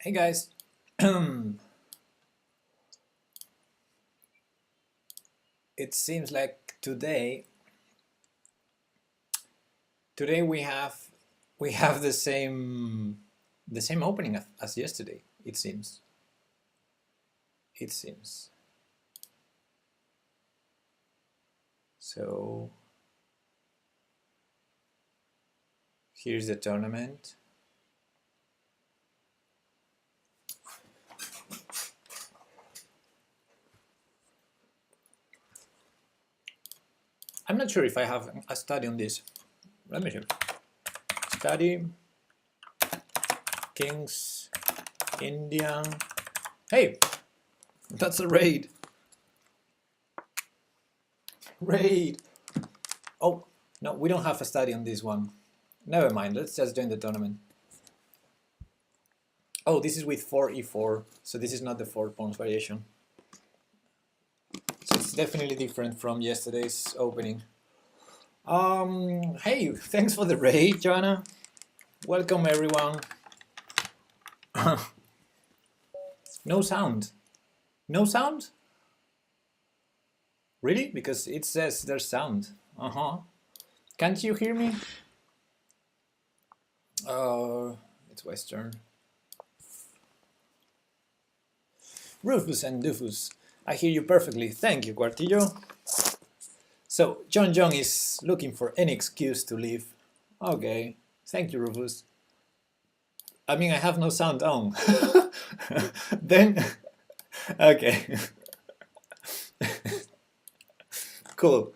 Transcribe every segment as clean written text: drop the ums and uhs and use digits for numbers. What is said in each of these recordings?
Hey guys, it seems like today we have the same opening as yesterday. It seems so. Here's the tournament. I'm not sure if I have a study on this. Let me check. Study Kings Indian. Hey, that's a raid. Raid. Oh no, we don't have a study on this one. Never mind. Let's just join the tournament. Oh, this is with 4e4, so this is not the 4 pawns variation. So it's definitely different from yesterday's opening. Hey, thanks for the raid, Joanna. Welcome everyone. No sound. No sound? Really? Because it says there's sound. Can't you hear me? It's Western. Rufus and Dufus, I hear you perfectly. Thank you, Quartillo. So, John John is looking for any excuse to leave. Okay, thank you, Rufus. I mean, I have no sound on. Then, okay. Cool.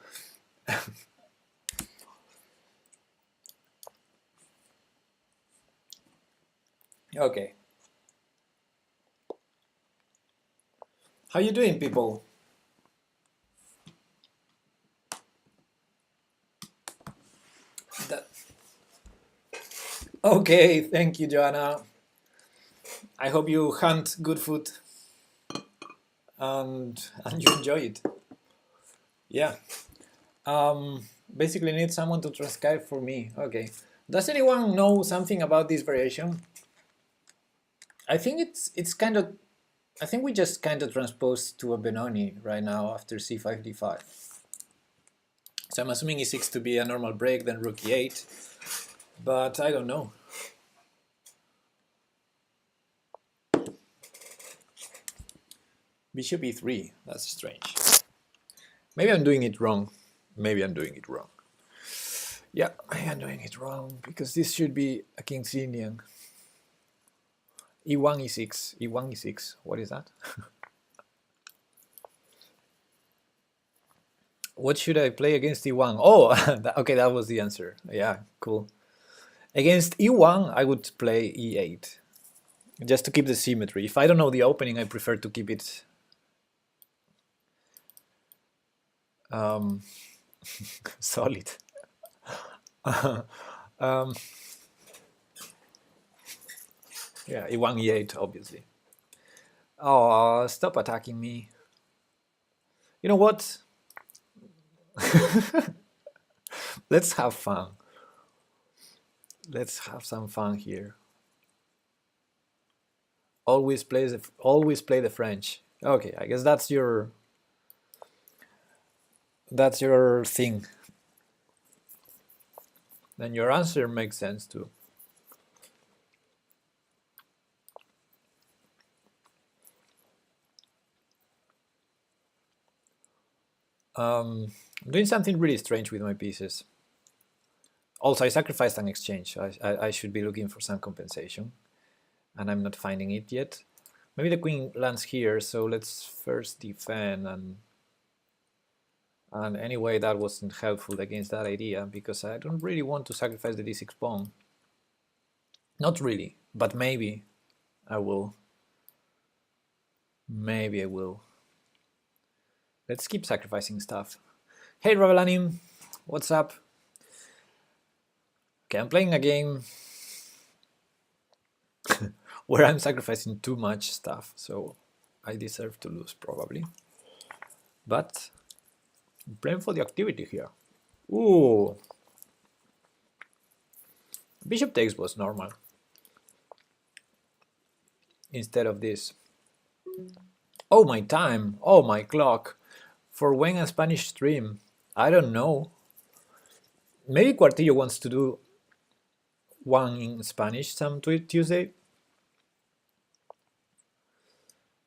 Okay. How you doing, people? That... Okay, thank you, Joanna. I hope you hunt good food and you enjoy it. Yeah. Basically need someone to transcribe for me. Okay. Does anyone know something about this variation? I think it's kind of... I think we just kind of transposed to a Benoni right now after c5 d5. So I'm assuming e6 to be a normal break, then rook e8, but I don't know. Bishop e3, that's strange. Maybe I'm doing it wrong. Maybe I'm doing it wrong. Yeah, I am doing it wrong because this should be a King's Indian. E1, E6, E1, E6, what is that? What should I play against E1? Oh, okay, that was the answer. Yeah, cool. Against E1, I would play E8, just to keep the symmetry. If I don't know the opening, I prefer to keep it solid. Yeah, E1, E8, obviously. Oh, stop attacking me. You know what? Let's have fun. Let's have some fun here. Always play the French. Okay, I guess that's your thing. Then your answer makes sense too. I'm doing something really strange with my pieces. Also, I sacrificed an exchange. I should be looking for some compensation, and I'm not finding it yet. Maybe the queen lands here, so let's first defend. And anyway, that wasn't helpful against that idea, because I don't really want to sacrifice the d6 pawn. Not really, but maybe I will. Maybe I will. Let's keep sacrificing stuff. Hey Ravelanim, what's up? Okay, I'm playing a game where I'm sacrificing too much stuff, so I deserve to lose probably. But I'm playing for the activity here. Ooh. Bishop takes was normal. instead of this. Oh, my time. Oh, my clock. For when a Spanish stream? I don't know. Maybe Cuartillo wants to do one in Spanish some Tuesday.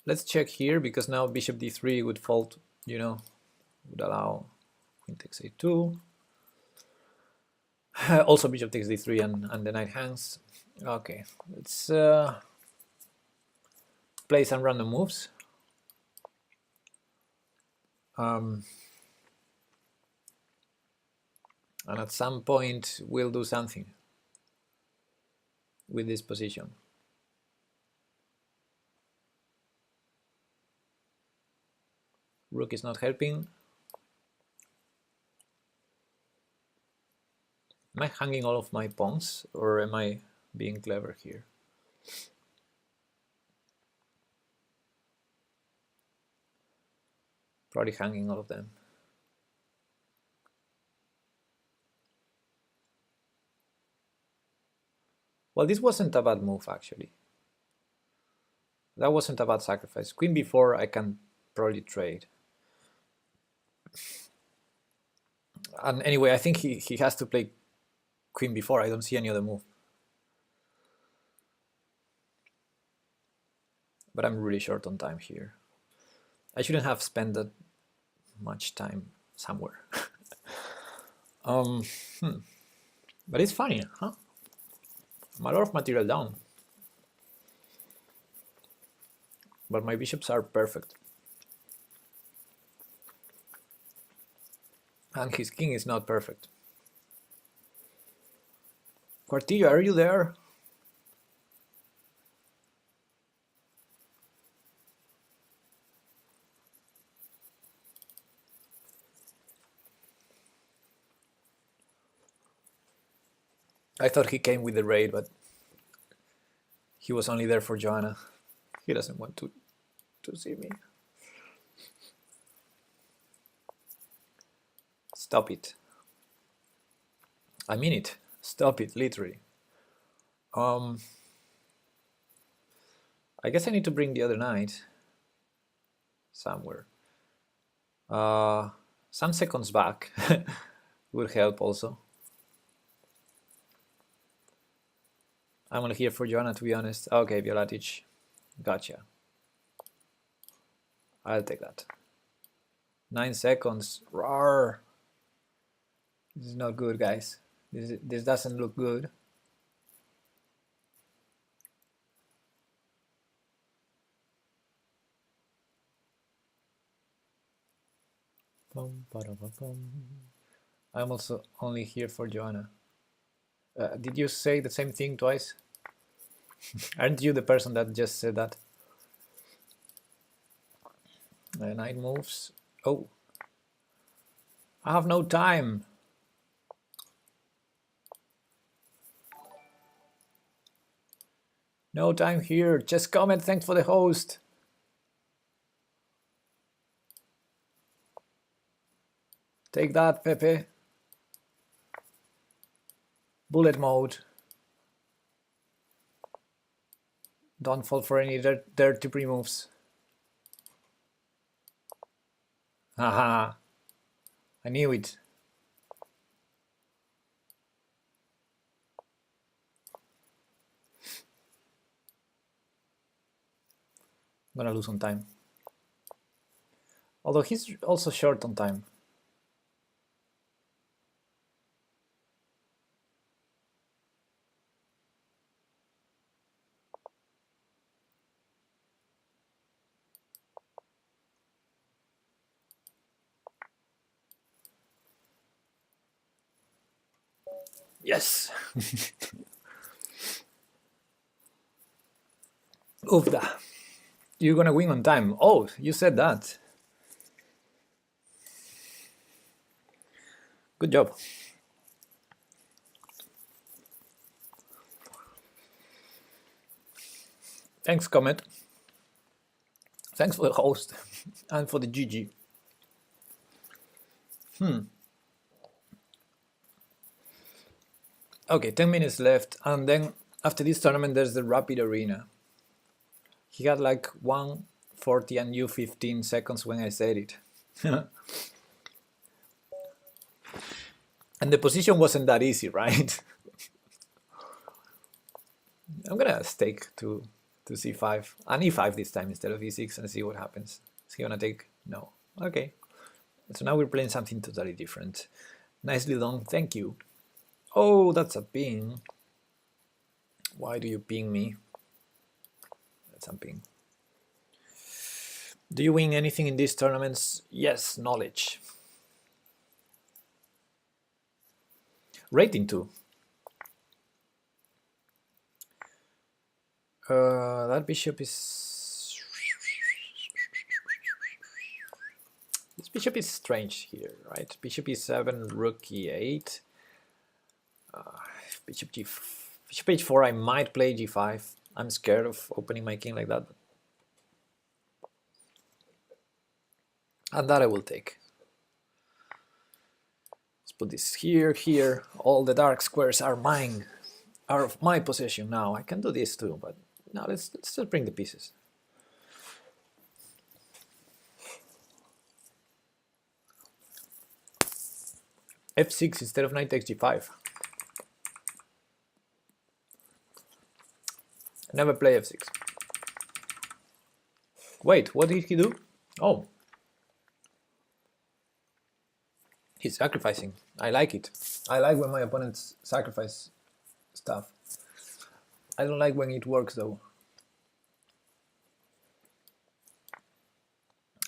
Let's check here, because now bishop d3 would fall, you know, would allow queen takes a2. Also bishop takes d3 and the knight hangs. Okay, let's play some random moves. And at some point we'll do something with this position. Rook is not helping. Am I hanging all of my pawns, or am I being clever here? Probably hanging all of them. Well, this wasn't a bad move, actually. That wasn't a bad sacrifice. Queen b4 I can probably trade. And anyway, I think he has to play queen b4. I don't see any other move. But I'm really short on time here. I shouldn't have spent that much time somewhere. But it's funny, huh? A lot of material down. But my bishops are perfect. And his king is not perfect. Cuartillo, are you there? I thought he came with the raid, but he was only there for Joanna. He doesn't want to see me. Stop it. I mean it. Stop it, literally. I guess I need to bring the other knight somewhere. Some seconds back would help also. I'm only here for Joanna, to be honest. Okay, Violatic. Gotcha. I'll take that. 9 seconds. Roar. This is not good, guys. This doesn't look good. I'm also only here for Joanna. Did you say the same thing twice? Aren't you the person that just said that? Knight moves. Oh. I have no time. No time here. Just comment. Thanks for the host. Take that, Pepe. Bullet mode. Don't fall for any dirty pre-moves. Haha. I knew it. I'm gonna lose on time. Although he's also short on time. Yes. Oofda. You're gonna win on time. Oh, you said that. Good job. Thanks, Comet. Thanks for the host and for the GG. Okay, 10 minutes left, and then after this tournament there's the Rapid Arena. He had like 140 and you 15 seconds when I said it. And the position wasn't that easy, right? I'm gonna stake to c5 and e5 this time instead of e6 and see what happens. Is he gonna take? No. Okay. So now we're playing something totally different. Nicely done, thank you. Oh, that's a ping. Why do you ping me? That's a ping. Do you win anything in these tournaments? Yes, knowledge. Rating 2. That bishop is... This bishop is strange here, right? Bishop e7, rook e8. Bishop h4, I might play g5. I'm scared of opening my king like that. And that I will take. Let's put this here, here. All the dark squares are mine, are of my possession now. I can do this too, but now let's just bring the pieces. f6 instead of knight takes g5. Never play f6. Wait, what did he do? Oh. He's sacrificing. I like it. I like when my opponents sacrifice stuff. I don't like when it works though.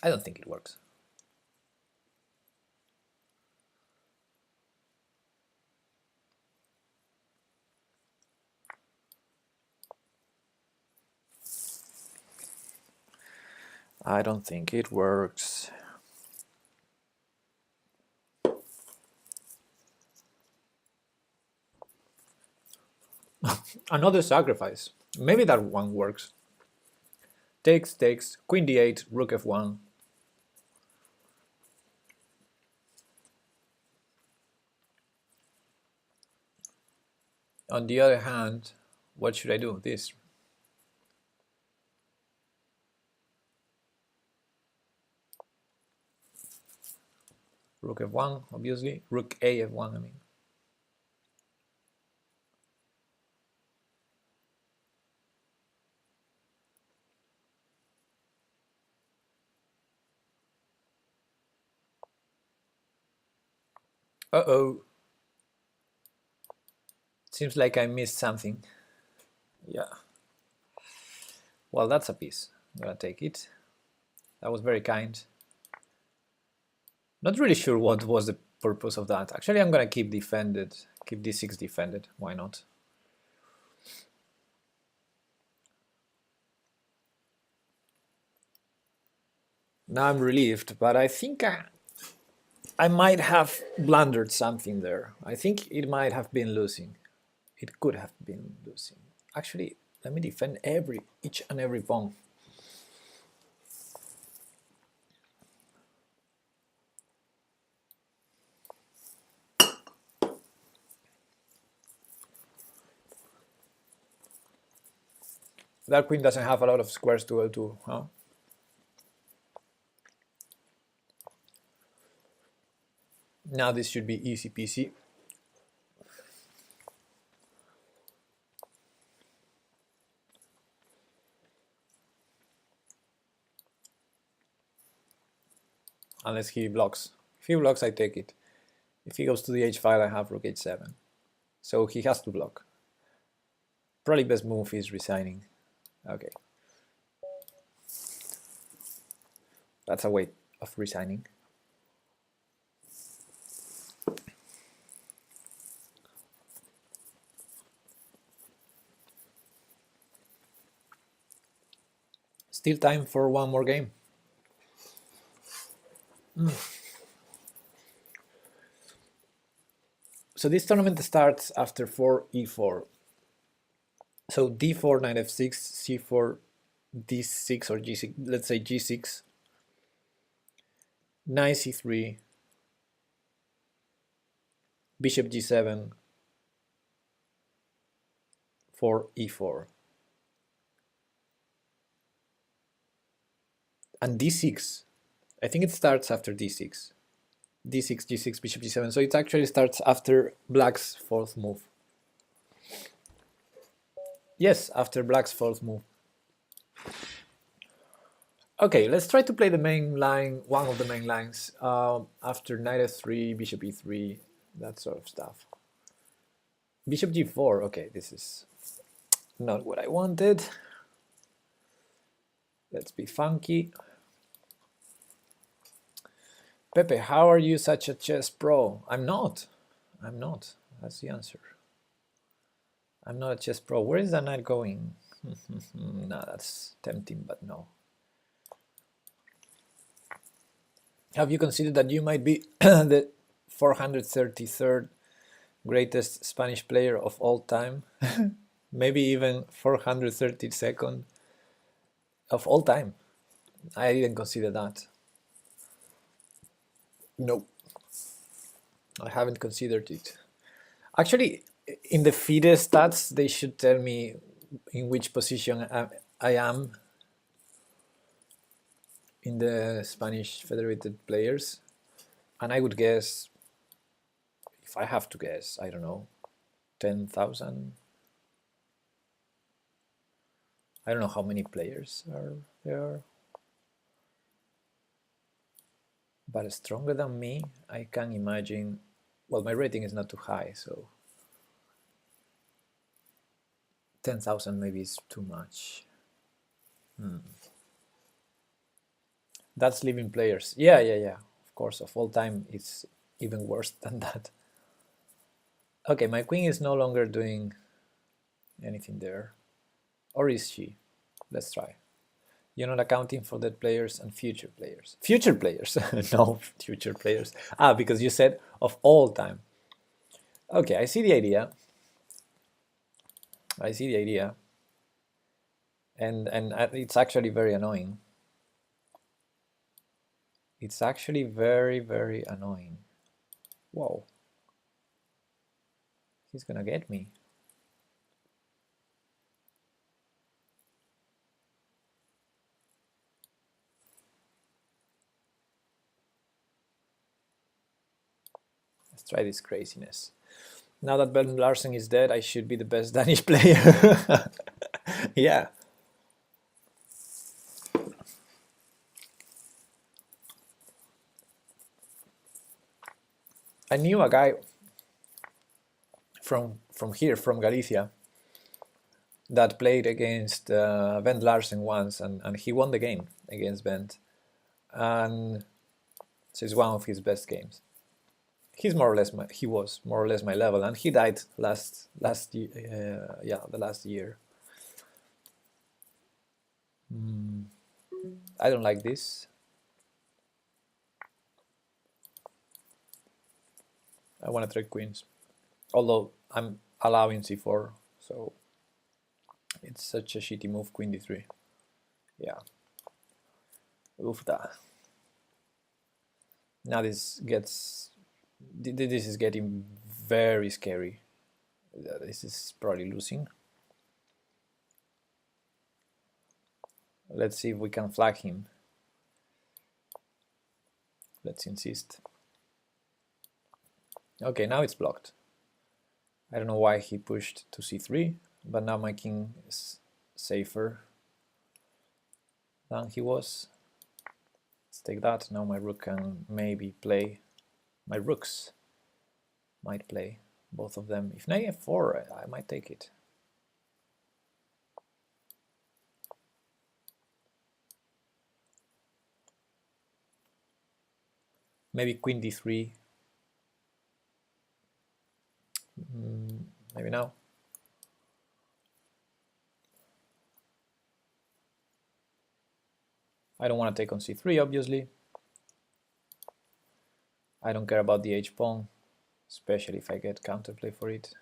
I don't think it works. I don't think it works. Another sacrifice. Maybe that one works. Takes, takes, queen d8, rook f1. On the other hand, what should I do? This. Rook f1, obviously. Rook a f1, I mean. Uh-oh. Seems like I missed something. Yeah. Well, that's a piece. I'm gonna take it. That was very kind. Not really sure what was the purpose of that. Actually, I'm gonna keep defended. Keep d6 defended. Why not? Now I'm relieved, but I think I might have blundered something there. I think it might have been losing. It could have been losing. Actually, let me defend each and every pawn. That queen doesn't have a lot of squares to go to, huh? Now this should be easy peasy. Unless he blocks. If he blocks, I take it. If he goes to the h5, I have rook h7. So he has to block. Probably best move is resigning. Okay. That's a way of resigning. Still time for one more game. So this tournament starts after 4e4. So d4, knight f6, c4, d6 or g6, let's say g6, knight c3, bishop g7, 4e4. and d6. I think it starts after d6. d6, g6, bishop g7. So it actually starts after black's fourth move. Yes, after black's fourth move. Okay, let's try to play the main line, one of the main lines, after knight f3, bishop e3, that sort of stuff. Bishop g4, okay, this is not what I wanted. Let's be funky. Pepe, how are you such a chess pro? I'm not. I'm not. That's the answer. I'm not a chess pro. Where is the knight going? No, that's tempting, but no. Have you considered that you might be the 433rd greatest Spanish player of all time? Maybe even 432nd of all time. I didn't consider that. No, I haven't considered it. Actually, in the FIDE stats, they should tell me in which position I am in the Spanish federated players, and I would guess, if I have to guess, I don't know, 10,000. I don't know how many players are there, but stronger than me, I can imagine. Well, my rating is not too high, so 10,000 maybe is too much. That's living players. Yeah. Of course, of all time, it's even worse than that. Okay, my queen is no longer doing anything there. Or is she? Let's try. You're not accounting for dead players and future players. Future players? No, future players. Ah, because you said of all time. Okay, I see the idea. I see the idea. And it's actually very annoying. It's actually very, very annoying. Whoa. He's gonna get me. Let's try this craziness. Now that Bjørn Larsen is dead, I should be the best Danish player. Yeah. I knew a guy from here, from Galicia, that played against Bent Larsen once, and he won the game against Bent. And so it's one of his best games. He's more or less he was more or less my level, and he died last year. Yeah, the last year. I don't like this. I want to trade queens, although I'm allowing c4, so it's such a shitty move. Queen d3. Yeah. Oofda. Now this is getting very scary. This is probably losing. Let's see if we can flag him. Let's insist. Okay, now it's blocked. I don't know why he pushed to c3, but now my king is safer than he was. Let's take that. Now my rook can maybe play. My rooks might play, both of them. If knight f4, I might take it. Maybe queen d3. Maybe now. I don't want to take on c3, obviously. I don't care about the h-pawn, especially if I get counterplay for it.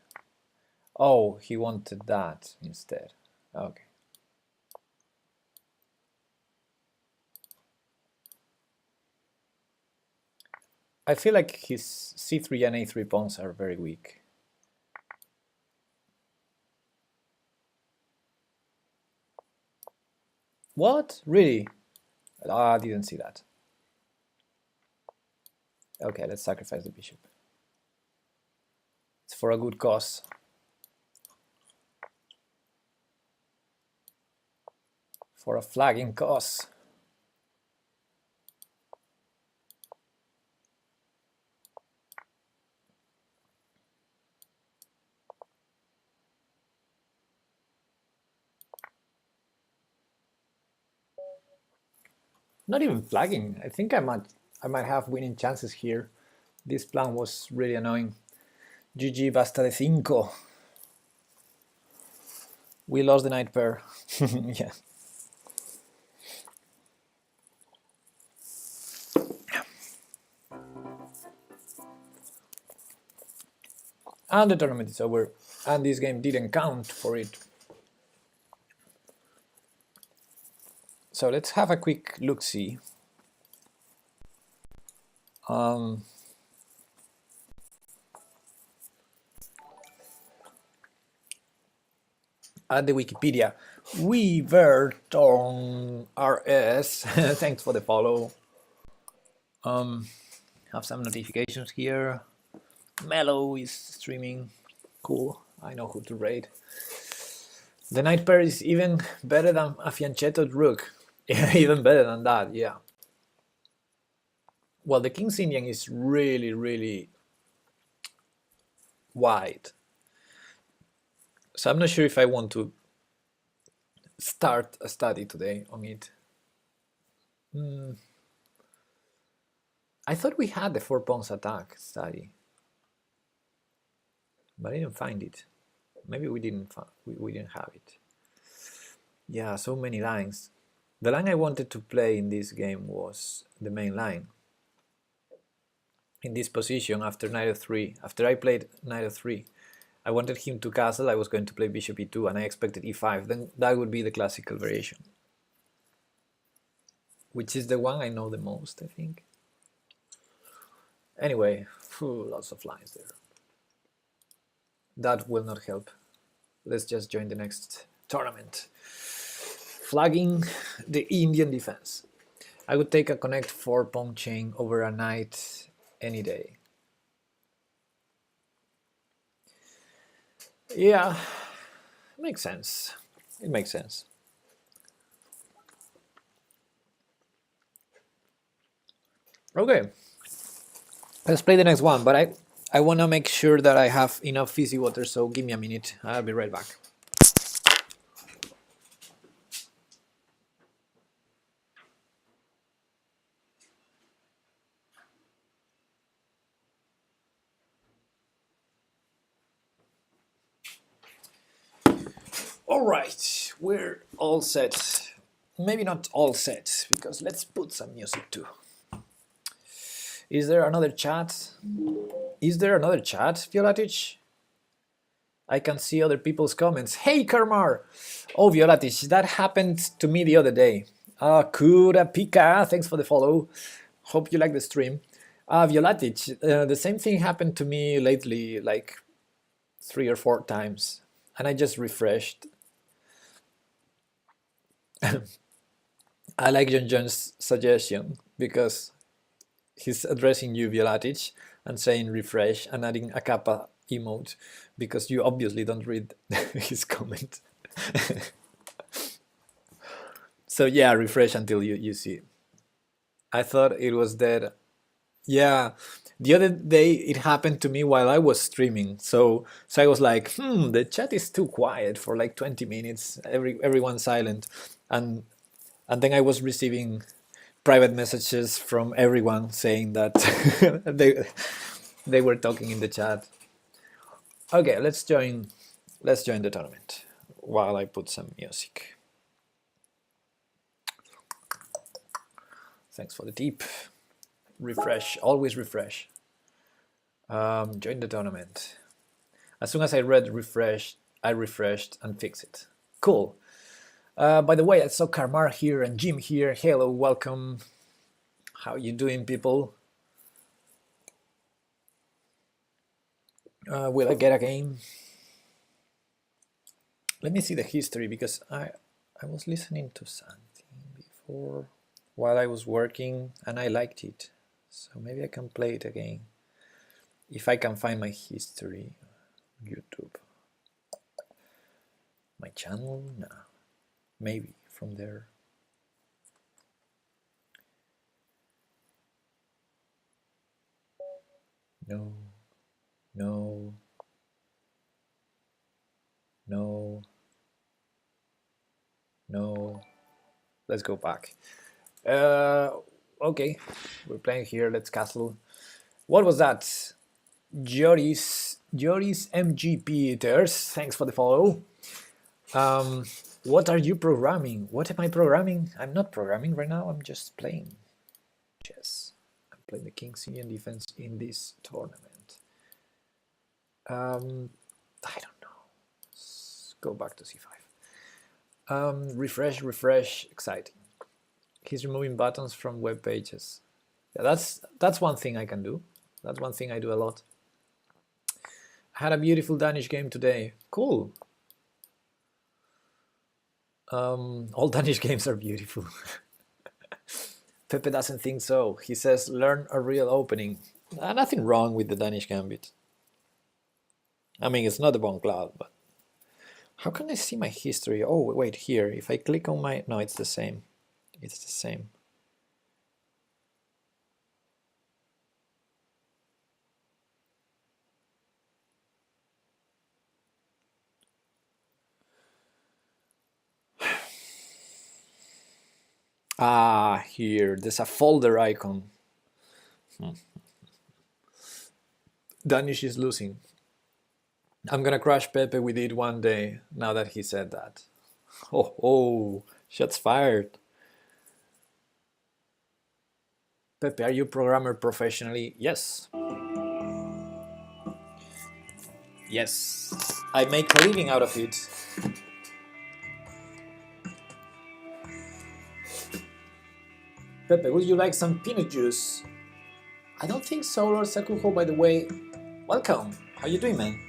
Oh, he wanted that instead. Okay. I feel like his c3 and a3 pawns are very weak. What? Really? Ah, I didn't see that. Okay, let's sacrifice the bishop. It's for a good cause. For a flagging cause. Not even flagging. I think I might have winning chances here. This plan was really annoying. GG, basta de 5. We lost the knight pair. Yeah. And the tournament is over. And this game didn't count for it. So let's have a quick look-see. At the Wikipedia, Weaverton RS, thanks for the follow. Have some notifications here. Mellow is streaming. Cool. I know who to raid. The knight pair is even better than a fianchetto rook. Even better than that, yeah. Well, the King's Indian is really, really wide. So I'm not sure if I want to start a study today on it. I thought we had the 4 pawns attack study, but I didn't find it. Maybe we didn't have it. Yeah, so many lines. The line I wanted to play in this game was the main line. In this position, after knight f3, after I played knight f3, I wanted him to castle. I was going to play bishop e2, and I expected e5. Then that would be the classical variation, which is the one I know the most, I think. Anyway, lots of lines there. That will not help. Let's just join the next tournament. Flagging the Indian defense. I would take a connect 4 pawn chain over a knight any day. Yeah, makes sense. It makes sense. Okay, let's play the next one, but I want to make sure that I have enough fizzy water, so give me a minute. I'll be right back. All right, we're all set. Maybe not all set, because let's put some music too. Is there another chat? Is there another chat, Violatic? I can see other people's comments. Hey, Karmar! Oh, Violatic, that happened to me the other day. Kurapika, thanks for the follow. Hope you like the stream. Violatic, the same thing happened to me lately, like 3 or 4 times. And I just refreshed. I like John John's suggestion because he's addressing you, Violatic, and saying refresh and adding a kappa emote because you obviously don't read his comment. So yeah, refresh until you see it. I thought it was dead. Yeah, the other day it happened to me while I was streaming. So I was like, the chat is too quiet for like 20 minutes. Everyone's silent, and then I was receiving private messages from everyone saying that they were talking in the chat. Okay, let's join the tournament while I put some music. Thanks for the tip. Refresh, always refresh. Join the tournament. As soon as I read refresh, I refreshed and fixed it. Cool. By the way, I saw Karmar here and Jim here. Hello, welcome. How you doing, people? Will I get a game? Let me see the history because I was listening to something before. while I was working and I liked it. So maybe I can play it again. If I can find my history, YouTube. My channel? No. Maybe from there. No. No. No. No. Let's go back. Okay, we're playing here. Let's castle. What was that? Joris MGP Tears. Thanks for the follow. What are you programming? What am I programming? I'm not programming right now. I'm just playing chess. I'm playing the King's Indian defense in this tournament. I don't know. Let's go back to c5. Refresh. Exciting. He's removing buttons from web pages. Yeah, that's one thing I can do. That's one thing I do a lot. I had a beautiful Danish game today. Cool. All Danish games are beautiful. Pepe doesn't think so. He says, learn a real opening. Nothing wrong with the Danish gambit. I mean, it's not the Von Cloud, but how can I see my history? Oh, wait, here. If I click on my... No, it's the same. It's the same. Ah, here. There's a folder icon. Danish is losing. I'm gonna crush Pepe with it one day, now that he said that. Oh, shots fired. Pepe, are you a programmer professionally? Yes. Yes. I make a living out of it. Pepe, would you like some peanut juice? I don't think so, Lord Sakuho, by the way. Welcome. How you doing, man?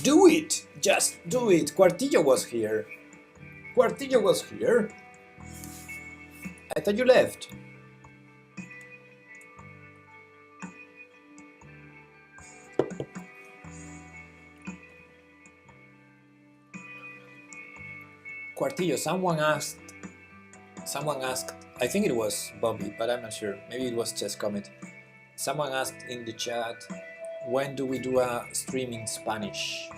Do it! Just do it! Quartillo was here. Quartillo was here? I thought you left. Quartillo, someone asked, I think it was Bobby, but I'm not sure. Maybe it was Chess Comet. Someone asked in the chat, when do we do a stream in Spanish?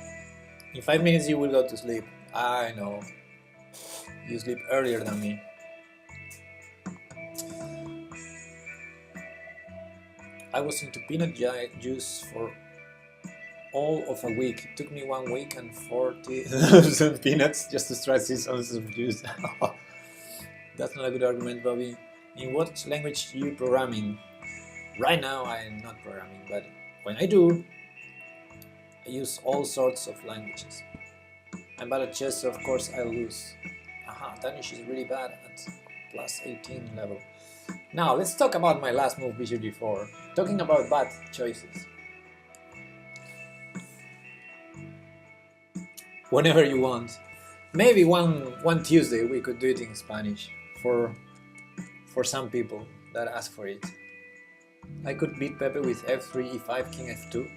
In 5 minutes you will go to sleep. I know. You sleep earlier than me. I was into peanut juice for all of a week. It took me 1 week and 40 peanuts just to try 6 ounces of juice. That's not a good argument, Bobby. In what language are you programming? Right now I'm not programming, but when I do, I use all sorts of languages. I'm bad at chess, so of course I lose. Aha, Danish is really bad at plus 18 level. Now let's talk about my last move, bishop g4. Talking about bad choices. Whenever you want. Maybe one Tuesday we could do it in Spanish for some people that ask for it. I could beat Pepe with f3, e5, king f2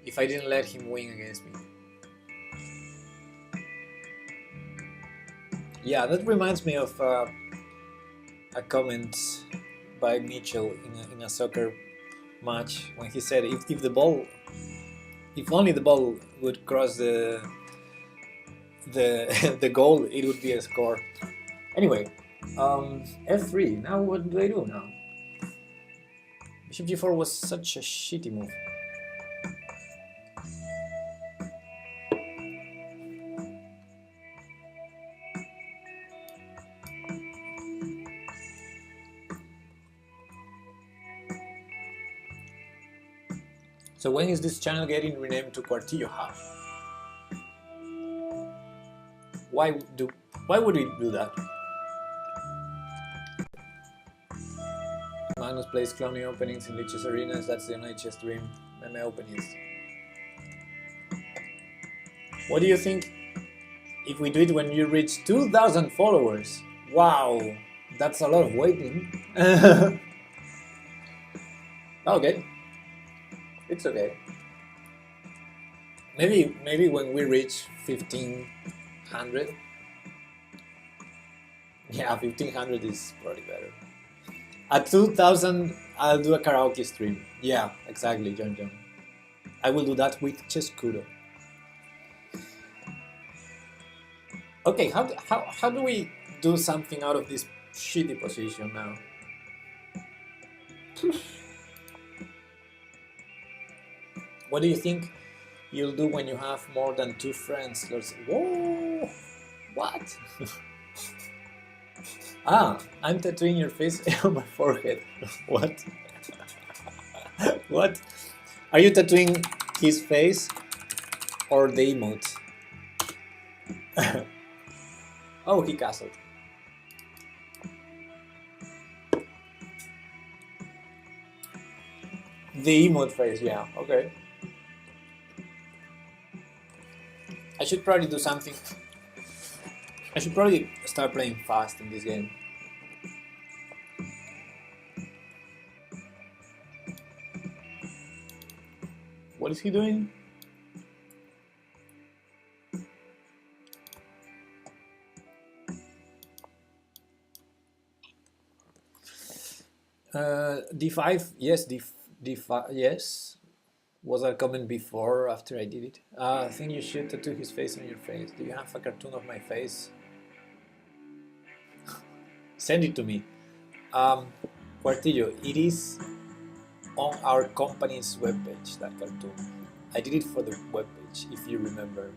if I didn't let him win against me. Yeah, that reminds me of a comment by Mitchell in a soccer match when he said if only the ball would cross the goal, it would be a score. Anyway, f3. Now what do I do now? Bishop g4 was such a shitty move. So when is this channel getting renamed to Quartillo Half? Why would we do that? Janus plays cloning openings in Lichess arenas. That's the NHS dream. Meme openings. What do you think if we do it when you reach 2,000 followers? Wow, that's a lot of waiting. Okay, it's okay. Maybe when we reach 1,500. Yeah, 1,500 is probably better. At 2,000, I'll do a karaoke stream. Yeah, exactly, John John. I will do that with Chesskudo. Okay, how do we do something out of this shitty position now? What do you think you'll do when you have more than 2 friends? Whoa! What? I'm tattooing your face on my forehead. What? What? Are you tattooing his face or the emote? Oh, he castled. The emote face, yeah, okay. I should probably do something. I should probably start playing fast in this game. What is he doing? D5, yes, D5, yes. Was that comment before or after I did it? I think you should tattoo his face on your face. Do you have a cartoon of my face? Send it to me. Cuartillo, it is on our company's webpage, that cartoon. I did it for the webpage, if you remember.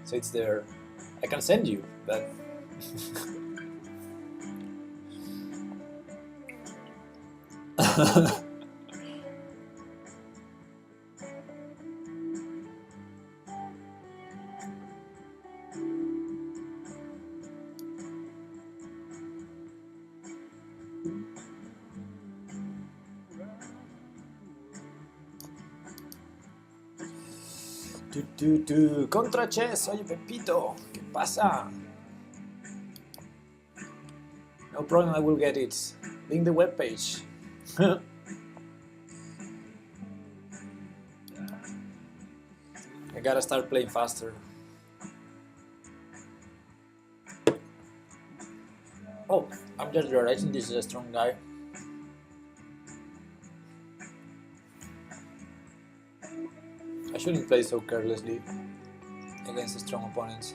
So it's there. I can send you, but... Contra Chess, oye Pepito, ¿qué pasa? No problem, I will get it. Link the webpage. I gotta start playing faster. Oh, I'm just realizing this is a strong guy. I shouldn't play so carelessly against strong opponents.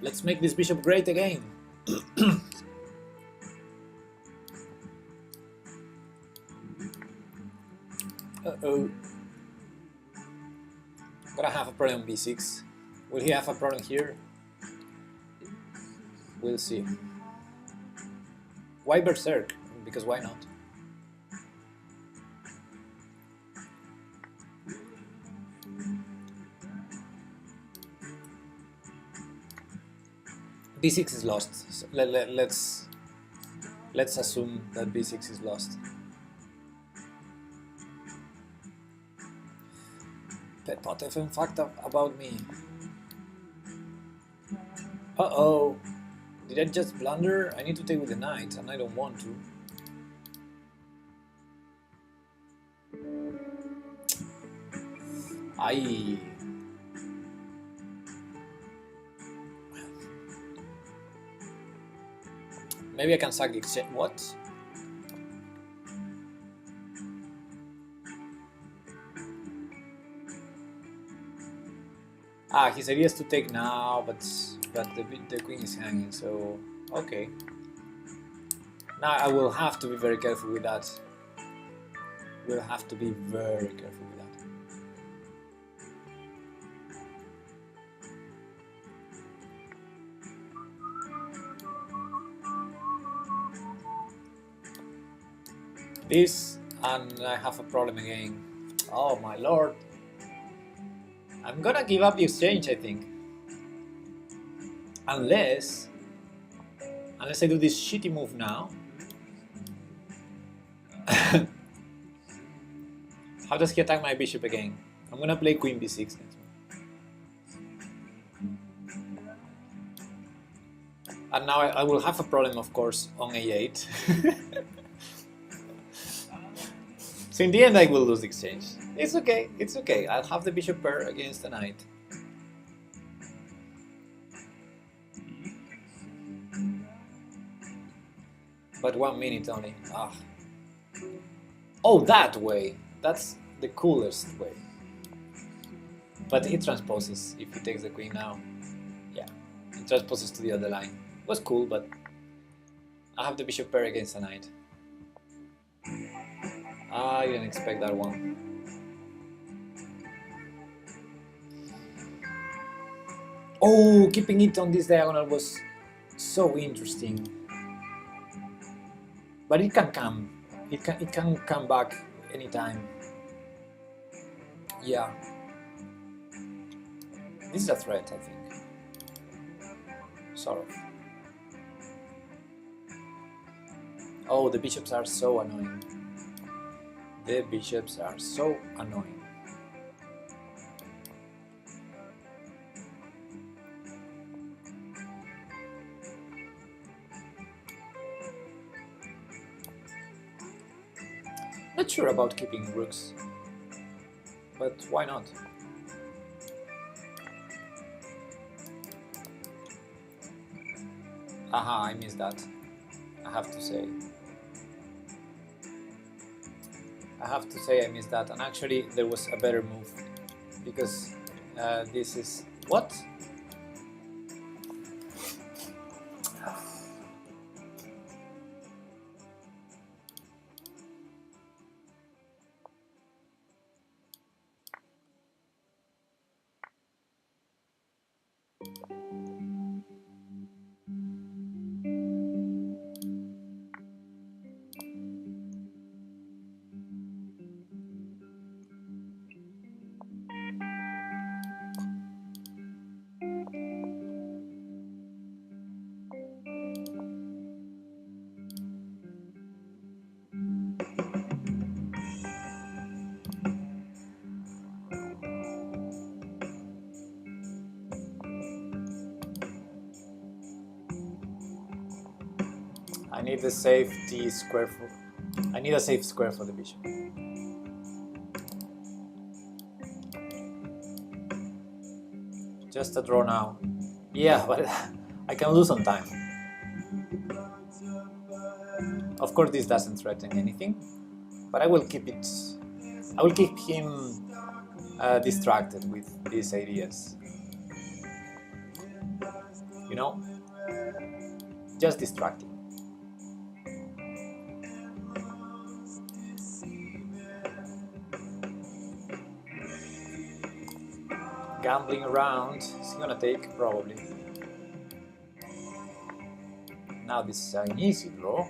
Let's make this bishop great again. Uh-oh. Gonna have a problem on b6. Will he have a problem here? We'll see. Why Berserk? Because why not? b6 is lost. So let's assume that b6 is lost. What if in fact about me? Uh-oh. Did I just blunder? I need to take with the knight, and I don't want to. Maybe I can sack the exchange. What? His idea is to take now, but the queen is hanging, so okay. Now I will have to be very careful with that. We'll have to be very careful with that. This, and I have a problem again. Oh my lord. I'm gonna give up the exchange, I think. Unless I do this shitty move now. How does he attack my bishop again? I'm gonna play queen b6 next one. And now I will have a problem, of course, on a8. So in the end I will lose the exchange. It's okay, it's okay. I'll have the bishop pair against the knight. But 1 minute only. Ah. Oh, that way! That's the coolest way. But it transposes if he takes the queen now. Yeah, it transposes to the other line. It was cool, but I have the bishop pair against the knight. I didn't expect that one. Oh, keeping it on this diagonal was so interesting. But it can come. It can come back anytime. Yeah. This is a threat, I think. Sort of. Oh, the bishops are so annoying. The bishops are so annoying. Not sure about keeping rooks, but why not? Aha, I missed that. I have to say. I missed that, and actually there was a better move, because this is... What? I need a safe square for... I need a safe square for the bishop. Just a draw now. Yeah, but I can lose on time. Of course this doesn't threaten anything, but I will keep it... I will keep him distracted with these ideas. You know? Just distracting. Gambling around. Is he gonna take? Probably. Now this is an easy draw.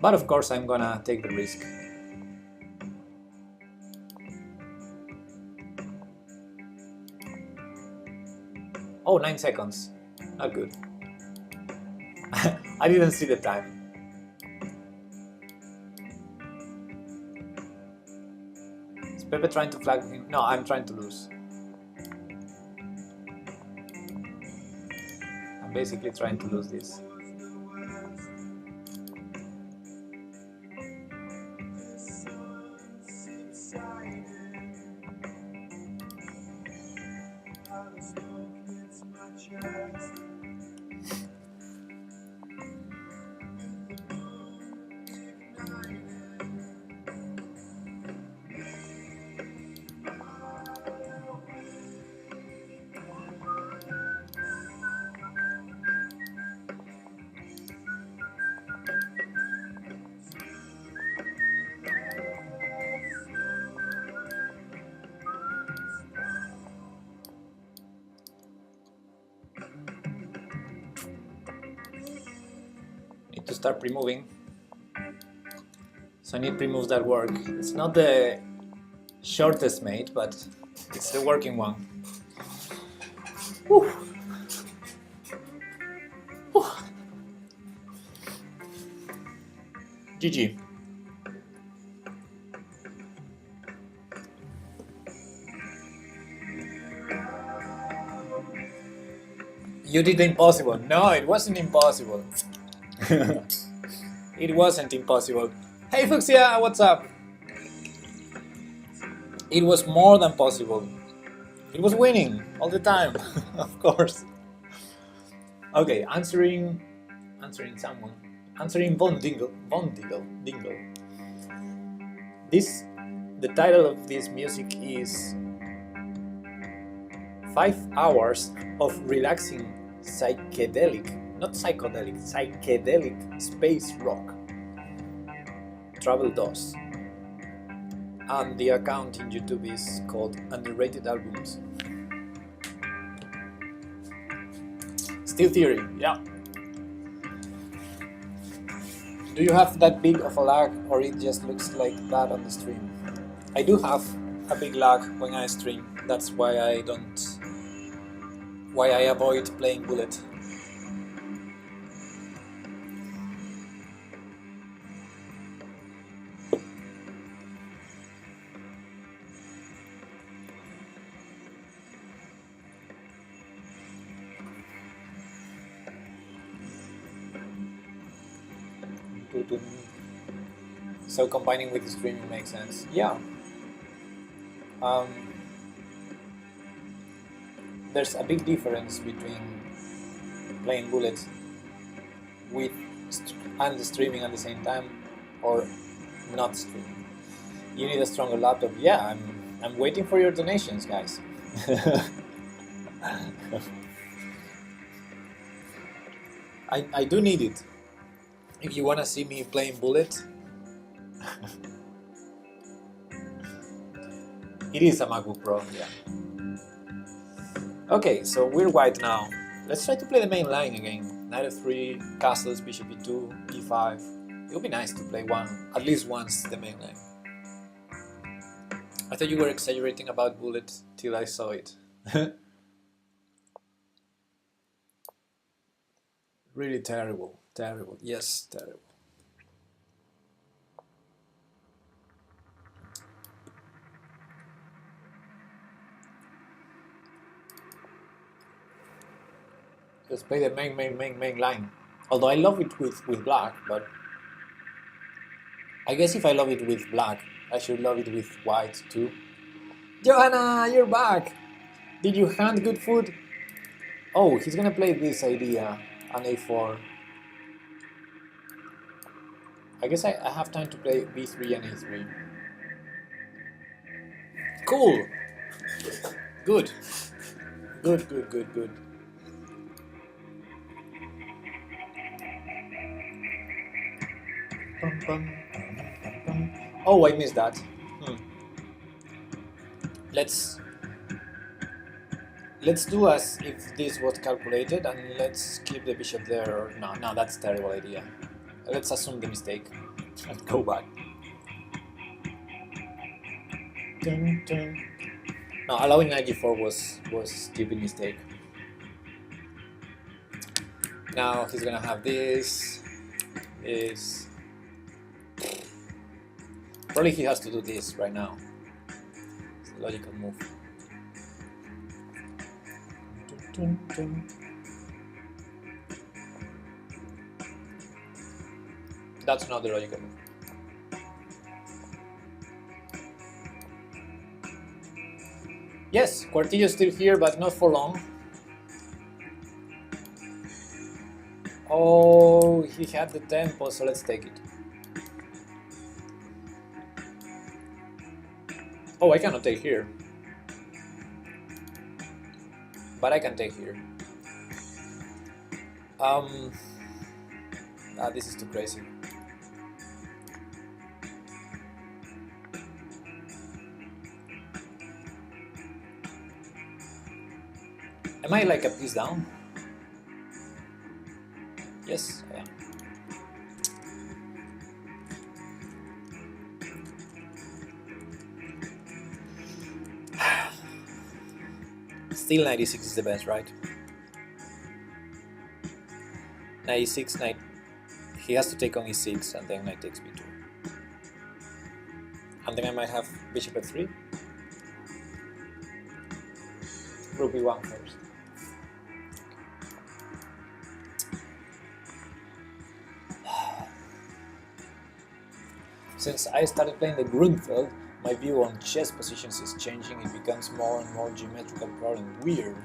But of course I'm gonna take the risk. Oh, 9 seconds. Not good. I didn't see the time. Is Pepe trying to flag him? No, I'm trying to lose. I'm basically trying to lose this. to start pre-moving. So I need pre-moves that work. It's not the shortest mate, but it's the working one. Whew. Whew. GG. You did the impossible. No, it wasn't impossible. It wasn't impossible. Hey Fuxia, what's up? It was more than possible. It was winning all the time, of course. Okay, answering someone. Answering Von Dingle. The title of this music is 5 hours of relaxing psychedelic, not psychedelic, psychedelic space rock. Travel DOS. And the account in YouTube is called Underrated Albums. Steel Theory, yeah. Do you have that big of a lag, or it just looks like that on the stream? I do have a big lag when I stream. That's why I avoid playing Bullet. So combining with the streaming makes sense. Yeah. There's a big difference between playing Bullet with and streaming at the same time, or not streaming. You need a stronger laptop. Yeah, I'm waiting for your donations, guys. I do need it. If you wanna see me playing Bullet, it is a MacBook Pro, yeah. Okay, so we're white now. Let's try to play the main line again. Knight f3, castles, bishop e2, e5. It would be nice to play at least once the main line. I thought you were exaggerating about Bullet till I saw it. Really terrible, terrible, yes, terrible. Let's play the main line. Although I love it with black, but I guess if I love it with black, I should love it with white too. Johanna, you're back! Did you hand good food? Oh, he's gonna play this idea, an a4. I guess I have time to play b3 and a3. Cool! Good. Good. Oh, I missed that. Let's do as if this was calculated, and let's keep the bishop there. Or no, that's a terrible idea. Let's assume the mistake and go back. No, allowing knight g4 was a stupid mistake. Now he's gonna have this. Probably he has to do this right now. It's a logical move. That's not the logical move. Yes, Quartillo's still here, but not for long. Oh, he had the tempo, so let's take it. Oh, I cannot take here. But I can take here. This is too crazy. Am I like a piece down? Yes, I am. Still 96 is the best, right? 96, knight. He has to take on e6 and then knight takes b2. And then I might have bishop f3. Rook b1 first. Since I started playing the Grunfeld, my view on chess positions is changing. It becomes more and more geometrical problem. Weird.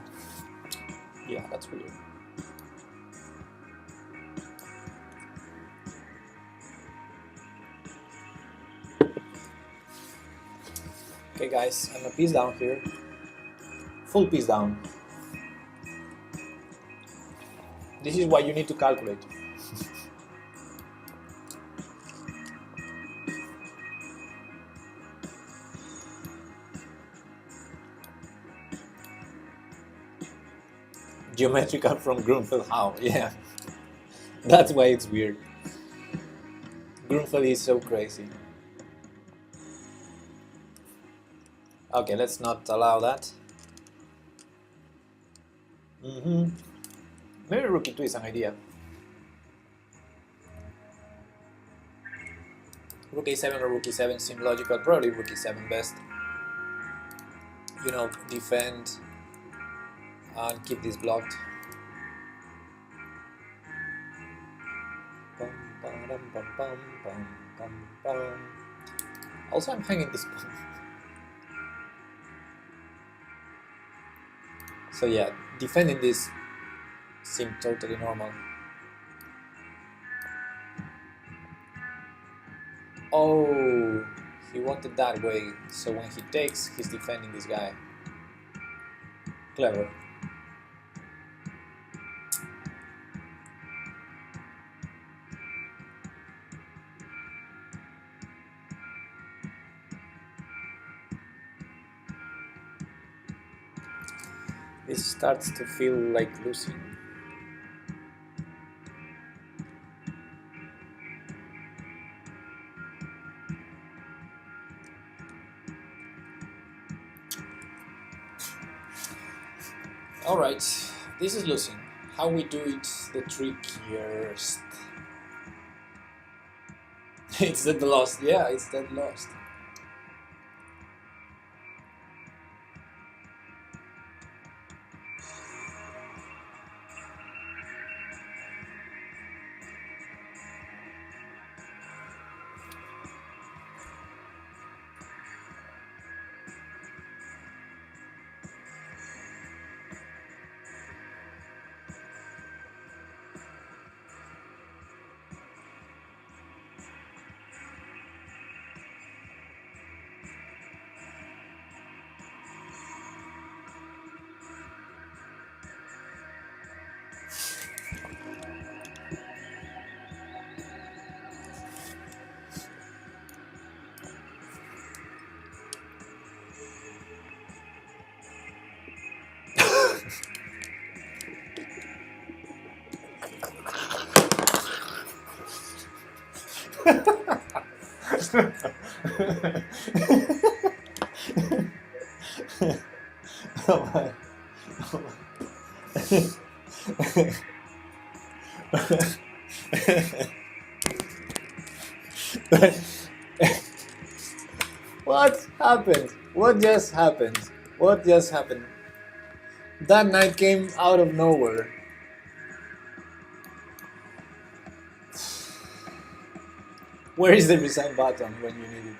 Yeah, that's weird. Okay guys, I'm a piece down here. Full piece down. This is what you need to calculate. Geometrical from Grunfeld, how? Yeah. That's why it's weird. Grunfeld is so crazy. Okay, let's not allow that. Maybe rook e2 is an idea. Rook a7 or rook e7 seem logical. Probably rook e7 best. You know, defend and keep this blocked. Also, I'm hanging this pawn. So yeah, defending this seemed totally normal. Oh, he wanted that way, so when he takes, he's defending this guy. Clever. This starts to feel like losing. Alright, this is losing. How we do it the trickiest. It's dead lost, yeah, it's dead lost. Oh my. Oh my. What happened? What just happened? What just happened? That knight came out of nowhere. Where is the resign button when you need it?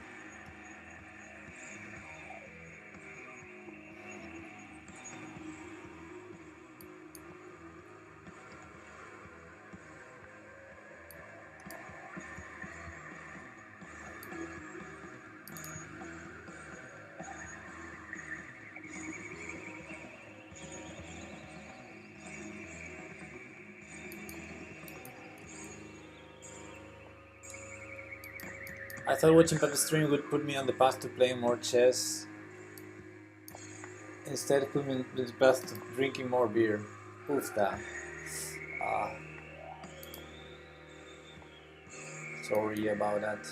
I thought watching Pepe's stream would put me on the path to playing more chess. Instead, it put me on the path to drinking more beer. Oof that. Sorry about that.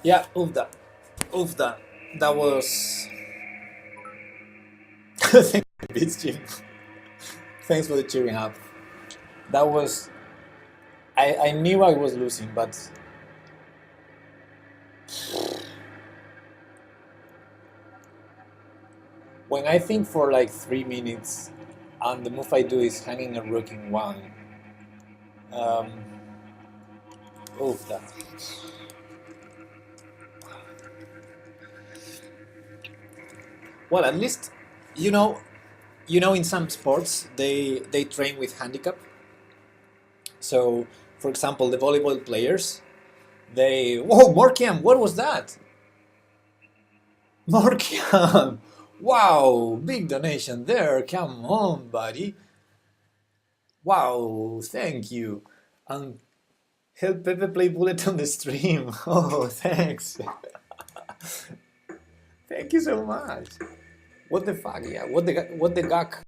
Yeah, Ufda. Ufda. That was... Thanks for the beats, Jim. Thanks for the cheering up. That was... I knew I was losing, but... When I think for like 3 minutes, and the move I do is hanging a rook in 1, Ufda. Well, at least, you know, in some sports they train with handicap. So, for example, the volleyball players, they... Whoa, Morkiam, what was that? Morkiam! Wow, big donation there. Come on, buddy. Wow, thank you. And help Pepe play Bullet on the stream. Oh, thanks. Thank you so much. What the fuck? Yeah, what the gak?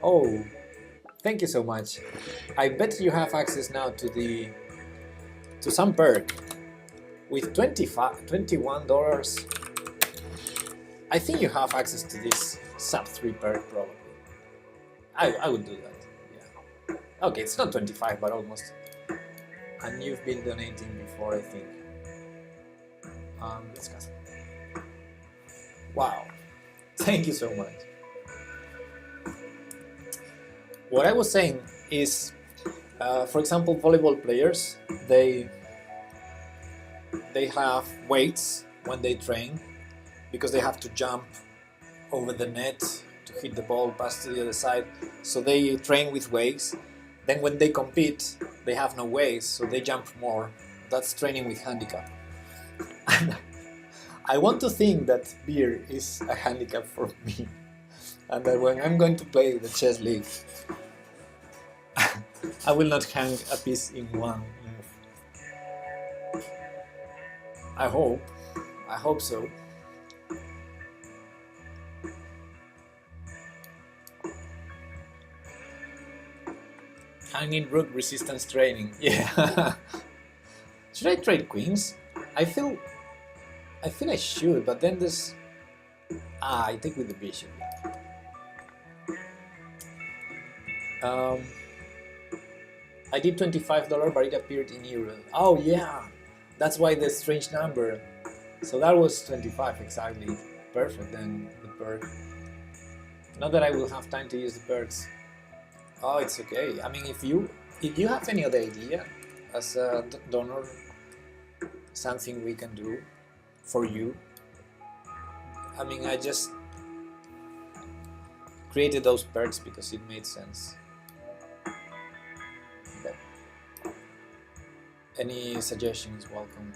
Oh, thank you so much. I bet you have access now to some perk with $21. I think you have access to this sub 3 perk probably. I would do that. Yeah. Okay, it's not 25, but almost. And you've been donating before, I think. Let's go. Wow. Thank you so much. What I was saying is, for example, volleyball players, they have weights when they train because they have to jump over the net to hit the ball, pass to the other side. So they train with weights. Then when they compete, they have no weights, so they jump more. That's training with handicap. I want to think that beer is a handicap for me, and that when I'm going to play the chess league, I will not hang a piece in 1 move. I hope so. Hanging rook resistance training. Yeah. Should I trade queens? I feel I should, but then there's... I take with the bishop. I did $25, but it appeared in euros. Oh yeah, that's why the strange number. So that was 25 exactly. Perfect then, the perk. Not that I will have time to use the perks. Oh, it's okay. I mean, if you have any other idea as a donor, something we can do for you. I mean, I just created those perks because it made sense. But any suggestion is welcome.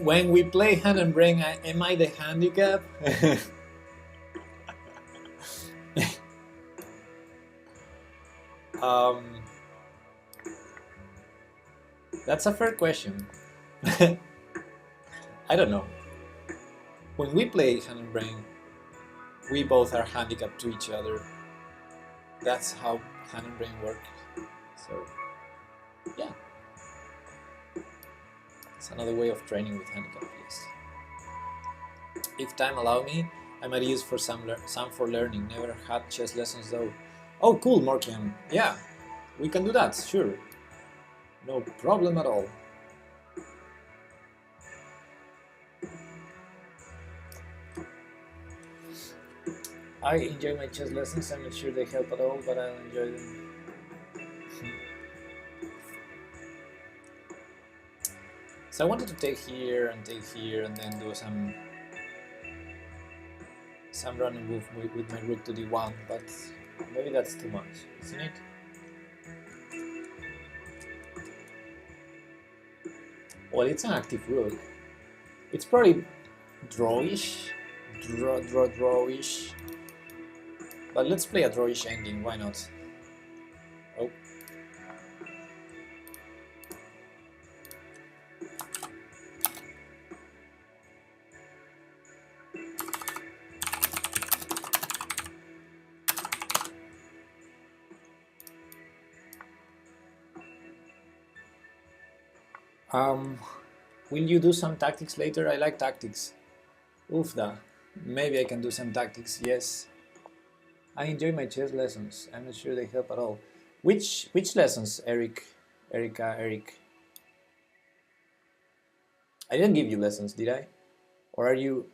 When we play hand and brain, am I the handicap? That's a fair question. I don't know. When we play hand and brain, we both are handicapped to each other. That's how hand and brain work. So, yeah. It's another way of training with handicap, yes. If time allow me, I might use for some for learning. Never had chess lessons though. Oh, cool, Morkian. Yeah, we can do that, sure. No problem at all. I enjoy my chess lessons. I'm not sure they help at all, but I'll enjoy them. So I wanted to take here and then do some random move with my rook to d1, but maybe that's too much, isn't it? Well, it's an active rook. It's probably drawish, drawish. But let's play a drawish ending. Why not? Um, will you do some tactics later? I like tactics. Oofda. Maybe I can do some tactics, yes. I enjoy my chess lessons. I'm not sure they help at all. Which lessons, Eric? Erica, Eric? I didn't give you lessons, did I? Or are you...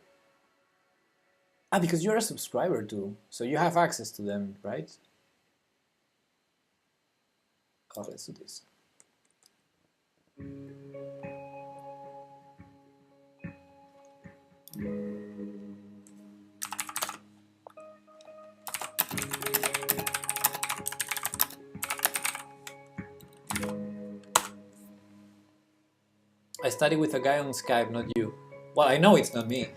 Ah, because you're a subscriber too, so you have access to them, right? Oh, let's do this. I study with a guy on Skype, not you. Well, I know it's not me.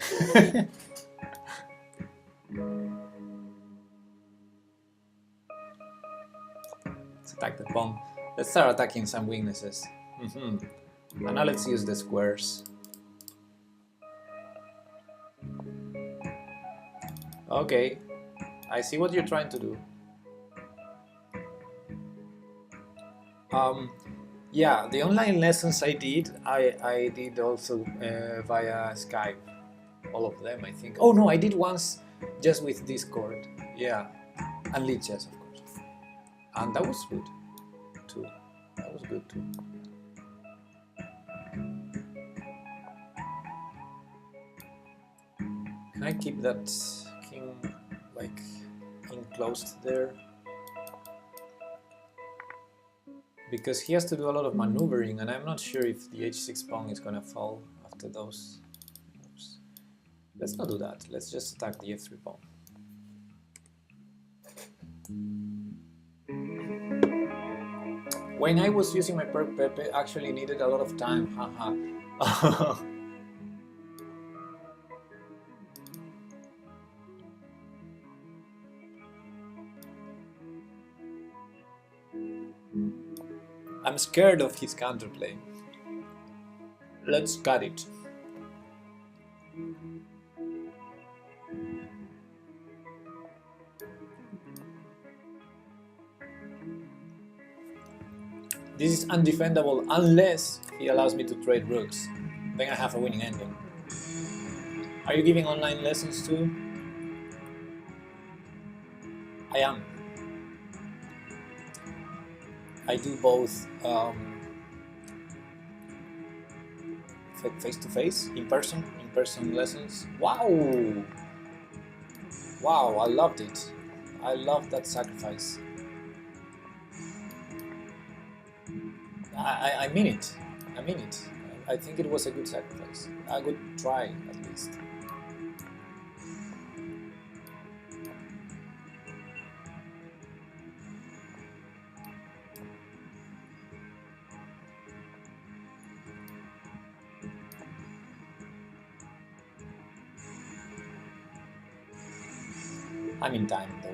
Let's attack the pawn. Let's start attacking some weaknesses. And now let's use the squares. Okay, I see what you're trying to do. Yeah, the online lessons I did also via Skype. All of them, I think. Oh no, I did once just with Discord. Yeah, and Lichess, of course. And that was good too. That was good too. Can I keep that king like enclosed there? Because he has to do a lot of maneuvering, and I'm not sure if the h6 pawn is gonna fall after those. Oops. Let's not do that. Let's just attack the f3 pawn. When I was using my perk, Pepe actually needed a lot of time. Haha. I'm scared of his counterplay. Let's cut it. This is undefendable unless he allows me to trade rooks. Then I have a winning ending. Are you giving online lessons too? I am. I do both face-to-face, in-person lessons. Wow! Wow, I loved it. I loved that sacrifice. I mean it. I mean it. I think it was a good sacrifice. A good try, at least. I'm in time, though.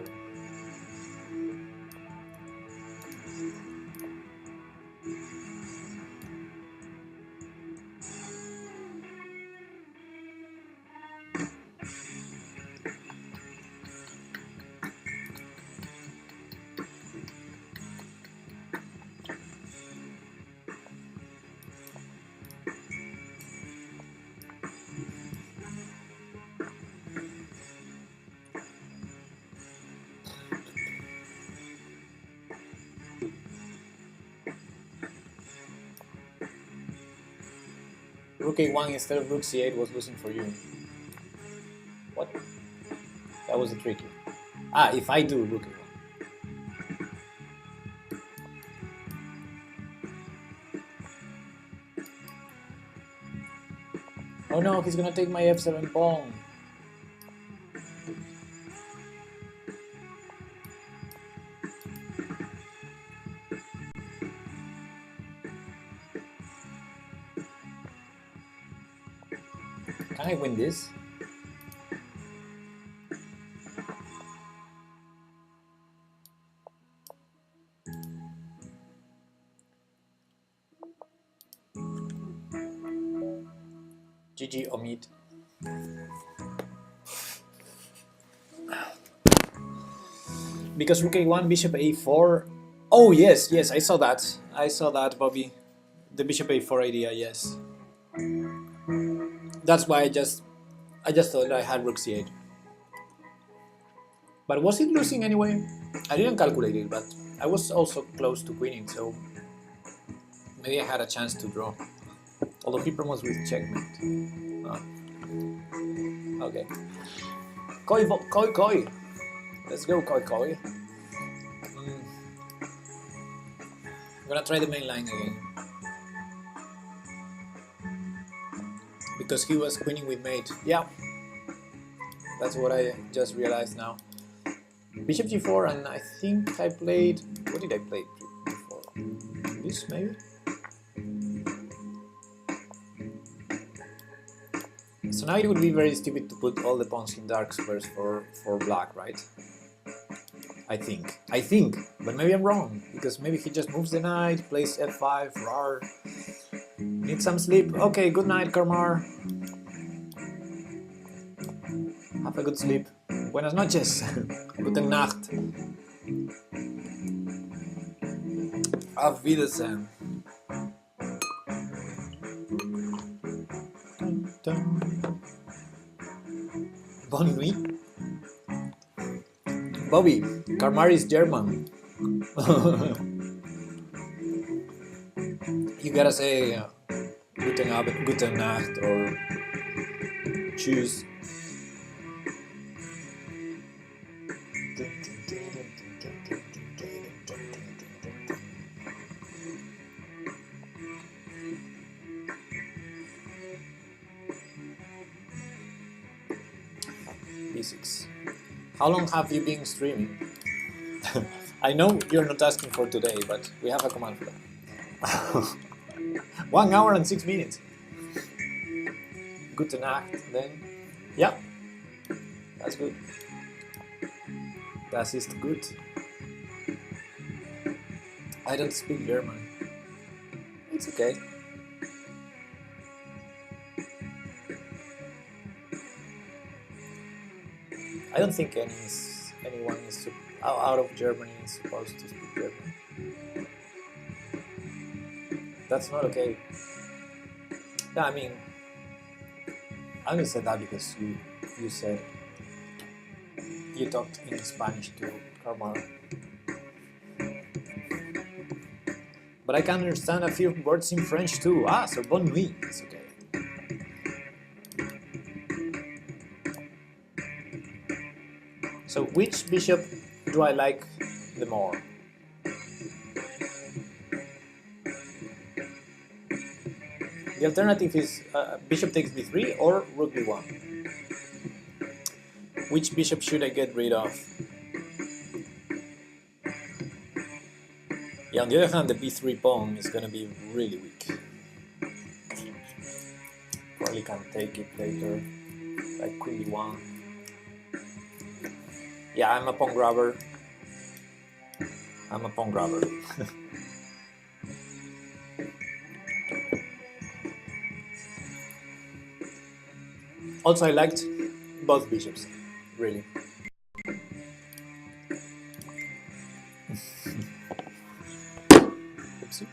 Rook a1 instead of rook c8 was losing for you. What? That was a tricky. Ah, if I do rook a1. Oh no, he's gonna take my f7 pawn. Can I win this? GG Omid. Because rook a1, bishop a4. Oh yes, yes, I saw that. I saw that, Bobby. The bishop a4 idea, yes. That's why I just thought I had rook c8. But was it losing anyway? I didn't calculate it, but I was also close to winning, so maybe I had a chance to draw. Although he promotes with checkmate. Oh. Okay. Koi. Let's go, Koi. I'm gonna try the main line again. Because he was queening with mate. Yeah. That's what I just realized now. Bishop g4, and I think I played... What did I play before? This, maybe? So now it would be very stupid to put all the pawns in dark squares for black, right? I think, but maybe I'm wrong, because maybe he just moves the knight, plays f5, rar. Need some sleep. Okay, good night, Karmar. Have a good sleep. Buenas noches. Guten Nacht. Auf Wiedersehen. Bonne nuit. Bobby, Karmar is German. You gotta say Guten Abend, Guten Nacht, or Tschüss. B6. How long have you been streaming? I know you're not asking for today, but we have a command for that. 1 hour and 6 minutes. Gute Nacht, then. Yeah, that's good. Das ist gut. I don't speak German. It's okay. I don't think anyone is out of Germany is supposed to speak German. That's not okay. Yeah, I mean, I only said that because you said you talked in Spanish to Karmar. But I can understand a few words in French too. Ah, so bonne nuit. It's okay. So which bishop do I like the more? The alternative is bishop takes b3 or rook b1. Which bishop should I get rid of? Yeah, on the other hand, the b3 pawn is going to be really weak. Probably can take it later, like queen b1. Yeah, I'm a pawn grabber. Also, I liked both bishops, really. Oopsie.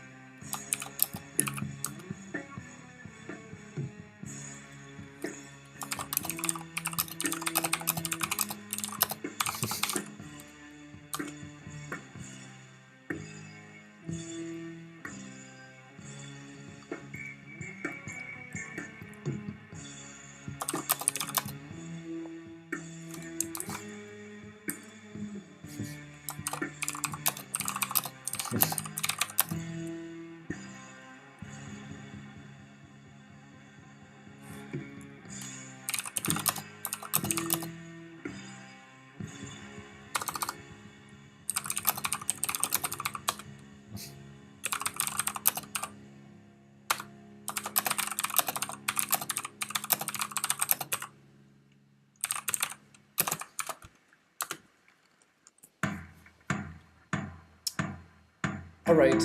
All right,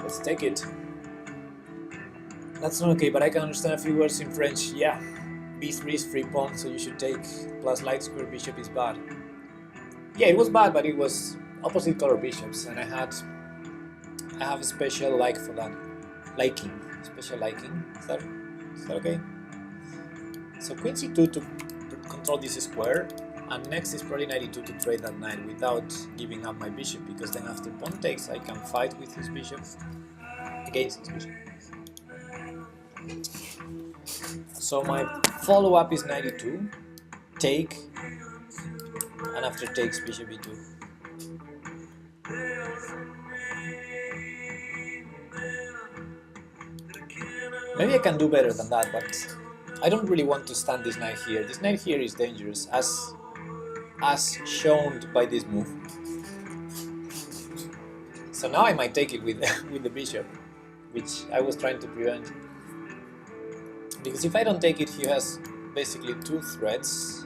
let's take it. That's not okay, but I can understand a few words in French. Yeah, b3 is free pawn, so you should take, plus light square bishop is bad. Yeah, it was bad, but it was opposite color bishops, and I had I have a special like for that. Liking. Special liking. Is that okay? So queen c2 to control this square, and next is probably knight e2 to trade that knight without giving up my bishop, because then after pawn takes I can fight with his bishop, against his bishop. So my follow-up is knight e2, take, and after takes bishop e2. Maybe I can do better than that, but I don't really want to stand this knight here. This knight here is dangerous, as shown by this move. So now I might take it with with the bishop, which I was trying to prevent. Because if I don't take it, he has basically two threats.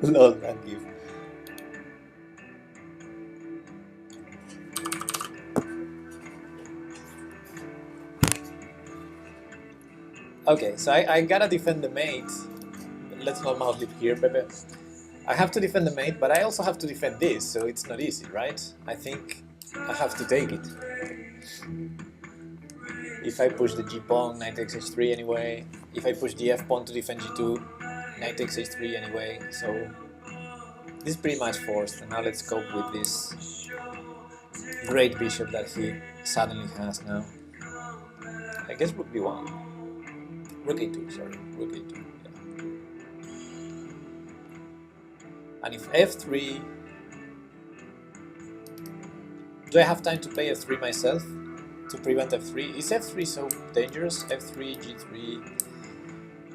Lol, that gift. Okay, so I gotta defend the mate. Let's not mouse live here, Pepe. I have to defend the mate, but I also have to defend this, so it's not easy, right? I think I have to take it. If I push the g-pawn, knight takes h3 anyway. If I push the f-pawn to defend g2, knight takes h3 anyway, so this is pretty much forced. And now let's cope with this great bishop that he suddenly has now. I guess rook b1. Rook a2, sorry, rook a2. Yeah. And if f3, do I have time to play f3 myself to prevent f3? Is f3 so dangerous? f3, g3.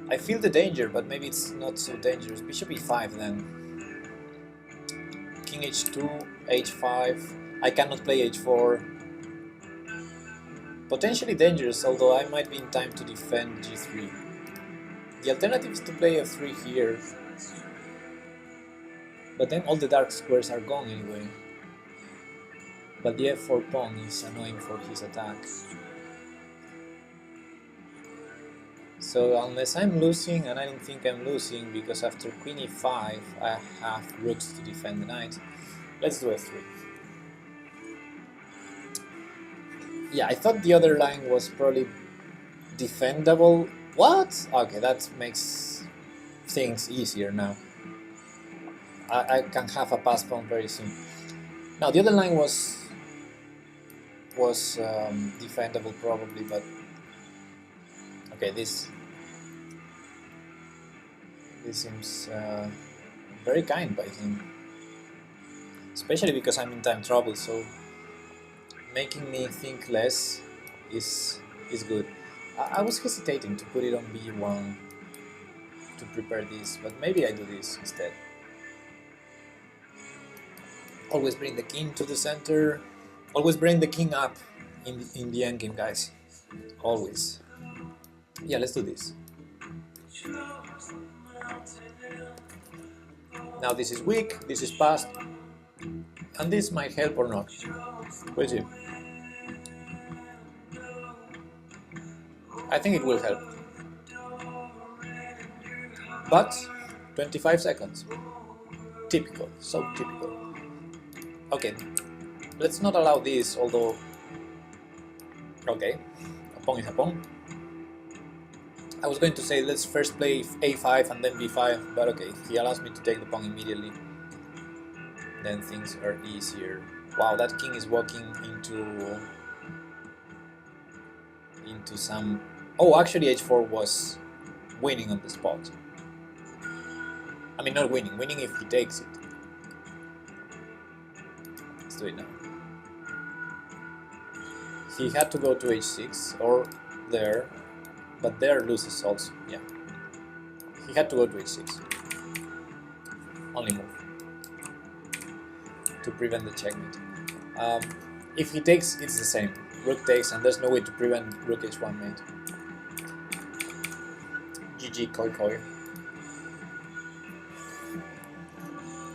I feel the danger, but maybe it's not so dangerous. Bishop e5 then. King h2, h5. I cannot play h4. Potentially dangerous, although I might be in time to defend g3. The alternative is to play f3 here, but then all the dark squares are gone anyway. But the f4 pawn is annoying for his attack. So unless I'm losing, and I don't think I'm losing, because after queen e5 I have rooks to defend the knight, let's do f3. Yeah, I thought the other line was probably defendable. What? Okay, that makes things easier now. I can have a pass pawn very soon. Now the other line was defendable probably, but okay, this seems very kind by him, especially because I'm in time trouble. So making me think less is good. I was hesitating to put it on b1 to prepare this, but maybe I do this instead. Always bring the king to the center. Always bring the king up in the endgame, guys. Always. Yeah, let's do this. Now this is weak, this is passed, and this might help or not. We'll see. I think it will help. But 25 seconds. Typical, so typical. Okay, let's not allow this, although... Okay, a pawn is a pawn. I was going to say let's first play a5 and then b5, but okay, he allows me to take the pawn immediately. Then things are easier. Wow, that king is walking into some... Oh, actually h4 was winning on the spot. I mean, not winning, winning if he takes it. Let's do it now. He had to go to h6 or there, but there loses also, yeah. He had to go to h6. Only move. To prevent the checkmate. If he takes, it's the same. Rook takes, and there's no way to prevent rook h1 mate. GG Koi Koi.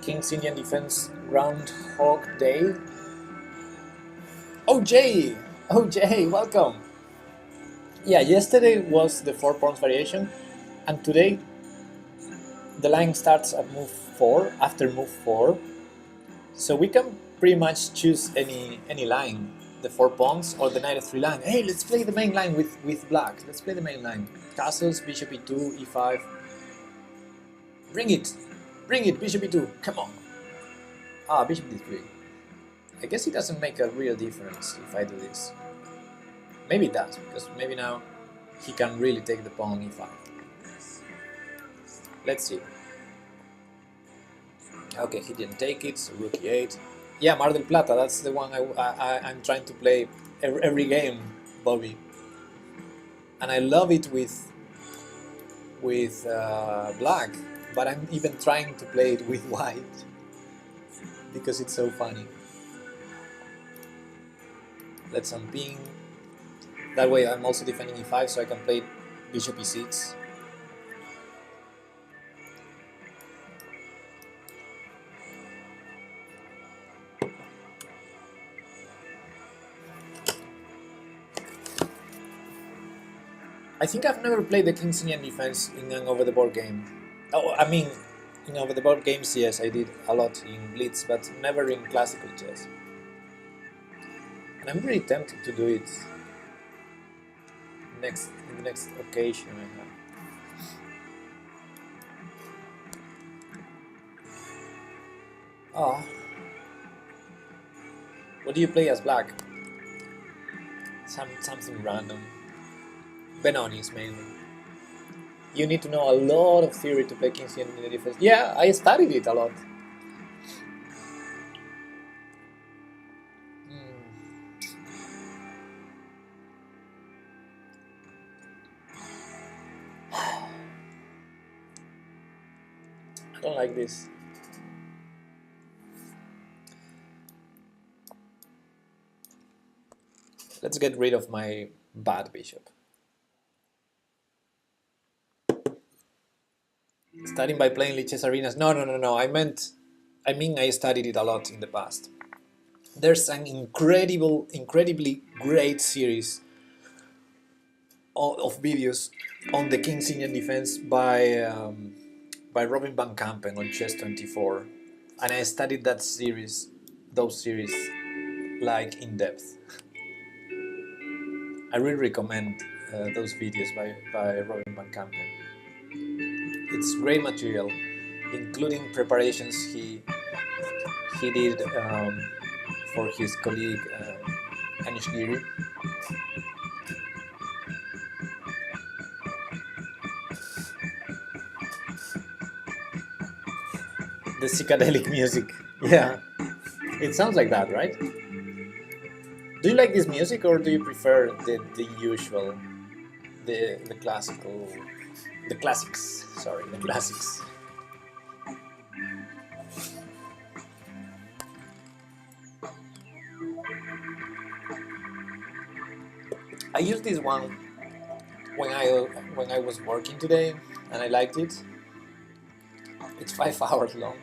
King's Indian Defense Groundhog Day. Oh Jay! Oh Jay, welcome! Yeah, yesterday was the 4 pawns variation, and today the line starts at move 4, after move 4, so we can pretty much choose any line, the 4 pawns or the knight f3 line. Hey, let's play the main line with black. Let's play the main line. Castles, bishop e2, e5. Bring it, bishop e2. Come on. Ah, bishop d3. I guess it doesn't make a real difference if I do this. Maybe it does, because maybe now he can really take the pawn e5. Let's see. Okay, he didn't take it, so rook e8. Yeah, Mar del Plata, that's the one I'm trying to play every game, Bobby. And I love it with black, but I'm even trying to play it with white because it's so funny. Let's unping. That way I'm also defending e5, so I can play bishop e6. I think I've never played the King's Indian defense in an over-the-board game. Oh, I mean, in over-the-board games, yes, I did a lot in Blitz, but never in classical chess. And I'm really tempted to do it in the next occasion I have. Oh. What do you play as black? Something random. Benoni's mainly. You need to know a lot of theory to play King's Indian defense. Yeah, I studied it a lot. I don't like this. Let's get rid of my bad bishop. Studying by playing Lichess Arenas. No. I mean I studied it a lot in the past. There's an incredibly great series of videos on the King's Indian defense by Robin van Kampen on Chess24, and I studied those series like in depth. I really recommend those videos by Robin van Kampen. It's great material, including preparations he did for his colleague Anish Giri. The psychedelic music, yeah, it sounds like that, right? Do you like this music, or do you prefer the usual, the classics? Sorry, the classics. I used this one when I was working today, and I liked it. It's 5 hours long.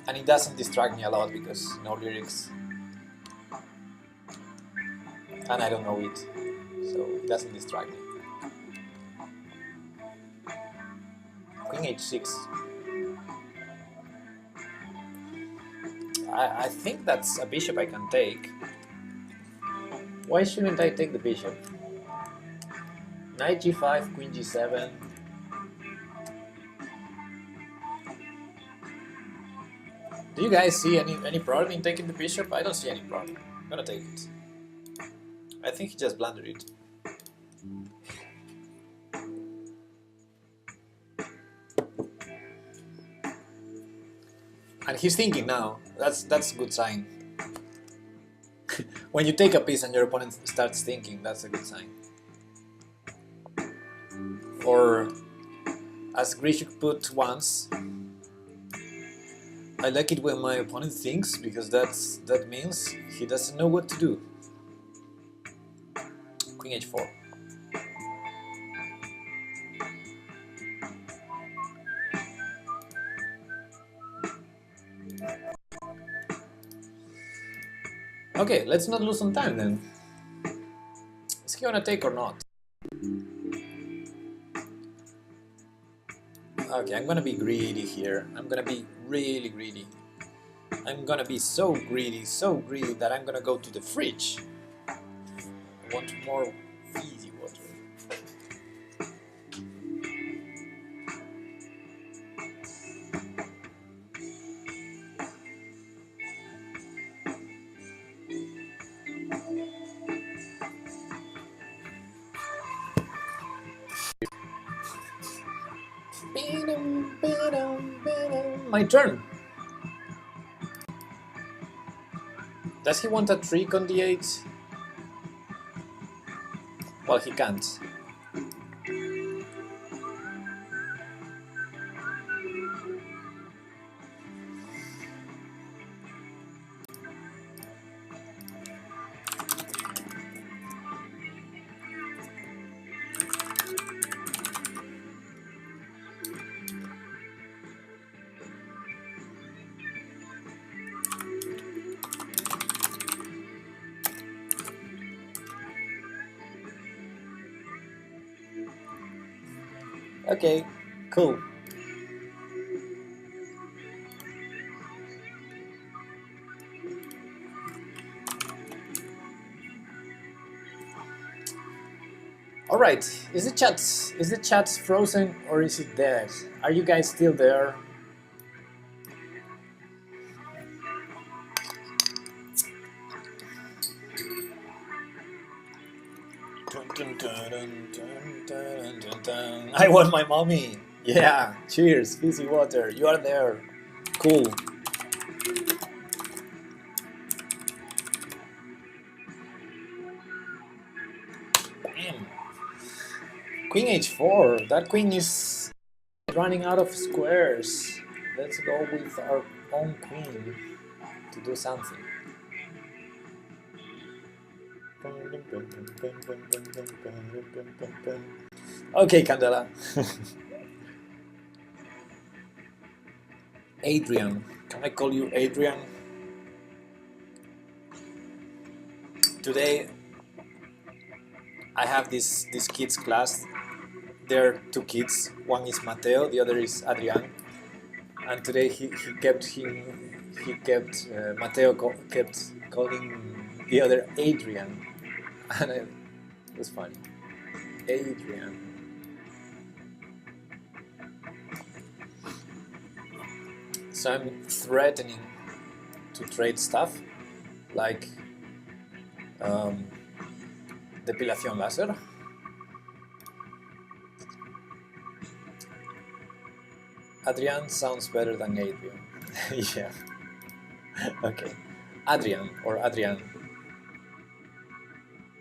And it doesn't distract me a lot because no lyrics. And I don't know it, so it doesn't distract me. Queen h6. I think that's a bishop I can take. Why shouldn't I take the bishop? Knight g5, queen g7. Do you guys see any problem in taking the bishop? I don't see any problem. I'm gonna take it. I think he just blundered it. And he's thinking now. That's a good sign. When you take a piece and your opponent starts thinking, that's a good sign. Or, as Grishuk put once, I like it when my opponent thinks, because that means he doesn't know what to do. Queen h4. Okay, let's not lose some time then. Is he gonna take or not? Okay, I'm gonna be greedy here. I'm gonna be really greedy. I'm gonna be so greedy that I'm gonna go to the fridge. I want more fizzy water. My turn. Does he want a trick on the 8? Well, he can't. Okay, cool. All right, is the chat frozen or is it dead? Are you guys still there? I want my mommy. Yeah, cheers, fizzy water. You are there. Cool. Bam. Queen h4. That queen is running out of squares. Let's go with our own queen to do something. Okay, Candela. Adrian. Can I call you Adrian? Today I have this kids class. There are 2 kids. One is Mateo, the other is Adrian. And today Mateo kept calling the other Adrian, and it was funny. Adrian. So I'm threatening to trade stuff like depilación láser. Adrian sounds better than Adrian. Yeah. Okay. Adrian or Adrian.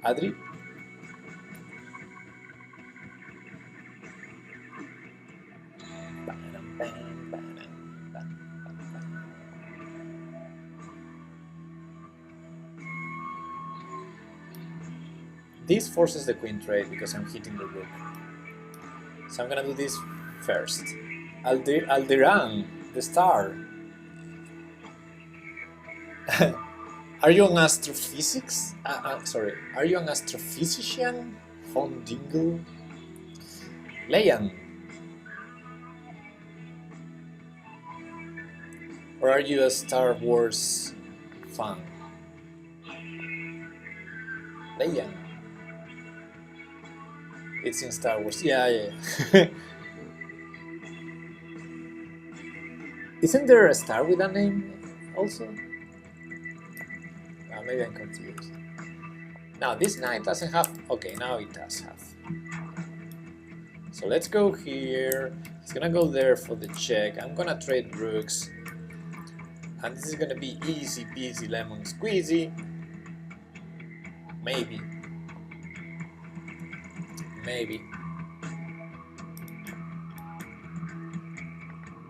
Adri? This forces the queen trade because I'm hitting the rook. So I'm gonna do this first. Alderan, the star. Are you an astrophysics? Sorry, are you an astrophysician? Von Dingle? Leian? Or are you a Star Wars fan? Leian? It's in Star Wars. Yeah. Isn't there a star with a name also? Maybe I'm confused. Now this knight doesn't have... Okay, now it does have. So let's go here. It's gonna go there for the check. I'm gonna trade rooks. And this is gonna be easy peasy lemon squeezy. Maybe.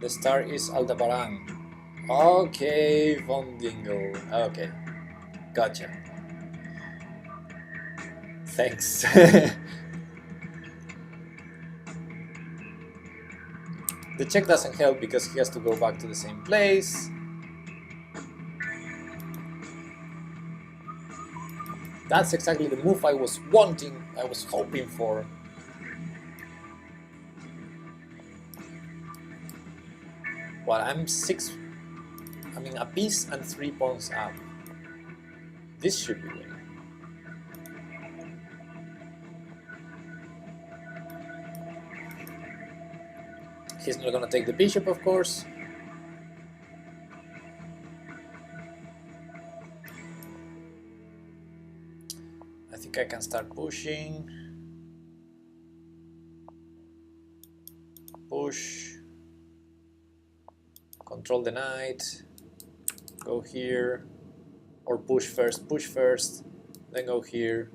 The star is Aldebaran. Okay, Von Dingle. Okay, gotcha. Thanks. The check doesn't help because he has to go back to the same place. That's exactly the move I was wanting, I was hoping for. Well, I'm a piece and 3 pawns up. This should be winning. He's not gonna take the bishop, of course. I think I can start pushing. Push. Control the knight. Go here. Or push first, then go here.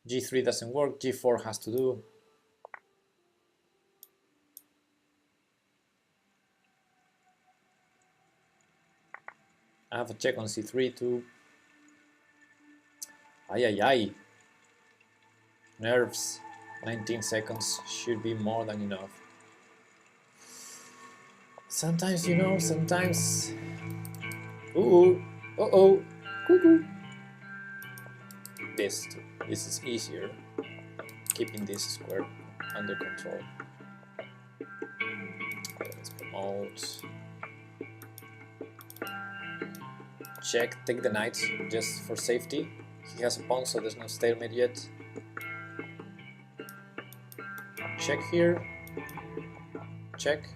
G3 doesn't work, G4 has to do. I have a check on C3 too. Ay ay ay. Nerves. 19 seconds should be more than enough. Sometimes, you know, sometimes... Ooh, uh-oh, cuckoo. This is easier, keeping this square under control. Okay, let's promote. Check, take the knight, just for safety. He has a pawn, so there's no stalemate yet. Check here. Check.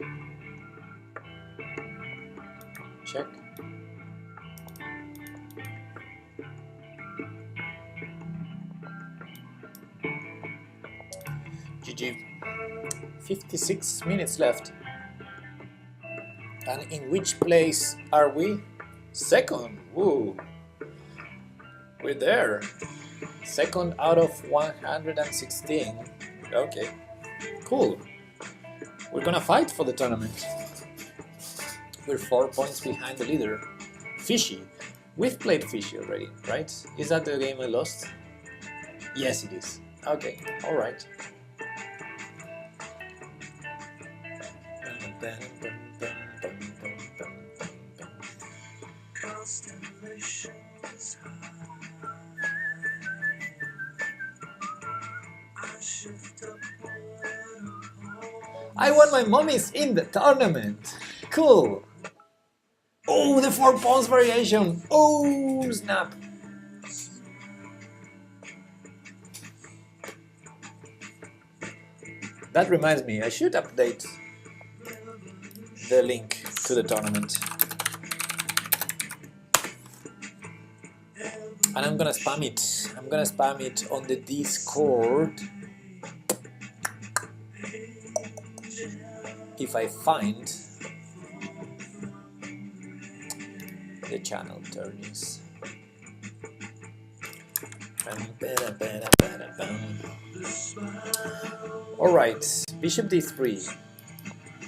Check. GG. 56 minutes left. And in which place are we? Second. Woo. We're there. Second out of 116. Okay. Cool. We're gonna fight for the tournament. We're 4 points behind the leader. Fishy. We've played Fishy already, right? Is that the game I lost? Yes, it is. Okay, alright. I won my mummies in the tournament. Cool. Oh, the 4 pawns variation. Oh, snap. That reminds me, I should update the link to the tournament. And I'm gonna spam it. I'm gonna spam it on the Discord. If I find the channel tourneys. Alright, bishop d3.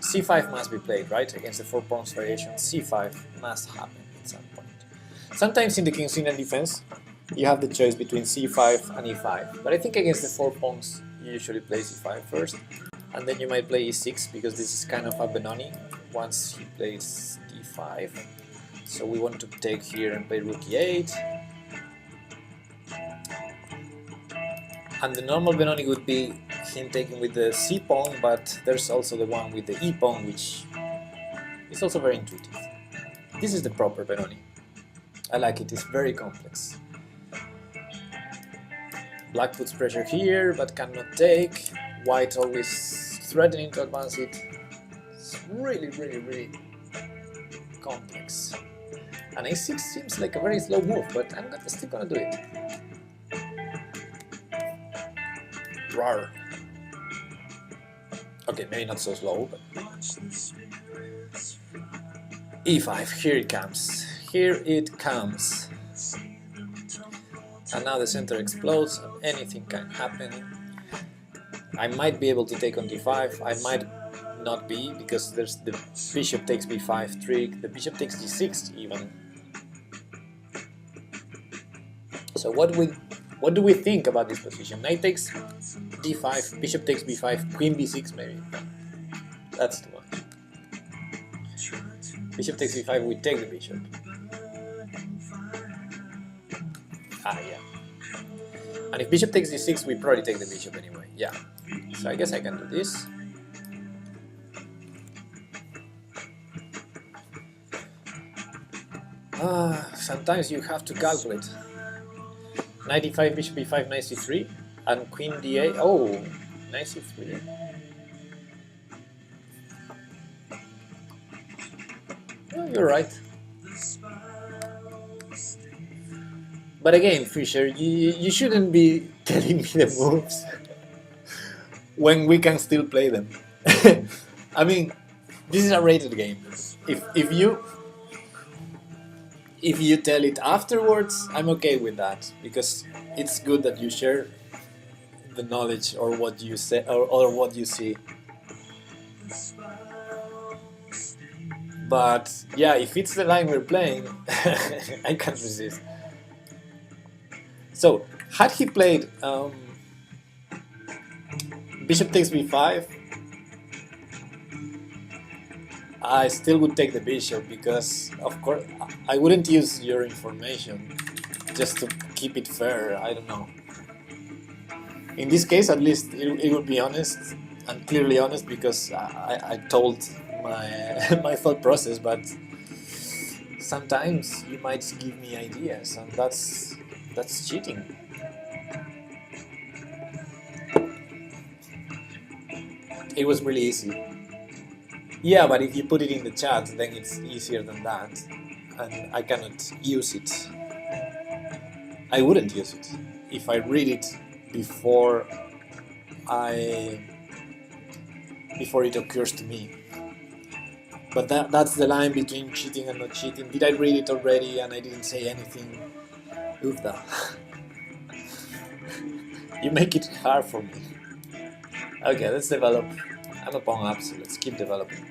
c5 must be played, right? Against the 4 pawns variation, c5 must happen at some point. Sometimes in the King's Indian defense, you have the choice between c5 and e5. But I think against the 4 pawns, you usually play c5 first. And then you might play e6, because this is kind of a Benoni once he plays d5. So we want to take here and play rook e8. And the normal Benoni would be him taking with the c pawn, but there's also the one with the e pawn, which is also very intuitive. This is the proper Benoni. I like it, it's very complex. Black puts pressure here, but cannot take. White always threatening to advance it. It's really complex. And a6 seems like a very slow move, but I'm still gonna do it. Rawr. Okay, maybe not so slow, but... e5, here it comes. Here it comes. And now the center explodes, and anything can happen. I might be able to take on d5, I might not be, because there's the bishop takes b5 trick, the bishop takes d6 even. So what do we think about this position? Knight takes d5, bishop takes b5, queen b6 maybe. That's too much. Bishop takes b5, we take the bishop. Ah, yeah. And if bishop takes d6, we probably take the bishop anyway. Yeah. So I guess I can do this. Sometimes you have to calculate. Knight e5, bishop e5, knight c3, and queen d8. Oh, knight c3. Oh, you're right. But again, Fisher, you shouldn't be telling me the moves when we can still play them. I mean, this is a rated game. If you tell it afterwards, I'm okay with that, because it's good that you share the knowledge or what you say or what you see. But yeah, if it's the line we're playing, I can't resist. So, had he played bishop takes b5, I still would take the bishop, because of course I wouldn't use your information just to keep it fair. I don't know. In this case, at least it would be honest and clearly honest, because I told my thought process. But sometimes you might give me ideas, and that's cheating. It was really easy. Yeah, but if you put it in the chat, then it's easier than that, and I cannot use it. I wouldn't use it if I read it before it occurs to me. But that's the line between cheating and not cheating. Did I read it already and I didn't say anything? Oofda. You make it hard for me. Okay, let's develop. I'm a pawn up, so let's keep developing.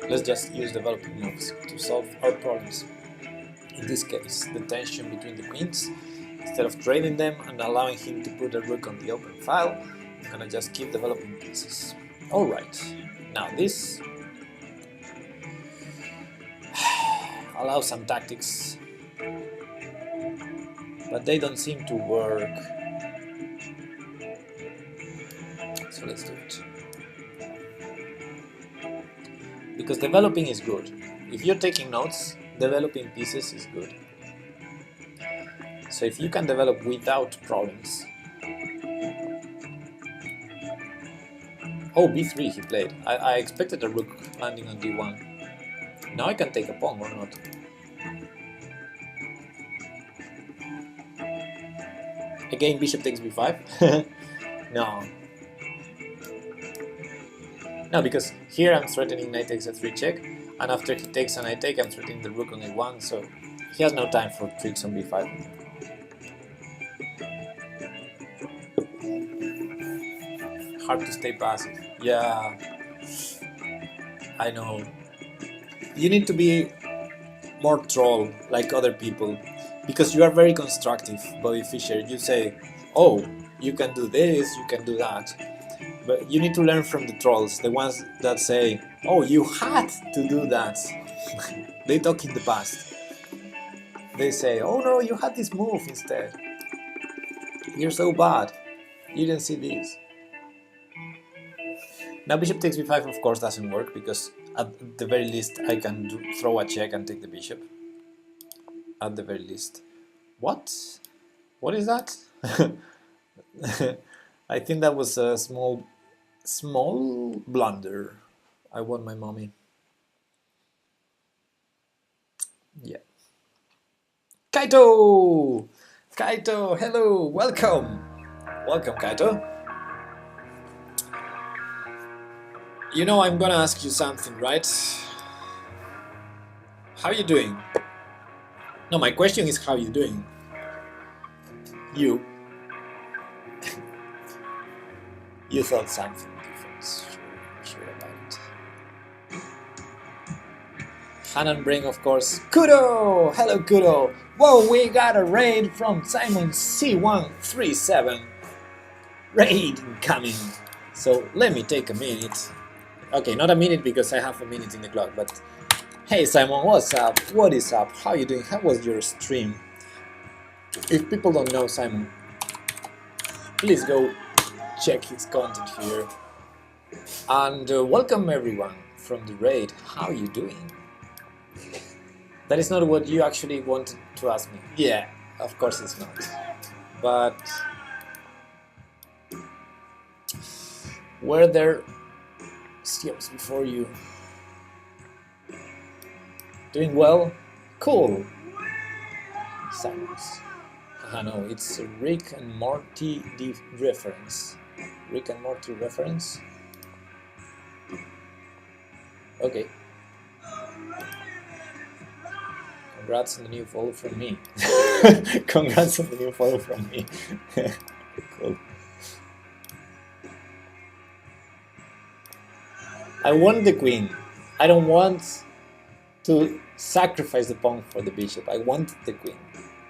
Let's just use developing moves to solve our problems. In this case, the tension between the queens. Instead of trading them and allowing him to put a rook on the open file, I'm gonna just keep developing pieces. Alright, now this allows some tactics, but they don't seem to work. So let's do it. Because developing is good. If you're taking notes, developing pieces is good. So if you can develop without problems. Oh, b3 he played. I expected a rook landing on d1. Now I can take a pawn or not. Again, bishop takes b5. No. No, because here I'm threatening knight takes a3 check, and after he takes a knight take, I'm threatening the rook on a1, so he has no time for tricks on b5. Hard to stay passive. Yeah, I know. You need to be more troll like other people, because you are very constructive, Bobby Fischer. You say, oh, you can do this, you can do that. But you need to learn from the trolls, the ones that say, oh, you had to do that. They talk in the past. They say, oh no, you had this move instead. You're so bad. You didn't see this. Now bishop takes b5 of course doesn't work, because at the very least I can throw a check and take the bishop. At the very least. What? What is that? I think that was a small blunder. I want my mommy. Yeah. Kaito! Kaito, hello, welcome! Welcome, Kaito. You know I'm gonna ask you something, right? How are you doing? No, my question is how you doing? You. You thought something different. Sure about it. Hanan Bring, of course. Kudo! Hello, Kudo! Whoa, we got a raid from Simon C137. Raid incoming. So let me take a minute. Okay, not a minute because I have a minute in the clock, but hey Simon, what's up? What is up? How you doing? How was your stream? If people don't know Simon, Please go check his content here. And welcome everyone from the raid. How are you doing? That is not what you actually wanted to ask me. Yeah, of course it's not. But were there steps before you? Doing well? Cool. Silence. No, it's a Rick and Morty reference. Rick and Morty reference? Okay. Congrats on the new follow from me. Congrats on the new follow from me. Cool. I want the queen. I don't want to sacrifice the pawn for the bishop. I want the queen.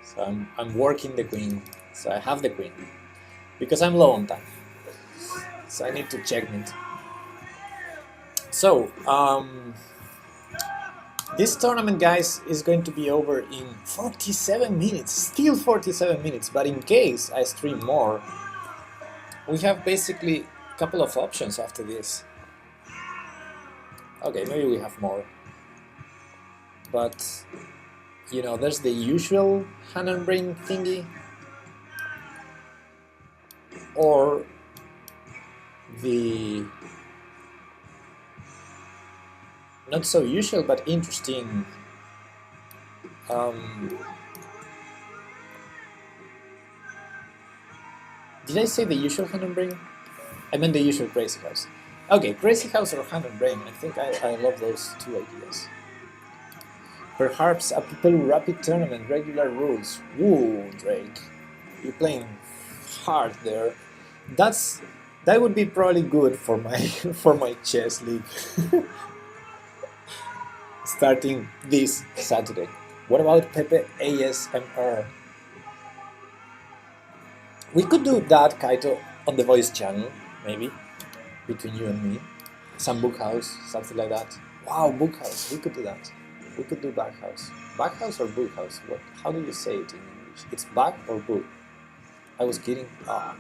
So I'm working the queen. So I have the queen. Because I'm low on time. So I need to checkmate. So, this tournament, guys, is going to be over in 47 minutes. Still 47 minutes. But in case I stream more, we have basically a couple of options after this. Okay, maybe we have more. But, you know, there's the usual hand and brain thingy. Or the not so usual but interesting did I say the usual hand and brain? I meant the usual crazy house. Okay, crazy house or hand and brain. I think I love those two ideas. Perhaps a people rapid tournament, regular rules. Woo, Drake, you're playing hard there. That would be probably good for my for my chess league. Starting this Saturday. What about Pepe ASMR? We could do that, Kaito, on the voice channel, maybe, between you and me. Some book house, something like that. Wow, book house, we could do that. We could do back house. Back house or book house? What? How do you say it in English? It's back or book? I was kidding. Ah.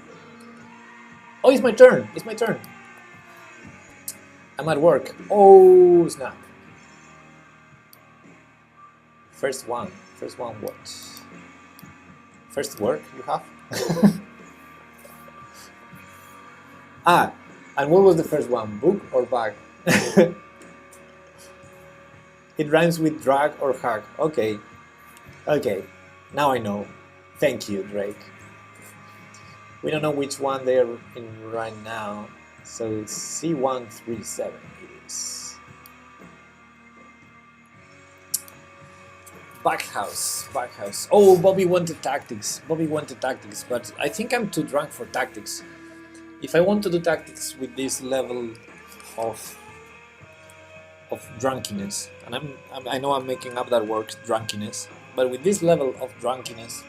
Oh, it's my turn! It's my turn! I'm at work. Oh, snap. First one what? First work you have? Ah, and what was the first one? Book or bag? It rhymes with drag or hack. Okay. Okay, now I know. Thank you, Drake. We don't know which one they're in right now, so it's C137 it is. Backhouse. Oh, Bobby wanted tactics. But I think I'm too drunk for tactics. If I want to do tactics with this level of drunkenness, and I know I'm making up that word, drunkenness, but with this level of drunkenness,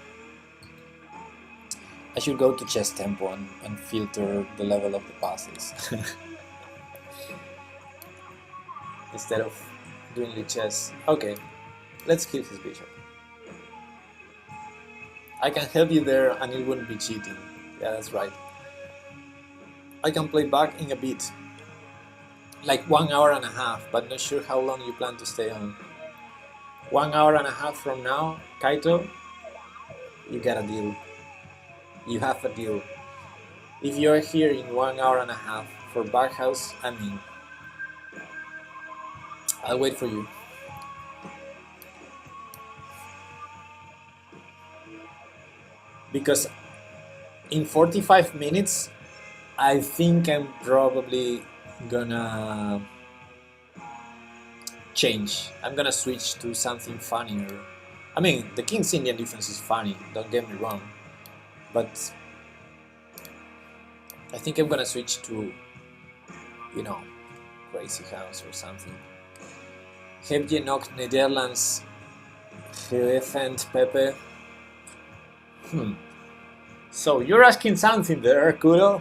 I should go to chess tempo and filter the level of the passes instead of doing the chess. Okay. Let's kill his bishop. I can help you there and it wouldn't be cheating. Yeah, that's right. I can play back in a bit. Like 1 hour and a half, but not sure how long you plan to stay on. 1 hour and a half from now, Kaito, you got a deal. You have a deal. If you're here in 1 hour and a half for backhouse, I mean, I'll wait for you. Because in 45 minutes, I think I'm probably gonna change. I'm gonna switch to something funnier. I mean, the King's Indian defense is funny, don't get me wrong. But I think I'm gonna switch to, you know, Crazy House or something. Heb je nog Nederlands geëffend, Pepe? So you're asking something there, Kudo?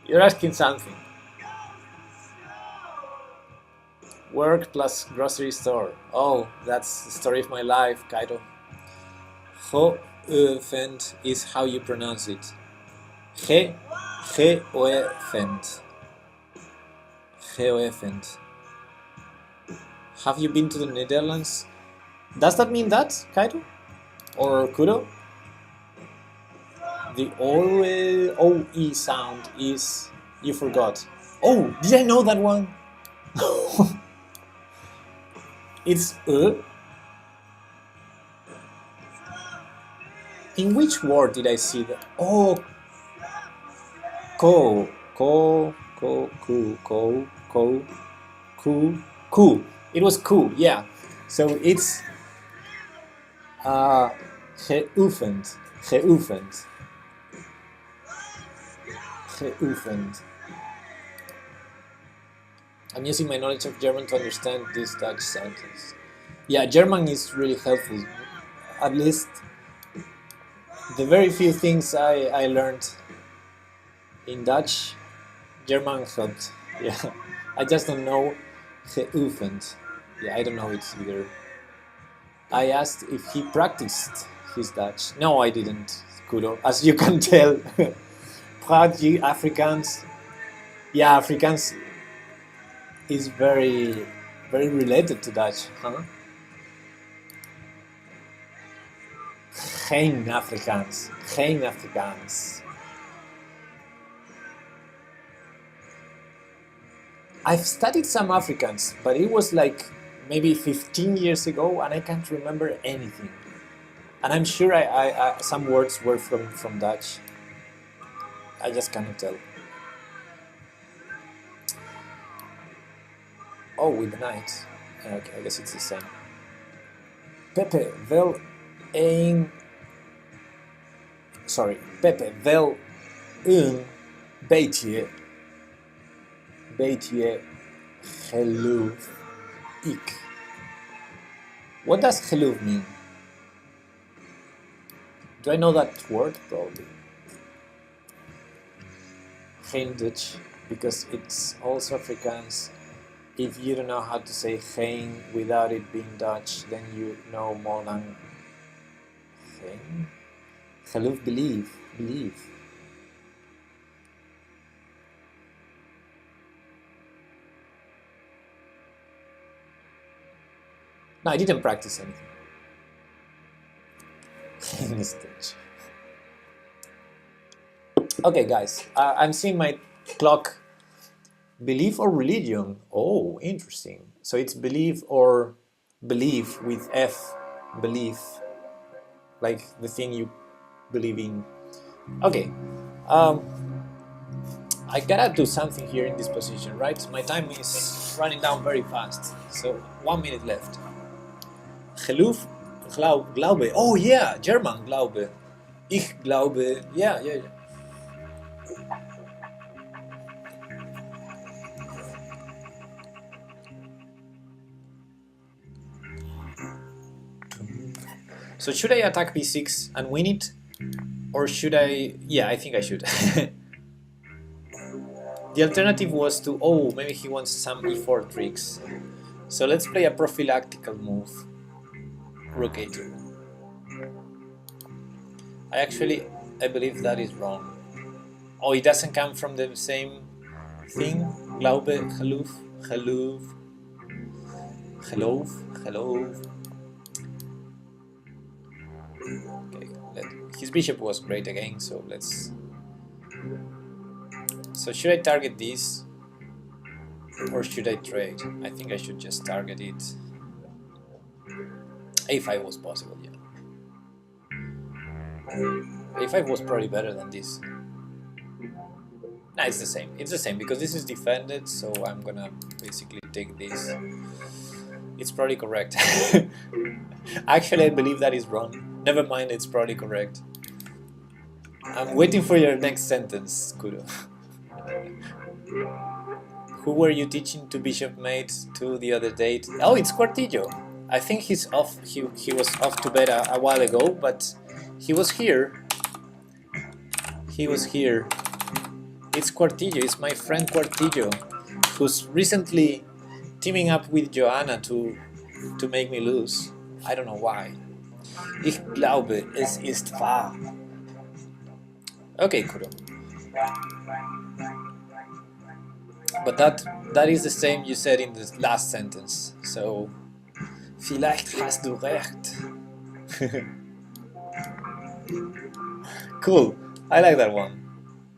You're asking something. Work plus grocery store. Oh, that's the story of my life, Kaito. Geoffend is how you pronounce it. Geoffend. Geoffend. Have you been to the Netherlands? Does that mean that, Kaito? Or Kudo? The OE sound is... You forgot. Oh, did I know that one? It's In which word did I see that? Oh, ku. It was ku, yeah. So it's geoefend. I'm using my knowledge of German to understand this Dutch sentence. Yeah, German is really helpful. At least the very few things I learned in Dutch, German helped. Yeah, I just don't know geoefend. Yeah, I don't know it either. I asked if he practiced his Dutch. No, I didn't, Kudo. As you can tell, praat je Afrikaans? Yeah, Afrikaans is very related to Dutch, huh? Geen Afrikaans. I've studied some Afrikaans, but it was like maybe 15 years ago, and I can't remember anything. And I'm sure I some words were from Dutch. I just cannot tell. Oh, with the night. Okay, I guess it's the same. Pepe, wel een... Sorry, Pepe, wel een beetje geloof ik. What does geloof mean? Do I know that word? Probably. Geen Dutch, because it's also Afrikaans. If you don't know how to say geen without it being Dutch, then you know more than geen. Geloof, believe. No, I didn't practice anything. Geen is Dutch. Okay, guys, I'm seeing my clock. Belief or religion? Oh, interesting. So it's belief or belief with F, belief, like the thing you believe in. Okay, I gotta do something here in this position, right? My time is running down very fast, so 1 minute left. Geloof, glaube. Oh yeah, German, glaube. Ich glaube. Yeah. So should I attack b6 and win it? Or should I... Yeah, I think I should. The alternative was to... Oh, maybe he wants some e4 tricks. So let's play a prophylactical move. Rook a2. I believe that is wrong. Oh, it doesn't come from the same thing? Glaube, geloof. Okay, his bishop was great again, so let's... So should I target this? Or should I trade? I think I should just target it. a5 was possible, yeah. a5 was probably better than this. No, it's the same. It's the same, because this is defended, so I'm gonna basically take this. It's probably correct. Actually, I believe that is wrong. Never mind, it's probably correct. I'm waiting for your next sentence, Kudo. Who were you teaching to bishop mate to the other day? Oh, it's Quartillo. I think he's off. He was off to bed a while ago, but he was here. It's Quartillo. It's my friend Quartillo, who's recently teaming up with Joanna to make me lose. I don't know why. Ich glaube, es ist wahr. Okay, Kuro. But that is the same you said in the last sentence. So, vielleicht hast du recht. Cool. I like that one.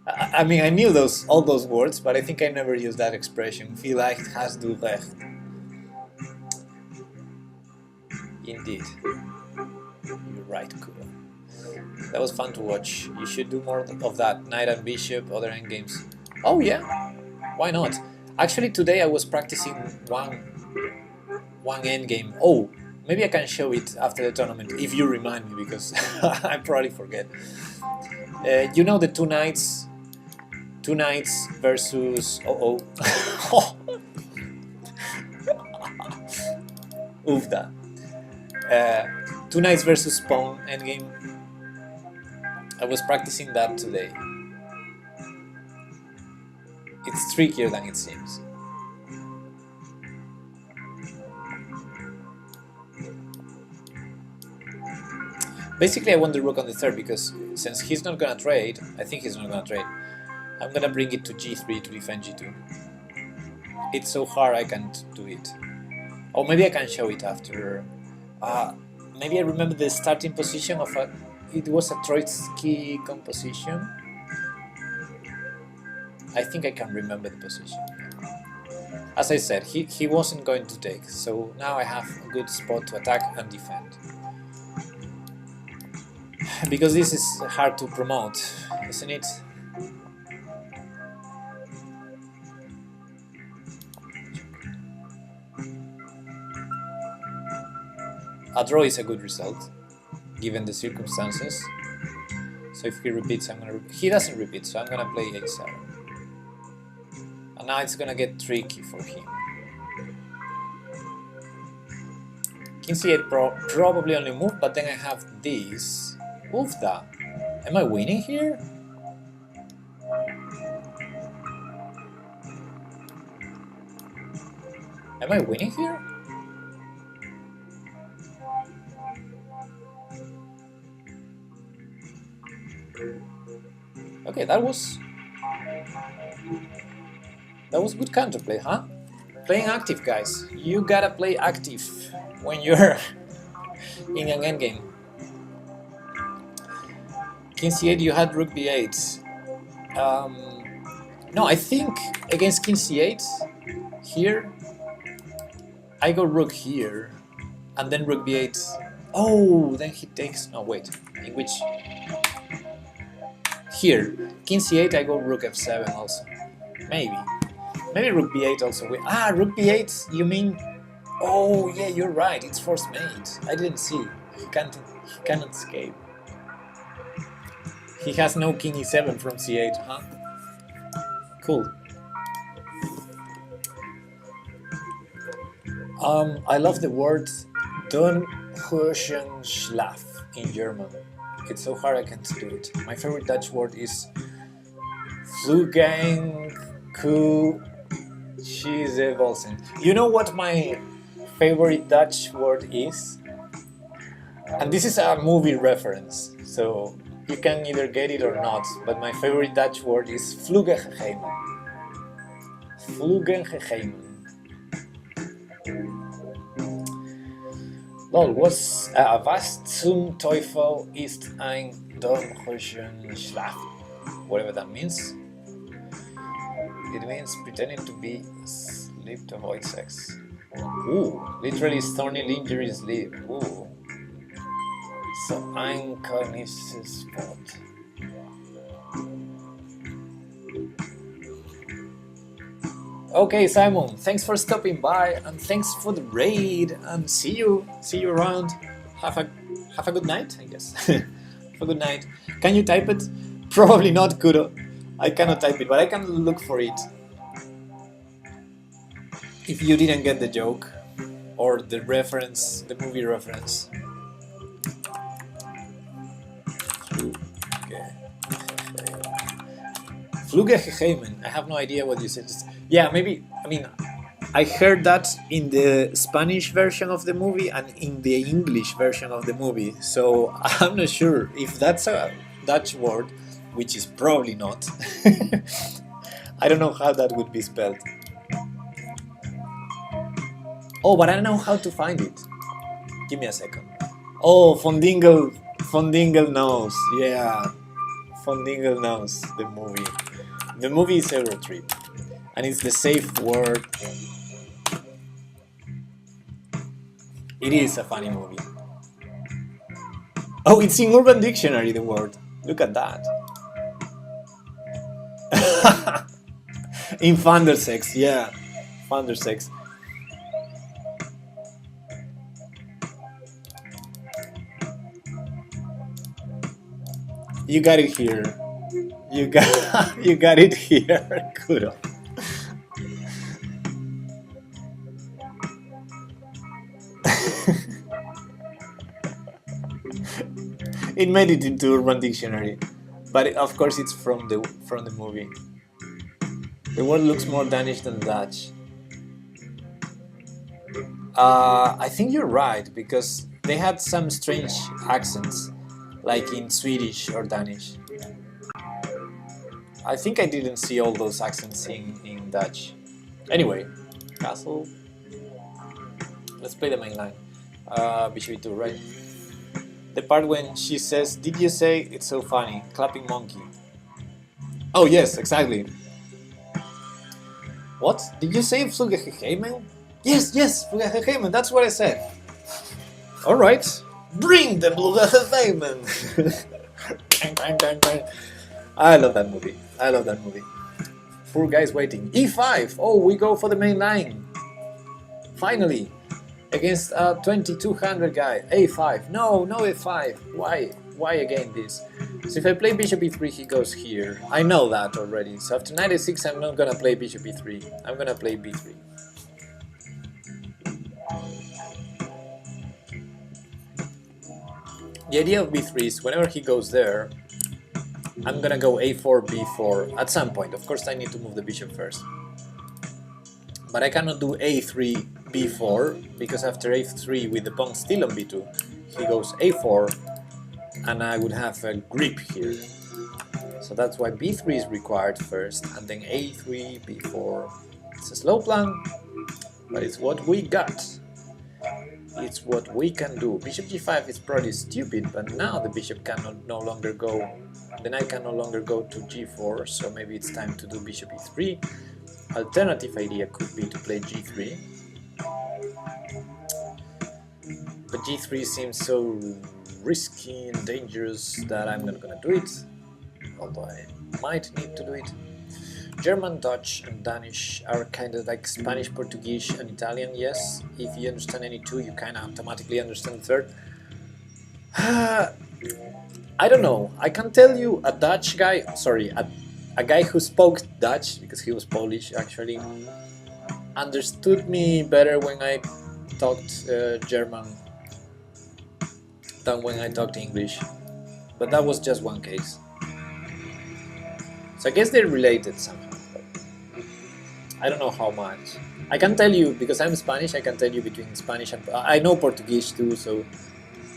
I mean, I knew all those words, but I think I never used that expression. Vielleicht hast du recht. Indeed. You're right, Kuro. That was fun to watch. You should do more of that. Knight and bishop, other endgames. Oh yeah, why not? Actually, today I was practicing one endgame. Oh, maybe I can show it after the tournament if you remind me, because I probably forget. You know the two knights versus Uvda. Two knights versus pawn endgame. I was practicing that today. It's trickier than it seems. Basically, I want the rook on the third because since he's not gonna trade, I think he's not gonna trade, I'm gonna bring it to g3 to defend g2. It's so hard I can't do it. Or maybe I can show it after. Maybe I remember the starting position of a. It was a Troitsky composition. I think I can remember the position. As I said, he wasn't going to take, so now I have a good spot to attack and defend. Because this is hard to promote, isn't it? A draw is a good result, given the circumstances. So if he repeats, he doesn't repeat, so I'm gonna play a7. And now it's gonna get tricky for him. King c8 probably only move, but then I have this. Uvda. Am I winning here? Am I winning here? Okay, that was good counterplay, huh? Playing active, guys. You gotta play active when you're in an endgame. King c8, you had rook b8. No, I think against King c8 here, I go rook here, and then rook b8. Oh, then he takes. No, wait. In which? Here, King c8, I go rook f7 also. Maybe rook b8 also. Rook b8. You mean? Oh yeah, you're right. It's forced mate. I didn't see. He cannot escape. He has no king e7 from c8, huh? Cool. I love the word Donnerschlag in German. It's so hard I can't do it. My favorite Dutch word is Flugenkuschiezebolsen. You know what my favorite Dutch word is? And this is a movie reference, so you can either get it or not, but my favorite Dutch word is Flugengegemen. Flugengegemen. Lol, was zum Teufel ist ein Donnerschlag? Whatever that means. It means pretending to be asleep to avoid sex. Ooh, literally thorny lingerie sleep. Ooh. So ein Cornices spot. Okay, Simon, thanks for stopping by and thanks for the raid and see you around. Have a good night, I guess. Have a good night. Can you type it? Probably not, Kuro. I cannot type it, but I can look for it. If you didn't get the joke or the reference, the movie reference. Flugengegemen. I have no idea what you said. Yeah, maybe. I mean, I heard that in the Spanish version of the movie and in the English version of the movie. So I'm not sure if that's a Dutch word, which is probably not. I don't know how that would be spelled. Oh, but I know how to find it. Give me a second. Oh, Von Dingle knows. Yeah, Von Dingle knows the movie. The movie is Eurotrip, and it's the safe word. It is a funny movie. Oh, it's in Urban Dictionary, the word. Look at that. In Thundersex, yeah. Thundersex. You got it here. You got you got it here. Kudo. It made it into Urban Dictionary, but of course it's from the movie. The word looks more Danish than Dutch. I think you're right because they had some strange accents, like in Swedish or Danish. I think I didn't see all those accents in Dutch. Anyway, castle. Let's play the main line. Bishop e2, right? The part when she says, "Did you say it's so funny? Clapping monkey." Oh yes, exactly. What? Did you say Flugeheimen? Yes, yes, Flugeheimen, that's what I said. Alright. Bring the Flugeheimen! I love that movie. I love that movie. Poor guys waiting. E5! Oh, we go for the main line. Finally. Against a 2200 guy. A5. No, no A5. Why? Why again this? So if I play bishop e3, he goes here. I know that already. So after knight a6, I'm not gonna play bishop e3. I'm gonna play b3. The idea of b3 is whenever he goes there, I'm gonna go a4, b4 at some point. Of course, I need to move the bishop first. But I cannot do a3, b4, because after a3 with the pawn still on b2, he goes a4, and I would have a grip here. So that's why b3 is required first, and then a3, b4. It's a slow plan, but it's what we got. It's what we can do. Bishop g5 is probably stupid, but now the bishop cannot no longer go, the knight can no longer go to g4, so maybe it's time to do bishop e3. Alternative idea could be to play g3. But g3 seems so risky and dangerous that I'm not gonna do it, although I might need to do it. German, Dutch and Danish are kind of like Spanish, Portuguese and Italian, yes. If you understand any two, you kind of automatically understand the third. I don't know, I can tell you a Dutch guy, sorry, a guy who spoke Dutch, because he was Polish actually, understood me better when I talked German than when I talked English, but that was just one case. So I guess they're related somehow, but I don't know how much. I can tell you, because I'm Spanish, I can tell you between Spanish and... I know Portuguese too, so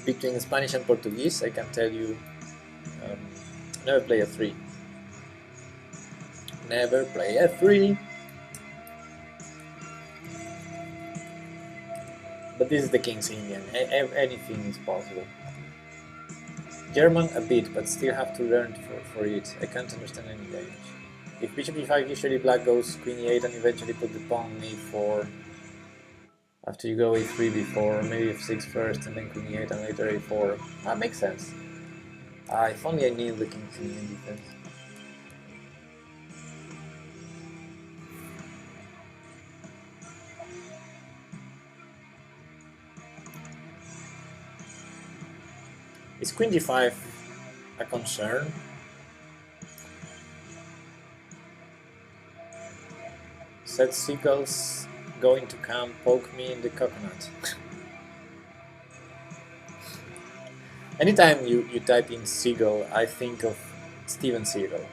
between Spanish and Portuguese I can tell you never play a3. Never play a3. But this is the King's Indian, anything is possible. German a bit, but still have to learn for it. I can't understand any Danish. If bishop e5, usually black goes queen e8 and eventually put the pawn on e4. After you go a3, b4, maybe f6 first and then queen e8 and later a4. That makes sense. If only I knew the King's Indian defense. Is queen g5 a concern? Said seagulls going to come poke me in the coconut. Anytime you type in seagull, I think of Steven Seagal.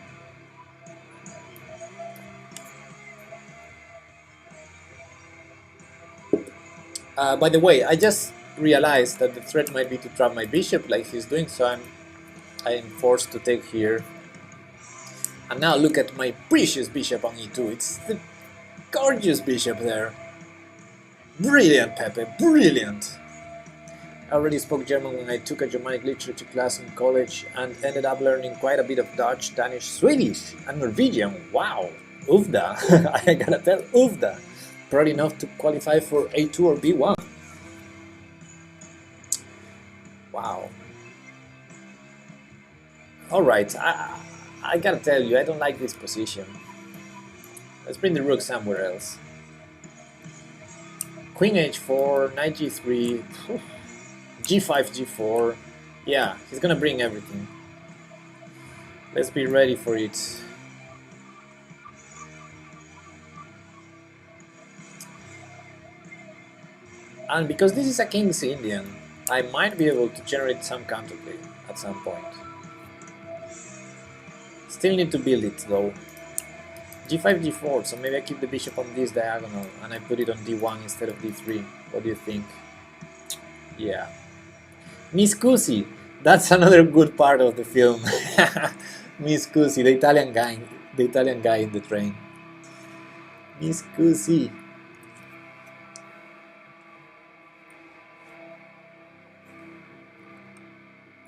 By the way, I just realized that the threat might be to trap my bishop like he's doing, so I'm forced to take here. And now look at my precious bishop on e2. It's the gorgeous bishop there. Brilliant, Pepe, brilliant! I already spoke German when I took a Germanic literature class in college and ended up learning quite a bit of Dutch, Danish, Swedish, and Norwegian. Wow! Ufda! I gotta tell, Ufda! Probably enough to qualify for A2 or B1. Wow. Alright, I gotta tell you, I don't like this position. Let's bring the rook somewhere else. Queen h4, knight g3, g5, g4. Yeah, he's gonna bring everything. Let's be ready for it. And because this is a King's Indian, I might be able to generate some counterplay at some point. Still need to build it though. g5, g4, so maybe I keep the bishop on this diagonal and I put it on d1 instead of d3. What do you think? Yeah. Mi scusi, that's another good part of the film. Mi scusi, the Italian guy in the train. Mi scusi.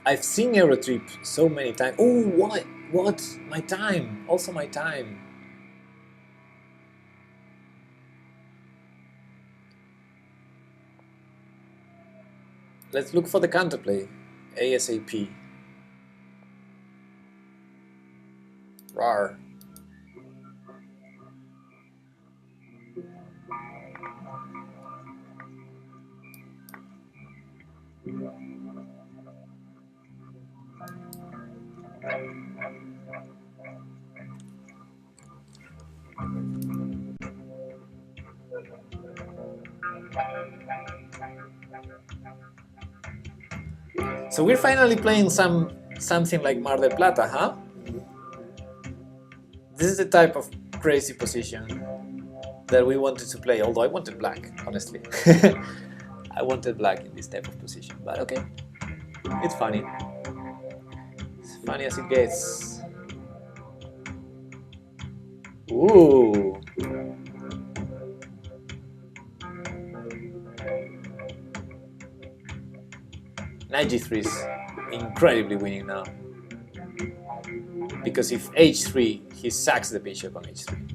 I've seen Eurotrip so many times. Oh, what? What? My time. Also my time. Let's look for the counterplay. ASAP. Rar. So we're finally playing something like Mar del Plata, huh? This is the type of crazy position that we wanted to play, although I wanted black, honestly. I wanted black in this type of position, but okay. It's funny. It's funny as it gets. Ooh. Knight g3 is incredibly winning now. Because if h3, he sacks the bishop on h3.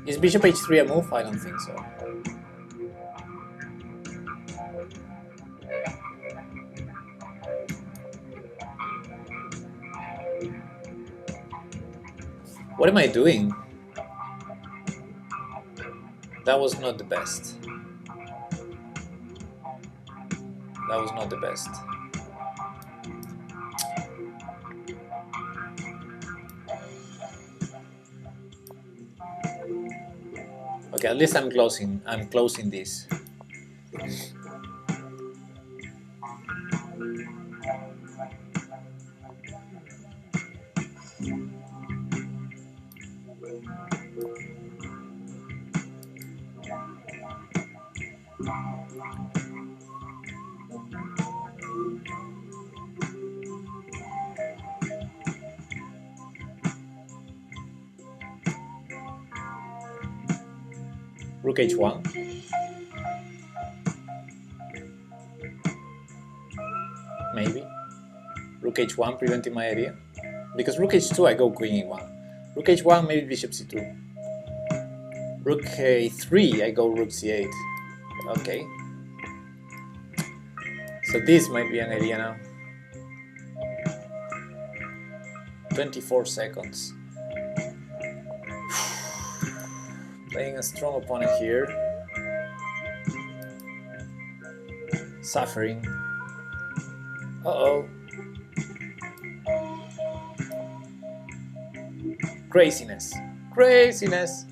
Is bishop h3 a move? I don't think so. What am I doing? That was not the best. That was not the best. Okay, at least I'm closing this. Rook h1. Maybe. Rook h1 preventing my idea. Because rook h2 I go queen e1. Rook h1 maybe bishop c2. Rook a3 I go rook c8. Okay. So this might be an idea now. 24 seconds. Playing a strong opponent here. Suffering. Uh-oh. Craziness. Craziness.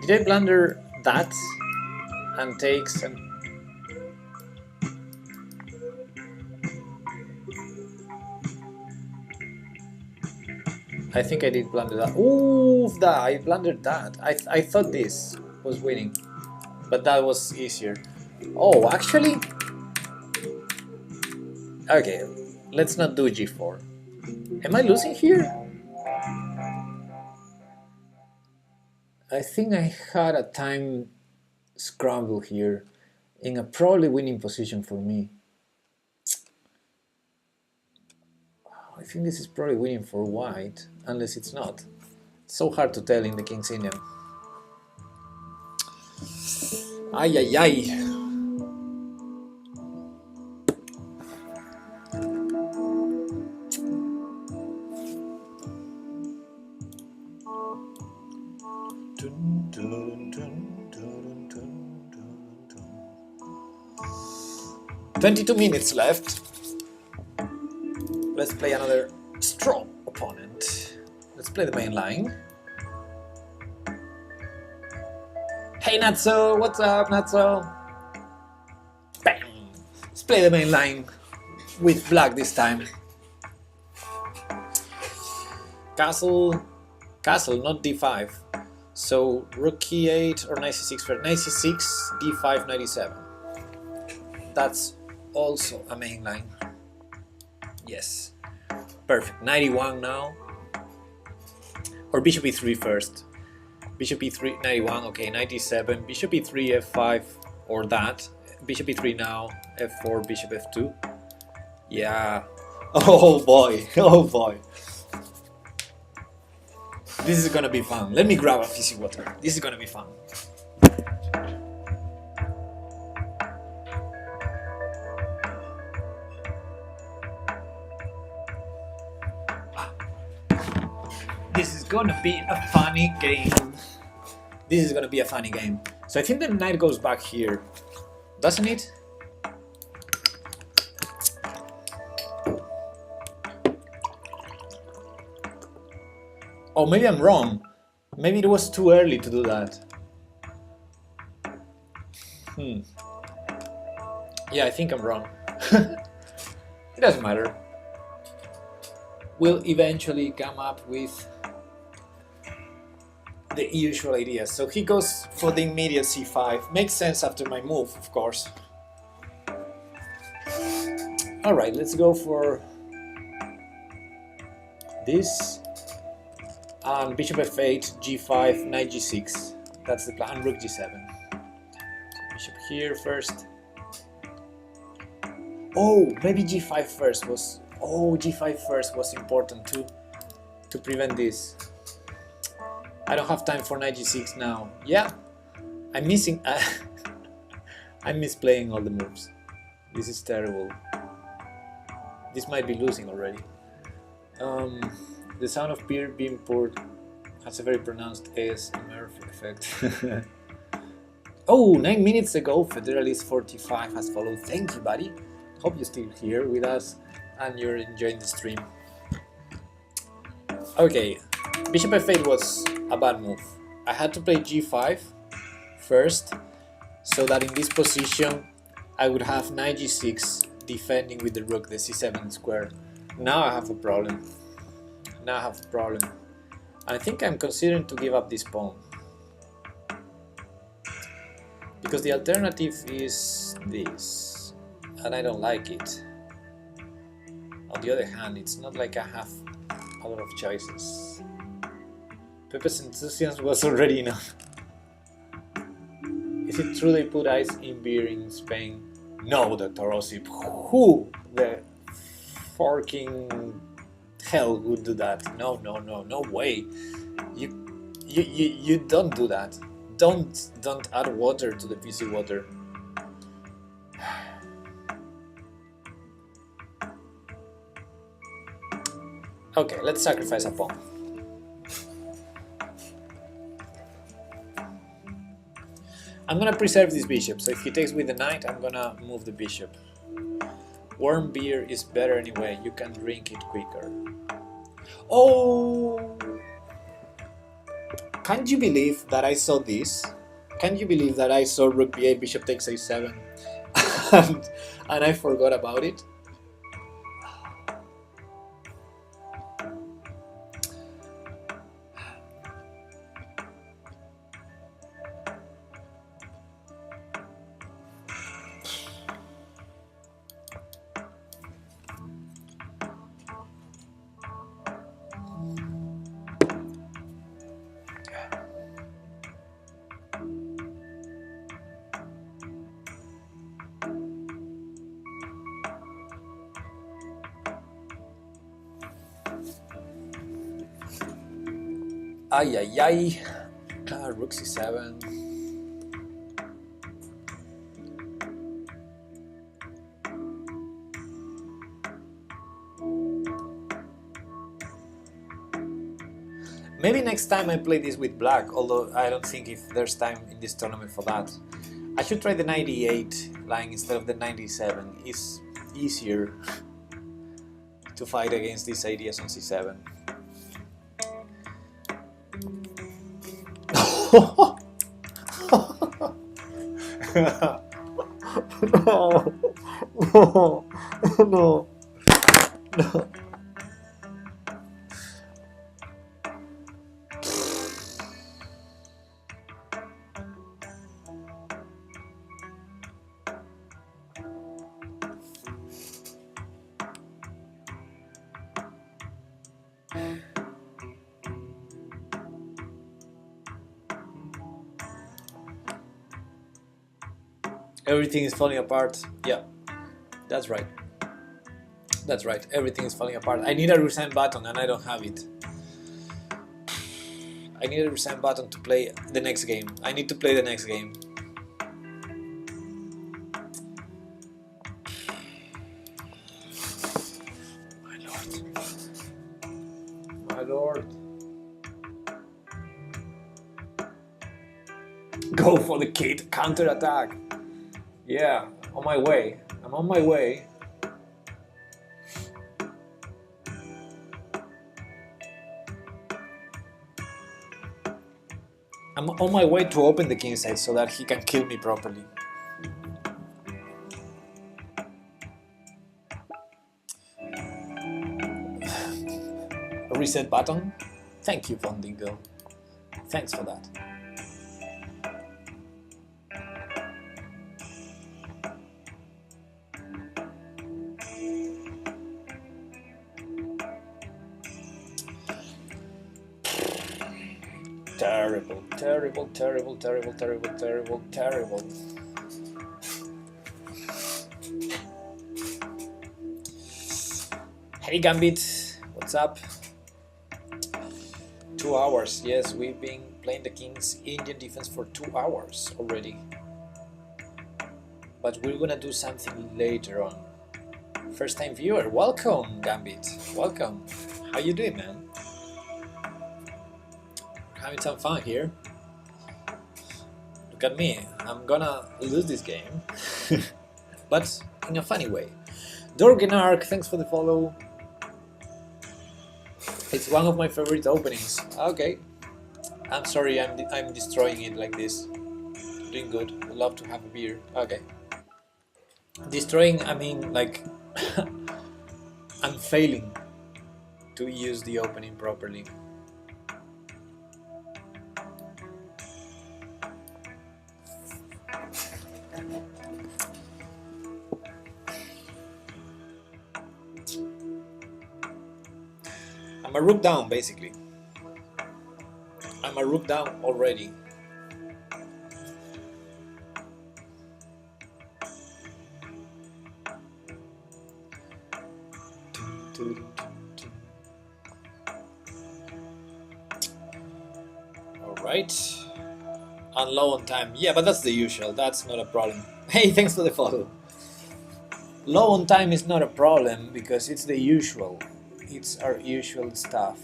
Did I blunder that and takes and I think I did blunder that. Ooh, I blundered that. I thought this was winning, but that was easier. Oh, actually, okay. Let's not do G4. Am I losing here? I think I had a time scramble here in a probably winning position for me. I think this is probably winning for white, unless it's not. It's so hard to tell in the King's Indian. Ay, ay, ay. Dun, dun, dun, dun, dun, dun, dun. 22 minutes left. Let's play another strong opponent. Let's play the main line. Hey Natso, what's up Natso? Bam! Let's play the main line with black this time. Castle, not d5. So rook e8 or knight c6 for knight c6, d5, knight e7. That's also a main line. Yes, perfect. 91 now. Or bishop e3 first. Bishop e3, 91, okay, 97. Bishop e3, f5, or that. Bishop e3 now, f4, bishop f2. Yeah. Oh boy, oh boy. This is gonna be fun. Let me grab a fizzy water. This is gonna be fun. This is gonna be a funny game. This is gonna be a funny game. So I think the knight goes back here, doesn't it? Oh, maybe I'm wrong. Maybe it was too early to do that. Yeah, I think I'm wrong. It doesn't matter. We'll eventually come up with the usual idea. So he goes for the immediate c5. Makes sense after my move, of course. Alright, let's go for this. Bishop f8, g5, knight g6. That's the plan. Rook g7. So bishop here first. Oh, maybe g5 first was. Oh, g5 first was important too, to prevent this. I don't have time for knight g6 now. Yeah, I'm missing. I'm misplaying all the moves. This is terrible. This might be losing already. The sound of beer being poured has a very pronounced ASMR effect. Oh, 9 minutes ago, Federalist45 has followed. Thank you, buddy. Hope you're still here with us and you're enjoying the stream. Okay, bishop f8 was a bad move. I had to play g5 first, so that in this position I would have knight g6 defending with the rook, the c7 square. Now I have a problem. I think I'm considering to give up this pawn, because the alternative is this, and I don't like it. On the other hand, it's not like I have a lot of choices. Pepe's enthusiasm was already enough. Is it true they put ice in beer in Spain? No, Dr. Osip. Who the fucking hell would do that? No way. You don't do that. Don't add water to the fizzy water. Okay, let's sacrifice a pawn. I'm gonna preserve this bishop, so if he takes with the knight, I'm gonna move the bishop. Warm beer is better anyway, you can drink it quicker. Oh! Can't you believe that I saw this? Can't you believe that I saw rook b8, bishop takes a7, and I forgot about it? Ay, ay, ay. Rook c7. Maybe next time I play this with black, although I don't think if there's time in this tournament for that. I should try the 98 line instead of the 97. It's easier to fight against these ideas on c7. No, no, no, no. Everything is falling apart. Yeah, that's right. That's right. Everything is falling apart. I need a resign button and I don't have it. I need a resign button to play the next game. I need to play the next game. My lord. My lord. Go for the counter attack. Yeah, on my way. I'm on my way. I'm on my way to open the king side so that he can kill me properly. A reset button? Thank you, Von Dingle. Thanks for that. Terrible, terrible, terrible, terrible, terrible, terrible, terrible. Hey Gambit, what's up? 2 hours, yes, we've been playing the King's Indian defense for 2 hours already. But we're gonna do something later on. First time viewer, welcome Gambit, welcome. How you doing, man? Having some fun here. Look at me, I'm gonna lose this game. But in a funny way. Dorgenark, thanks for the follow. It's one of my favorite openings. Okay. I'm sorry I'm destroying it like this. Doing good. Would love to have a beer. Okay. Destroying, I mean like I'm failing to use the opening properly. I'm a rook down, basically. I'm a rook down already. Alright. And low on time. Yeah, but that's the usual. That's not a problem. Hey, thanks for the follow. Low on time is not a problem because it's the usual. it's our usual stuff.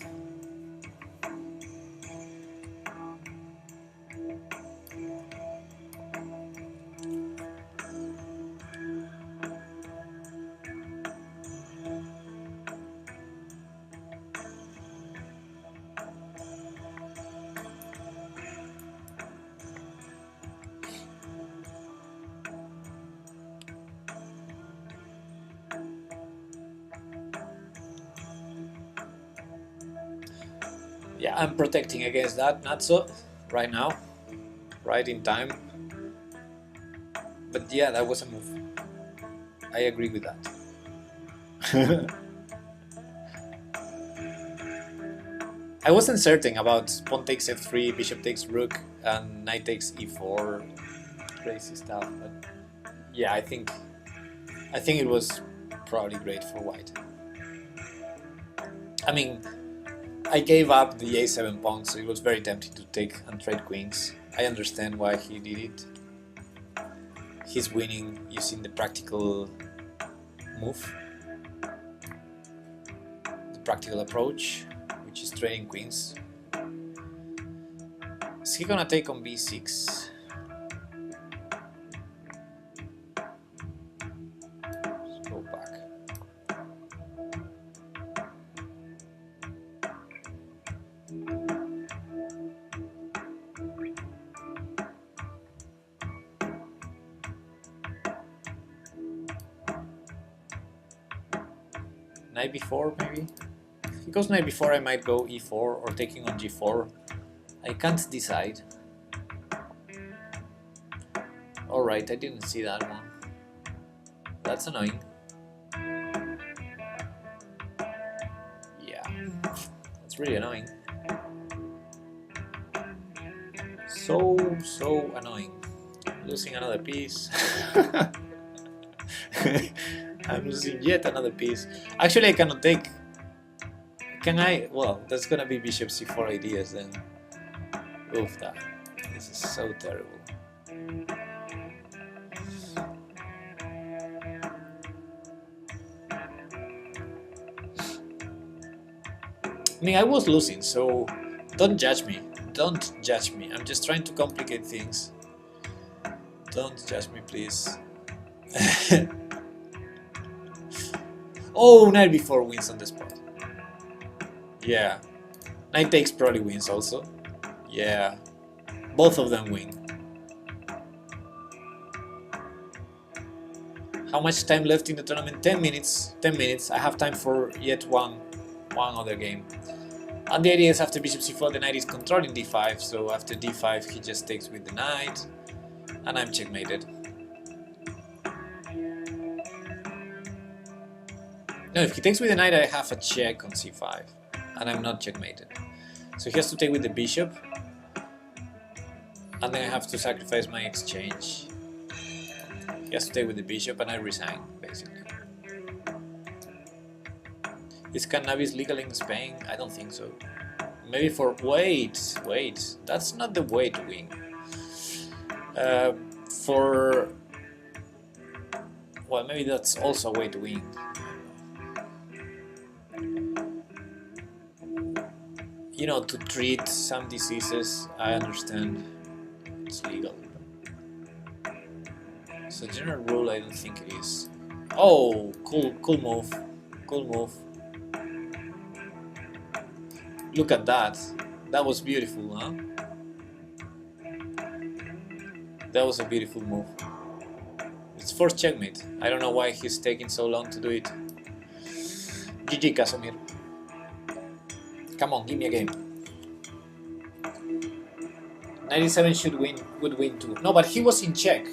Yeah, I'm protecting against that, not so right now, right in time. But yeah, that was a move. I agree with that. I wasn't certain about pawn takes f3, bishop takes rook, and knight takes e4, crazy stuff. But yeah, I think it was probably great for white. I mean, I gave up the a7 pawn, so it was very tempting to take and trade queens. I understand why he did it. He's winning using the practical move, the practical approach, which is trading queens. Is he gonna take on b6? Let's go back. Knight b4 maybe? If he goes knight b4, I might go e4 or taking on g4. I can't decide. Alright, I didn't see that one. That's annoying. Yeah, that's really annoying. So annoying. Losing another piece. I'm losing yet another piece. Actually, I cannot take. Can I? Well, that's gonna be bishop c4 ideas then. Oof, that. This is so terrible. I mean, I was losing, so don't judge me. Don't judge me. I'm just trying to complicate things. Don't judge me, please. Oh, knight b4 wins on the spot. Yeah. Knight takes probably wins also. Yeah. Both of them win. How much time left in the tournament? 10 minutes. 10 minutes. I have time for yet one other game. And the idea is after bishop c4, the knight is controlling d5, so after d5 he just takes with the knight, and I'm checkmated. No, if he takes with the knight, I have a check on c5, and I'm not checkmated. So he has to take with the bishop, and then I have to sacrifice my exchange. He has to take with the bishop, and I resign, basically. Is cannabis legal in Spain? I don't think so. Maybe for... Wait, that's not the way to win. Well, maybe that's also a way to win. You know, to treat some diseases, I understand it's legal. So general rule, I don't think it is. Oh, cool move. Cool move. Look at that. That was beautiful, huh? That was a beautiful move. It's forced checkmate. I don't know why he's taking so long to do it. GG, Casimir. Come on, give me a game. 97 would win too. No, but he was in check.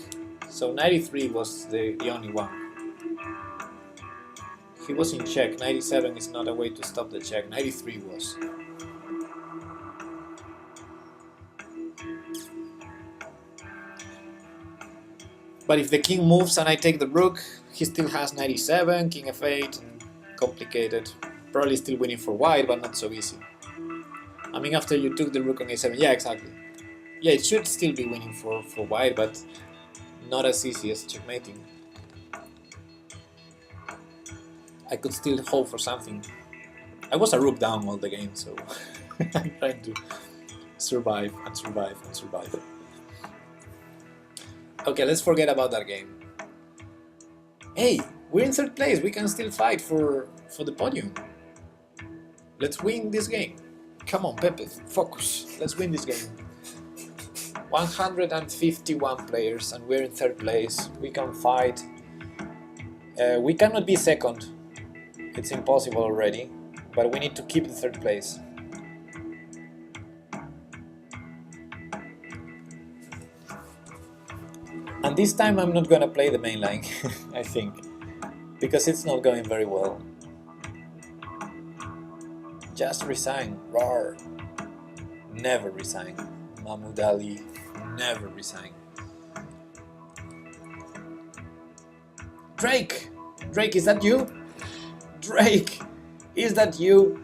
So 93 was the only one. He was in check. 97 is not a way to stop the check. 93 was. But if the king moves and I take the rook, he still has 97, king f8, and complicated. Probably still winning for white, but not so easy. I mean, after you took the rook on a7, yeah, exactly. Yeah, it should still be winning for white, but not as easy as checkmating. I could still hope for something. I was a rook down all the game, so I'm trying to survive and survive and survive. Okay, let's forget about that game. Hey, we're in third place. We can still fight for the podium. Let's win this game. Come on, Pepe, focus. Let's win this game. 151 players and we're in third place. We can fight. We cannot be second. It's impossible already. But we need to keep the third place. And this time I'm not gonna play the main line, I think. Because it's not going very well. Just resign, roar. Never resign. Mahmoud Ali, never resign. Drake! Drake, is that you? Drake! Is that you?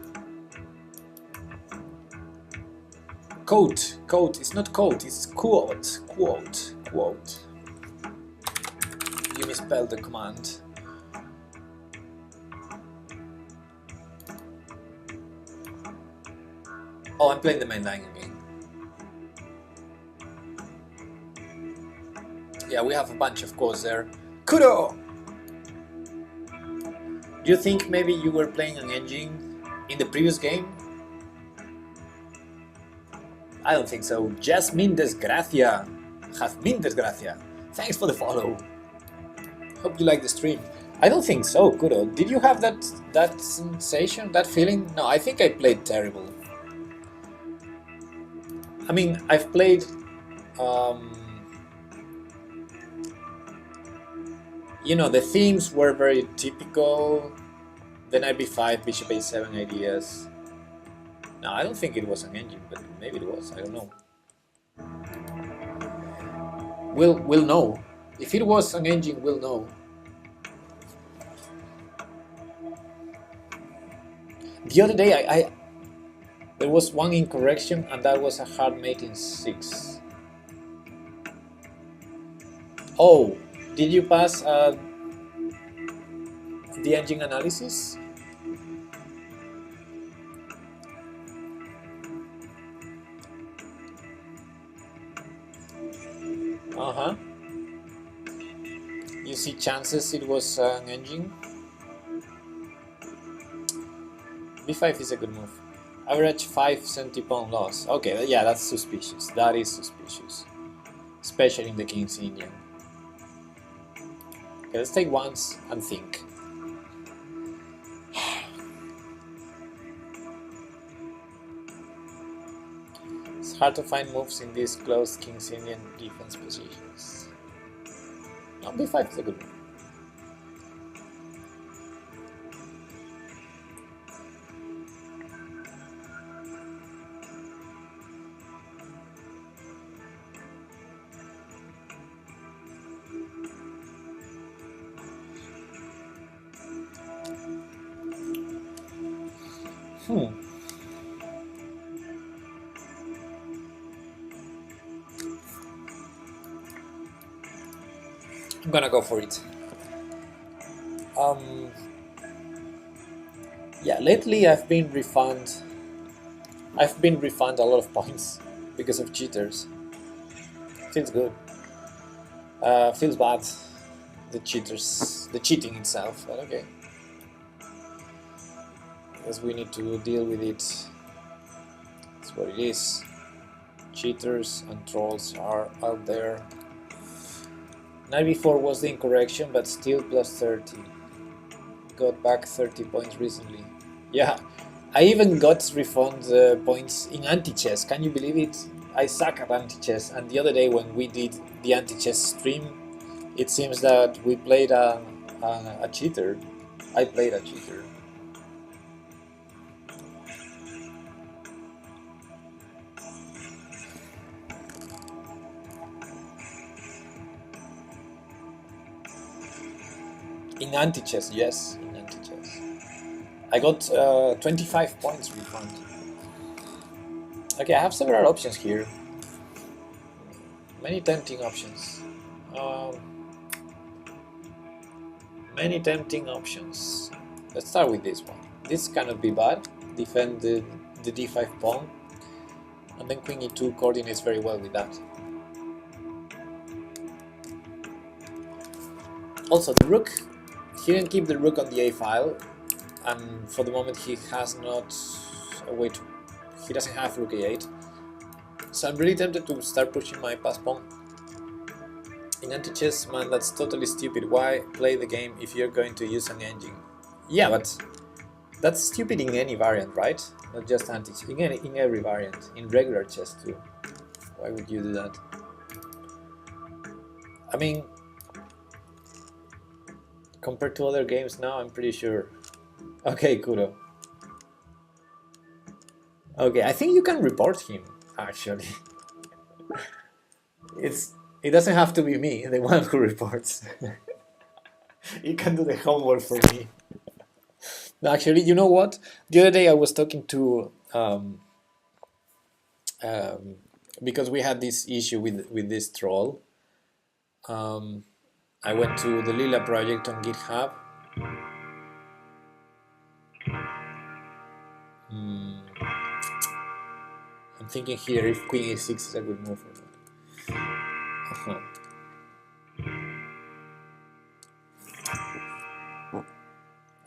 Quote, it's not quote, it's quote, quote. You misspelled the command. Oh, I'm playing the main line again. Yeah, we have a bunch of codes there. Kudo! Do you think maybe you were playing an engine in the previous game? I don't think so. Jasmine Desgracia. Jasmine Desgracia. Thanks for the follow. Hope you like the stream. I don't think so, Kudo. Did you have that sensation, that feeling? No, I think I played terrible. I mean, I've played you know, the themes were very typical. The knight b5, bishop a7 ideas. No, I don't think it was an engine, but maybe it was. I don't know. We'll know. If it was an engine, we'll know. The other day, there was one incorrection, and that was a hard mate in 6. Oh, did you pass the engine analysis? Uh-huh. You see chances it was an engine? b5 is a good move. Average 5 centi-pawn loss. Okay, yeah, that's suspicious. That is suspicious. Especially in the King's Indian. Okay, let's take once and think. It's hard to find moves in these closed King's Indian defense positions. No, b5 is a good move. I'm gonna go for it. Yeah, lately I've been refunded a lot of points because of cheaters. Feels good. Feels bad, the cheating itself, but okay. I guess we need to deal with it. That's what it is. Cheaters and trolls are out there. Knight b4 was the incorrection, but still plus 30. Got back 30 points recently. Yeah, I even got refund points in anti-chess. Can you believe it? I suck at anti-chess, and the other day when we did the anti-chess stream, it seems that we played a cheater. I played a cheater. In anti-chess, yes, in anti-chess. I got 25 points refund. Okay, I have several options here. Many tempting options. Many tempting options. Let's start with this one. This cannot be bad. defend the d5 pawn, and then queen e2 coordinates very well with that. Also, the rook, he didn't keep the rook on the a file, and for the moment he has not a way to, he doesn't have rook a8. So I'm really tempted to start pushing my pass pawn. In anti-chess, man, that's totally stupid. Why play the game if you're going to use an engine? Yeah, but that's stupid in any variant, right? Not just anti-chess, in every variant, in regular chess too. Why would you do that? I mean, compared to other games now, I'm pretty sure. Okay, Kuro. Okay, I think you can report him, actually. It doesn't have to be me, the one who reports. You can do the homework for me. Actually, you know what? The other day I was talking to because we had this issue with this troll. I went to the Lila project on GitHub. I'm thinking here if queen a6 is a good move or not.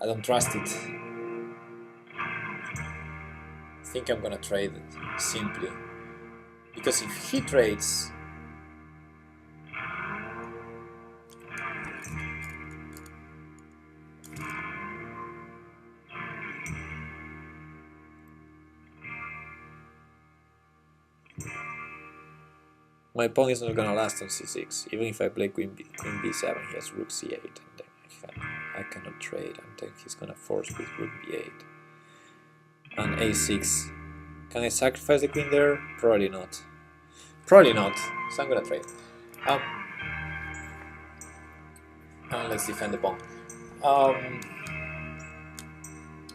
I don't trust it. I think I'm gonna trade it, simply. Because if he trades... my pawn is not gonna last on c6. Even if I play queen b7, he has rook c8, and then I cannot trade, and then he's gonna force with rook b8. And a6. Can I sacrifice the queen there? Probably not. Probably not, so I'm gonna trade. And let's defend the pawn.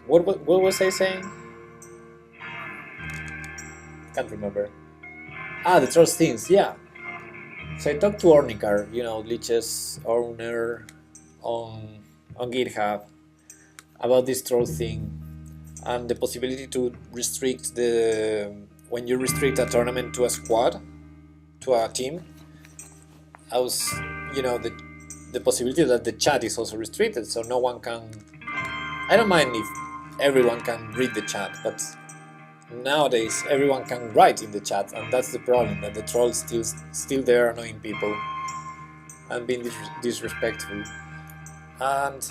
What was I saying? Can't remember. Ah, the trust things, yeah. So I talked to Ornikar, you know, Lichess owner on GitHub, about this troll thing and the possibility to restrict when you restrict a tournament to a squad, to a team. I was, you know, the possibility that the chat is also restricted, so no one can. I don't mind if everyone can read the chat, but nowadays everyone can write in the chat, and that's the problem, that the trolls still there annoying people and being disrespectful. And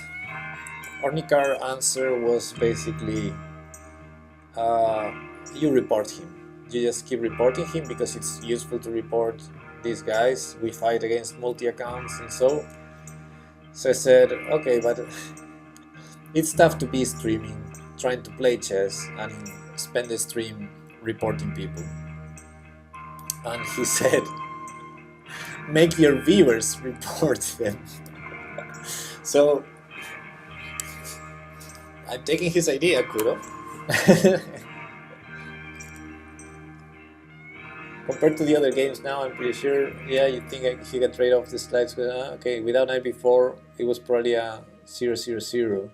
Ornikar's answer was basically, you report him. You just keep reporting him because it's useful to report these guys. We fight against multi-accounts and so. So I said, okay, but it's tough to be streaming, trying to play chess and spend the stream reporting people. And he said, make your viewers report them. So I'm taking his idea, Kuro. Compared to the other games now, I'm pretty sure, yeah, you think he can trade off the slides. Okay, without knight b4, it was probably a 0-0-0.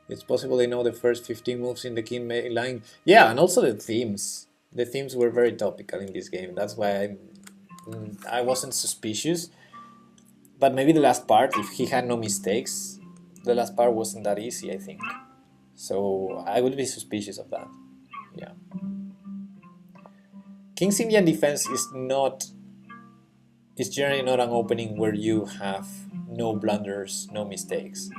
It's possible they know the first 15 moves in the king line. Yeah, and also the themes. The themes were very topical in this game. That's why I wasn't suspicious. But maybe the last part, if he had no mistakes, the last part wasn't that easy, I think. So I would be suspicious of that. Yeah. King's Indian defense is generally not an opening where you have no blunders, no mistakes.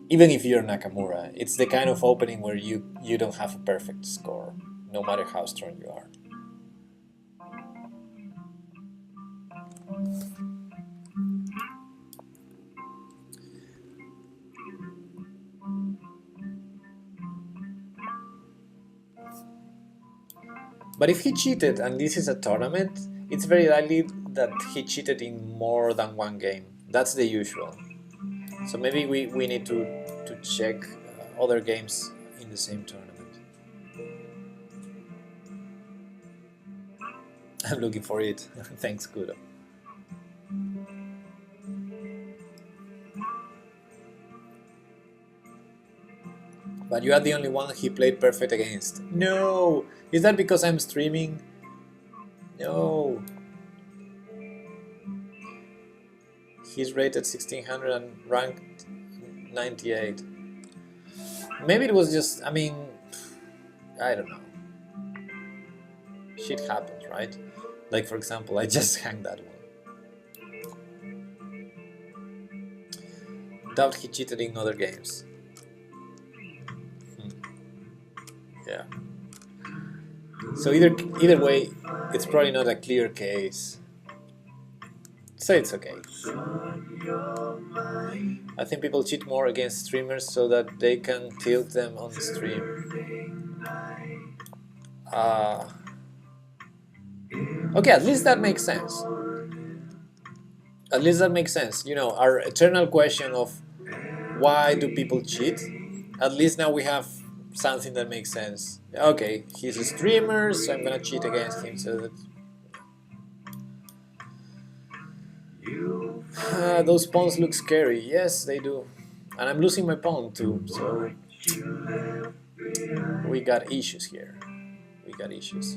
Even if you're Nakamura, it's the kind of opening where you don't have a perfect score, no matter how strong you are. But if he cheated, and this is a tournament, it's very likely that he cheated in more than one game. That's the usual. So maybe we need to check other games in the same tournament. I'm looking for it. Thanks, Kudo. But you are the only one he played perfect against. No! Is that because I'm streaming? No! He's rated 1600 and ranked 98. Maybe it was just, I mean, I don't know. Shit happens, right? Like, for example, I just hanged that one. Doubt he cheated in other games. Yeah. So either way, it's probably not a clear case. So it's okay. I think people cheat more against streamers so that they can tilt them on the stream. Okay, at least that makes sense. At least that makes sense. You know, our eternal question of why do people cheat? At least now we have something that makes sense. Okay, he's a streamer, so I'm gonna cheat against him so that... those pawns look scary. Yes, they do. And I'm losing my pawn too, so... we got issues here. We got issues.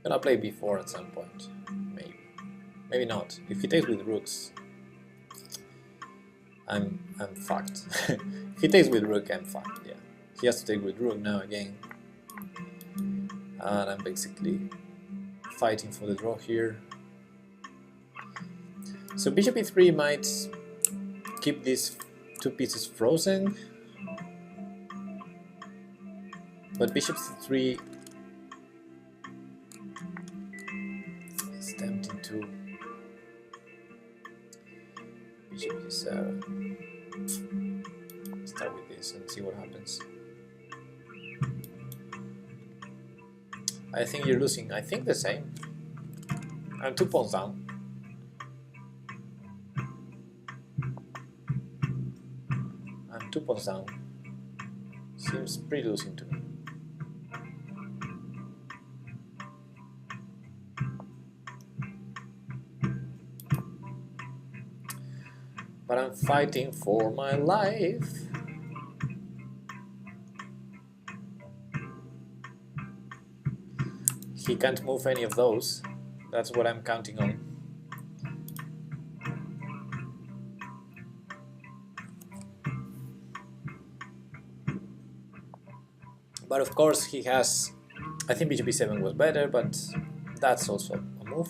Gonna play b4 at some point. Maybe. Maybe not. If he takes with rooks, I'm fucked. If he takes with rook, I'm fucked, yeah. He has to take with rook now again. And I'm basically fighting for the draw here. So bishop e3 might keep these two pieces frozen. But bishop c3 is tempting too. Bishop e7. Start with this and see what happens. I think you're losing. I think the same. I'm 2 pawns down. I'm 2 pawns down. Seems pretty losing to me. But I'm fighting for my life. He can't move any of those. That's what I'm counting on. But of course he has... I think bishop e7 was better, but that's also a move.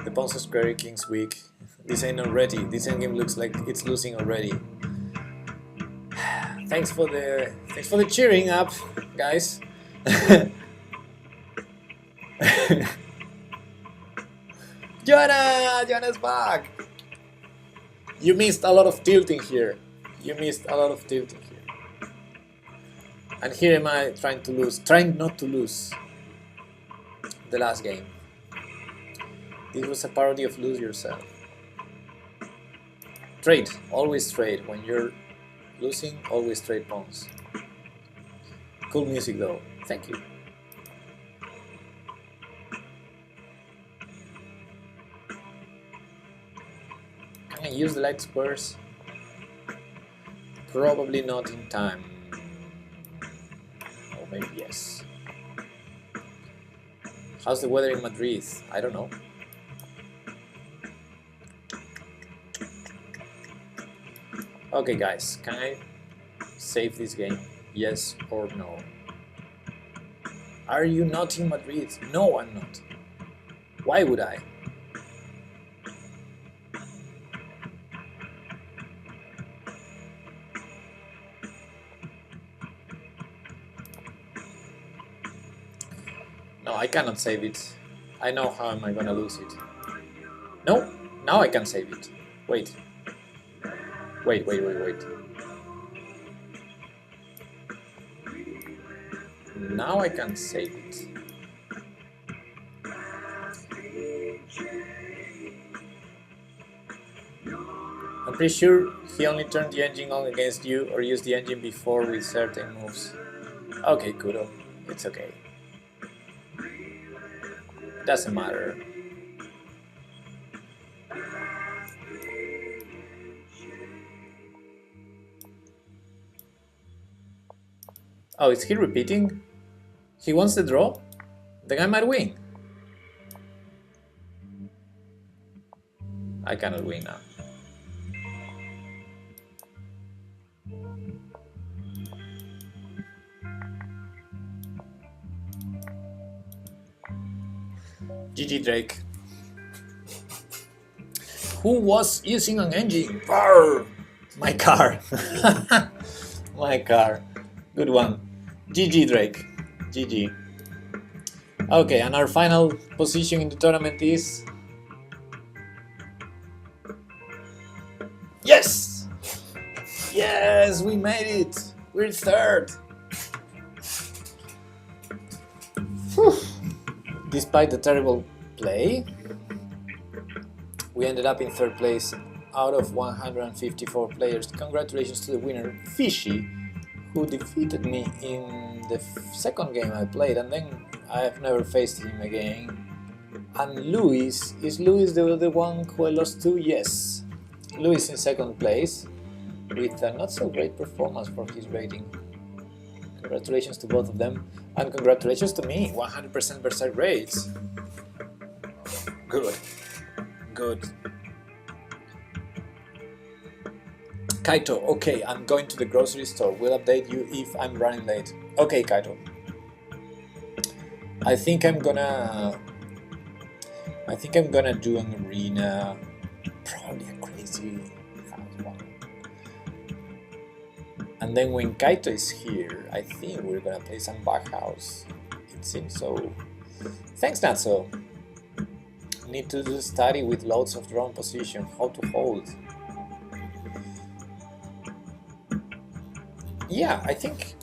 The pawns are square, king's weak. This ain't already. This endgame looks like it's losing already. Thanks for the cheering up, guys. Joanna's back. You missed a lot of tilting here. You missed a lot of tilting here. And here am I trying not to lose the last game. This was a parody of Lose Yourself. Trade, always trade. When you're losing, always trade pawns. Cool music though, thank you. Can I use the light squares? Probably not in time. Or maybe yes. How's the weather in Madrid? I don't know. Okay guys, can I save this game? Yes or no? Are you not in Madrid? No, I'm not. Why would I? No, I cannot save it. I know how am I gonna lose it. No, now I can save it. Wait. Wait. Now I can save it. I'm pretty sure he only turned the engine on against you or used the engine before with certain moves. Okay, Kudo. It's okay. Doesn't matter. Oh, is he repeating? He wants the draw? Then I might win. I cannot win now. GG Drake. Who was using an engine? Brr! My car. My car. Good one. GG Drake. GG. Okay, and our final position in the tournament is... Yes! Yes, we made it! We're third! Whew. Despite the terrible play, we ended up in third place out of 154 players. Congratulations to the winner, Fishy, who defeated me in the second game I played, and then I have never faced him again. And Luis, is Luis the one who I lost to? Yes. Luis in second place, with a not so great performance for his rating. Congratulations to both of them, and congratulations to me, 100% Berserk rates. Good. Good. Kaito, okay, I'm going to the grocery store. We'll update you if I'm running late. Okay, Kaito. I think I'm gonna do an arena, probably a crazy fast one. And then when Kaito is here, I think we're gonna play some Backhouse. It seems so. Thanks, Natso. Need to do study with loads of drone position, how to hold. Yeah, I think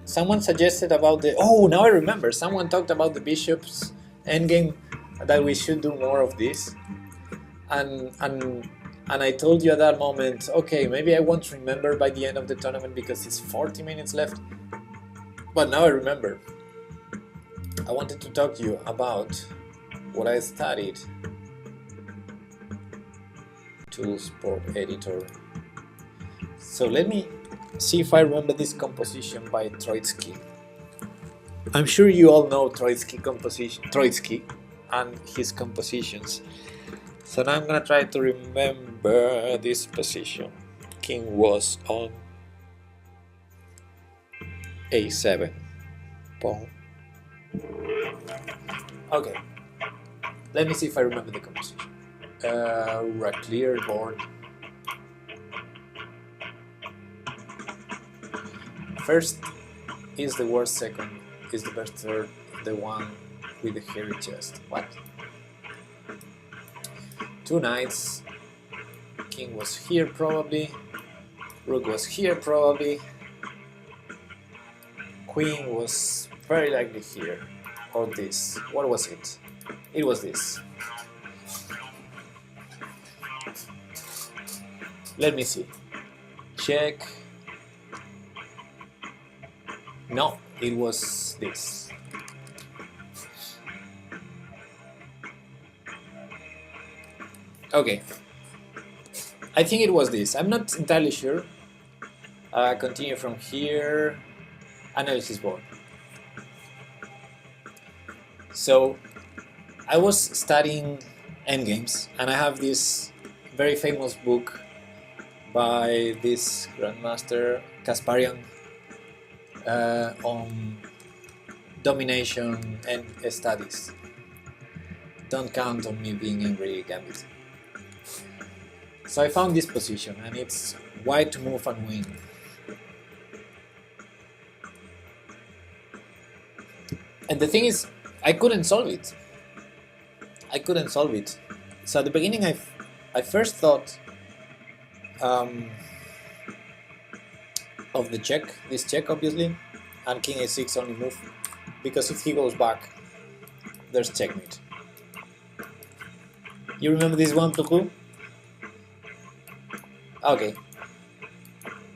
someone suggested about the... Oh, now I remember. Someone talked about the bishop's endgame, that we should do more of this. And I told you at that moment, okay, maybe I won't remember by the end of the tournament because it's 40 minutes left. But now I remember. I wanted to talk to you about what I studied. Tools, port editor. So let me see if I remember this composition by Troitsky. I'm sure you all know Troitsky and his compositions. So now I'm gonna try to remember this position. King was on A7. Pawn. Okay. Let me see if I remember the composition. Right, clear board. First is the worst, second is the best, third, the one with the hairy chest. What? Two knights. King was here probably. Rook was here probably. Queen was very likely here. Or this. What was it? It was this. Let me see. Check. No, it was this. Okay. I think it was this. I'm not entirely sure. Continue from here. Analysis board. So, I was studying endgames, and I have this very famous book by this Grandmaster Kasparian on domination and studies. Don't count on me being angry, Gambit. So I found this position, and it's white to move and win. And the thing is, I couldn't solve it. So at the beginning, I first thought of the check, this check obviously, and King A6 only move, because if he goes back, there's checkmate. You remember this one, Tuku? Okay,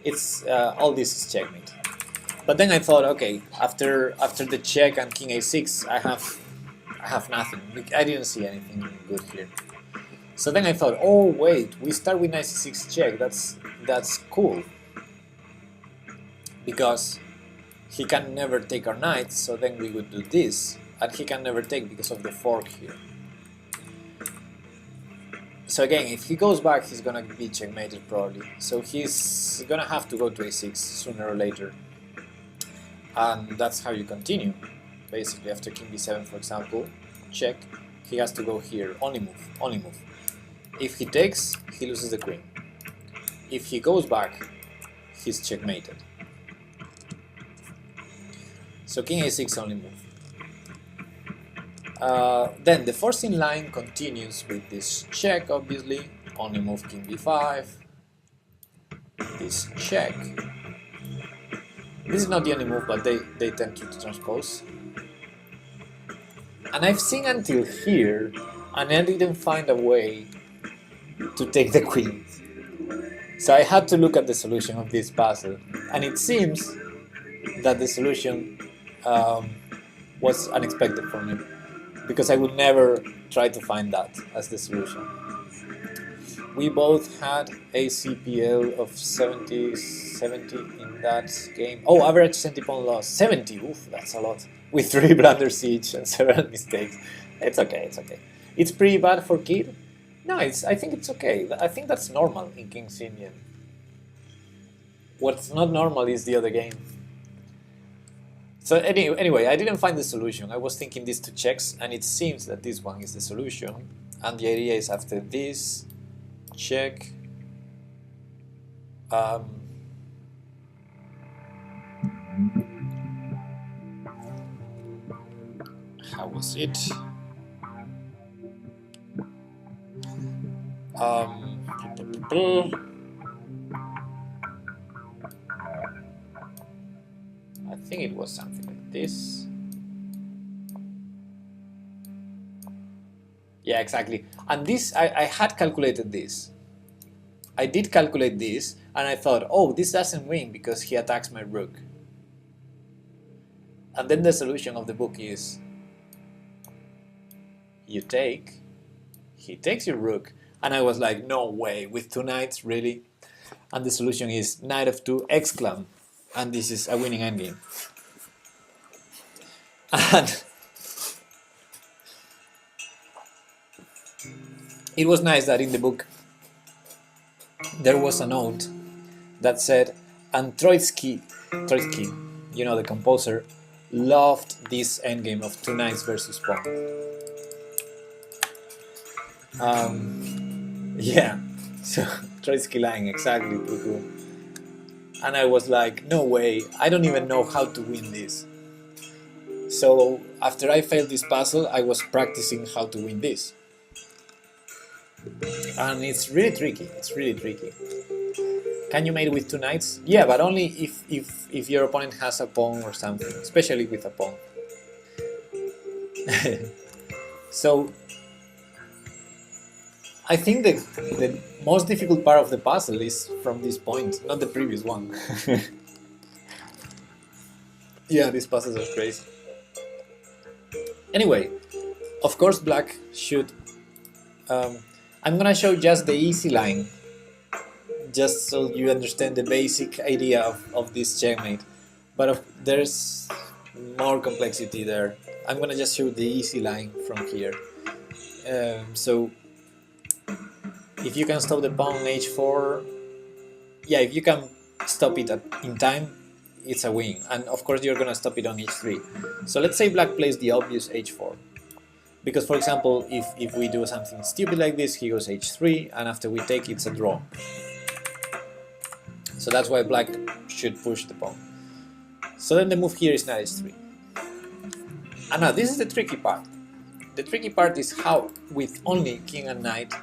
it's all this is checkmate. But then I thought, okay, after the check and King A6, I have nothing. I didn't see anything good here. So then I thought, oh wait, we start with Knight C6 check. That's cool, because he can never take our knight, so then we would do this, and he can never take because of the fork here. So again, if he goes back, he's gonna be checkmated probably. So he's gonna have to go to a6 sooner or later. And that's how you continue. Basically, after king b7, for example, check, he has to go here, only move, only move. If he takes, he loses the queen. If he goes back, he's checkmated. So king a6, only move. Then the forcing line continues with this check, obviously, only move king b5, this check. This is not the only move, but they tend to transpose. And I've seen until here, and I didn't find a way to take the queen. So I had to look at the solution of this puzzle, and it seems that the solution was unexpected for me, because I would never try to find that as the solution. We both had a CPL of 70 in that game. Oh, average 70 pawn loss, 70, oof, that's a lot. With 3 blunders each and several mistakes. It's okay, it's okay. It's pretty bad for Kid? No, I think it's okay. I think that's normal in King's Indian. What's not normal is the other game. So anyway, I didn't find the solution. I was thinking these two checks, and it seems that this one is the solution. And the idea is after this check, how was it? I think it was something like this. Yeah, exactly. And this, I had calculated this. I did calculate this, and I thought, oh, this doesn't win because he attacks my rook. And then the solution of the book is, you take, he takes your rook, and I was like, no way, with 2 knights, really? And the solution is knight f2 exclam, and this is a winning endgame. And it was nice that in the book there was a note that said, and Troitsky, you know, the composer, loved this endgame of 2 knights versus pawn. Yeah, so Troitsky line, exactly, Puku. And I was like, no way, I don't even know how to win this. So after I failed this puzzle, I was practicing how to win this. And it's really tricky, it's really tricky. Can you mate with 2 knights? Yeah, but only if your opponent has a pawn or something, especially with a pawn. So I think the most difficult part of the puzzle is from this point, not the previous one. Yeah, these puzzles are crazy. Anyway, of course black should... I'm gonna show just the easy line, just so you understand the basic idea of this checkmate. But there's more complexity there. I'm gonna just show the easy line from here. So if you can stop the pawn on h4, yeah, if you can stop it in time, it's a win. And of course you're gonna stop it on h3. So let's say black plays the obvious h4. Because, for example, if we do something stupid like this, he goes h3, and after we take, it's a draw. So that's why black should push the pawn. So then the move here is knight h3. And now, this is the tricky part. The tricky part is how, with only king and knight,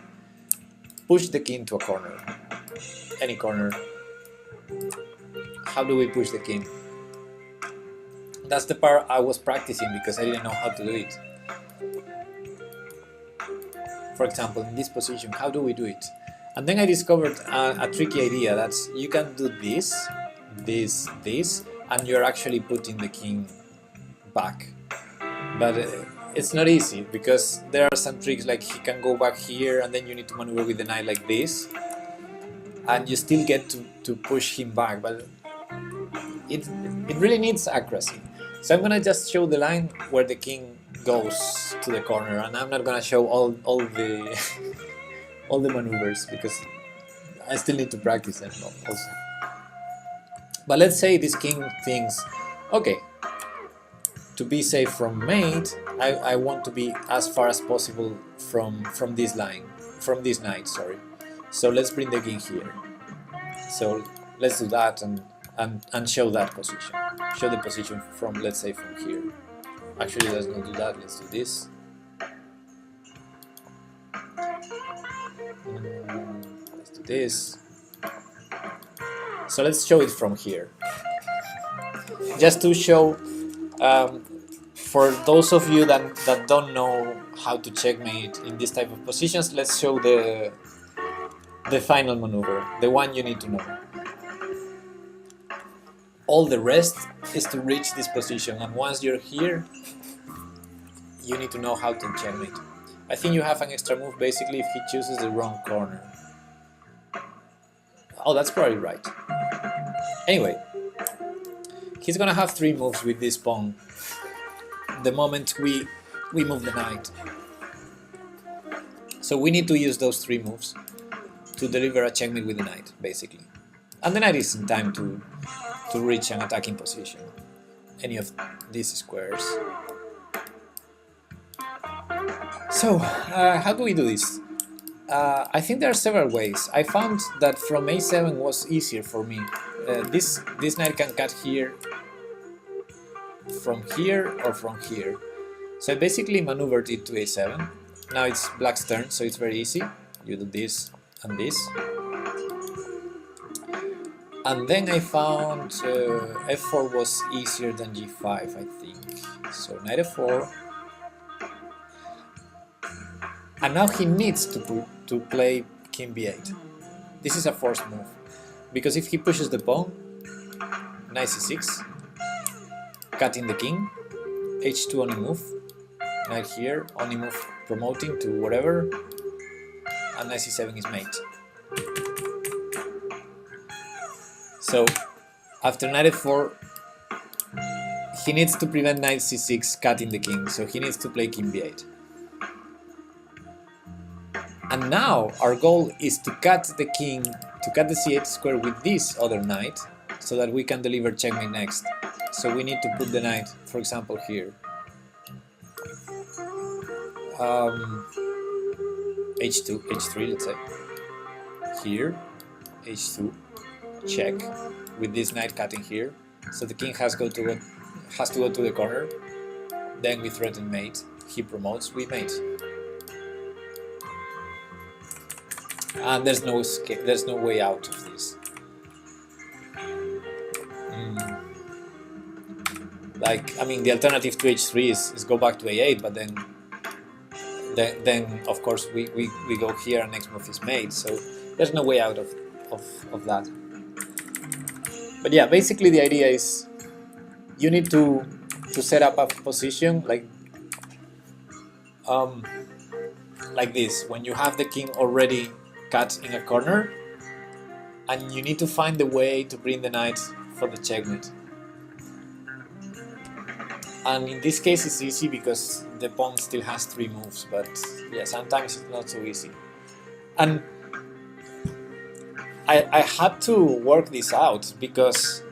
push the king to a corner. Any corner. How do we push the king? That's the part I was practicing because I didn't know how to do it. For example, in this position, how do we do it? And then I discovered a tricky idea. That's you can do this, this, and you're actually putting the king back. But it's not easy because there are some tricks like he can go back here and then you need to maneuver with the knight like this, and you still get to push him back. But it really needs accuracy. So I'm gonna just show the line where the king goes to the corner, and I'm not gonna show all the all the maneuvers because I still need to practice them also. But let's say this king thinks, okay, to be safe from mate, I want to be as far as possible from this line, from this knight, sorry. So let's bring the king here. So let's do that and show that position. Show the position from, let's say, from here. Actually, let's not do that, let's do this. Let's do this. So let's show it from here. Just to show, for those of you that don't know how to checkmate in this type of positions, let's show the final maneuver, the one you need to know. All the rest is to reach this position, and once you're here, you need to know how to checkmate. I think you have an extra move basically if he chooses the wrong corner. Oh, that's probably right. Anyway, he's gonna have 3 moves with this pawn the moment we move the knight. So we need to use those 3 moves to deliver a checkmate with the knight, basically. And the knight is in time to reach an attacking position, any of these squares. So, how do we do this? I think there are several ways. I found that from a7 was easier for me. This knight can cut here, from here, or from here. So I basically maneuvered it to a7. Now it's black's turn, so it's very easy. You do this and this. And then I found f4 was easier than g5, I think. So knight f4. And now he needs to play king b8. This is a forced move, because if he pushes the pawn, knight c6, cutting the king, h2 only move, knight here, only move promoting to whatever, and knight c7 is mate. So after knight f4, he needs to prevent knight c6 cutting the king, so he needs to play king b8. And now our goal is to cut the king, to cut the c8 square with this other knight, so that we can deliver checkmate next. So we need to put the knight, for example, here. H2, H3, let's say. Here, H2, check, with this knight cutting here. So the king has to go to the corner. Then we threaten mate. He promotes, we mate. And there's no escape, there's no way out of this. Like, I mean, the alternative to h3 is go back to a8, but then of course we go here and next move is mate, so there's no way out of that. But yeah, basically the idea is you need to set up a position like this, when you have the king already cut in a corner, and you need to find the way to bring the knight for the checkmate. And in this case it's easy because the pawn still has 3 moves, but yeah, sometimes it's not so easy. And I had to work this out because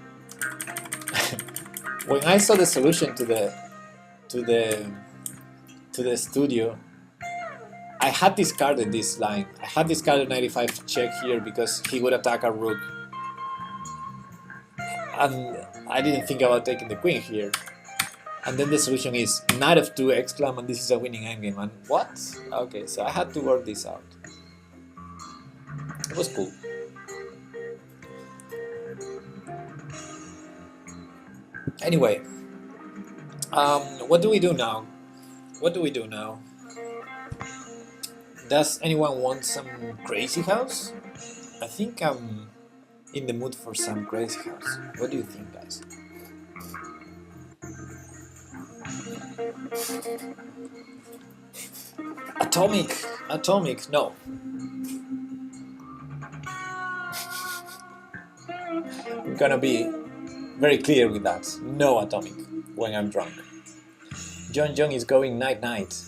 when I saw the solution to the studio, I had discarded this line. I had discarded 95 check here because he would attack a rook. And I didn't think about taking the queen here. And then the solution is knight f2 exclam, and this is a winning endgame. And what? Okay, so I had to work this out. It was cool. Anyway, what do we do now? What do we do now? Does anyone want some crazy house? I think I'm in the mood for some crazy house. What do you think, guys? Atomic, no. I'm gonna be very clear with that. No atomic when I'm drunk. John Jong is going night-night.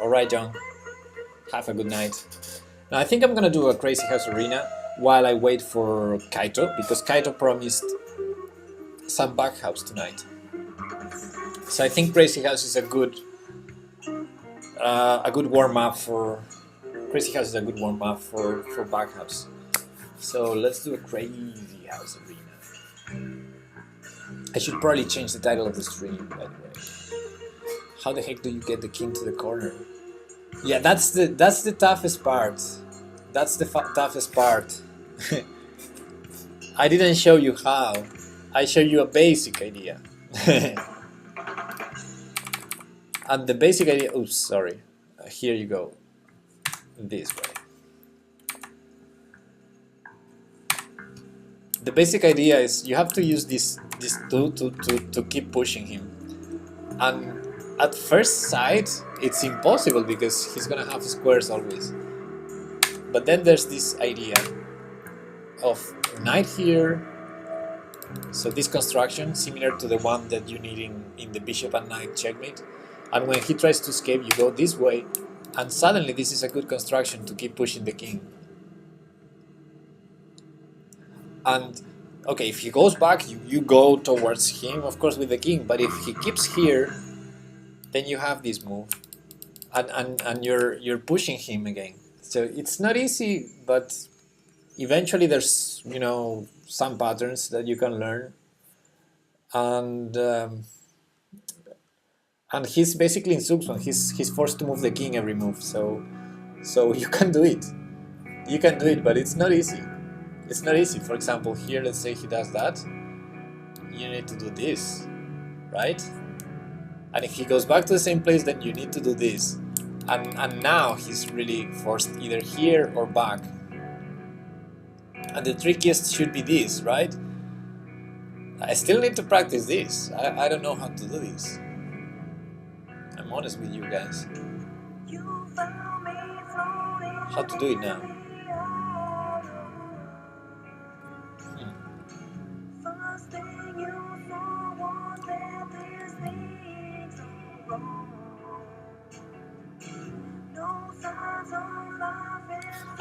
Alright, John. Have a good night. Now, I think I'm gonna do a Crazy House Arena while I wait for Kaito, because Kaito promised some back house tonight. So I think Crazy House is a good warm-up for... Crazy House is a good warm-up for back house. So let's do a Crazy House Arena. I should probably change the title of the stream, by the way. How the heck do you get the king to the corner? Yeah, that's the toughest part. That's the toughest part. I didn't show you how. I showed you a basic idea. And the basic idea... Oops, sorry. Here you go. This way. The basic idea is you have to use this tool to keep pushing him. And at first sight, it's impossible because he's gonna have squares always. But then there's this idea of knight here. So this construction, similar to the one that you need in the bishop and knight checkmate. And when he tries to escape, you go this way. And suddenly this is a good construction to keep pushing the king. And okay, if he goes back, you go towards him, of course, with the king. But if he keeps here, then you have this move, and you're pushing him again. So it's not easy, but eventually there's some patterns that you can learn, and he's basically in Zugzwang. He's forced to move the king every move. So you can do it. You can do it, but it's not easy. It's not easy. For example, here, let's say he does that. You need to do this, right? And if he goes back to the same place, then you need to do this. And now he's really forced either here or back. And the trickiest should be this, right? I still need to practice this. I don't know how to do this. I'm honest with you guys. How to do it now?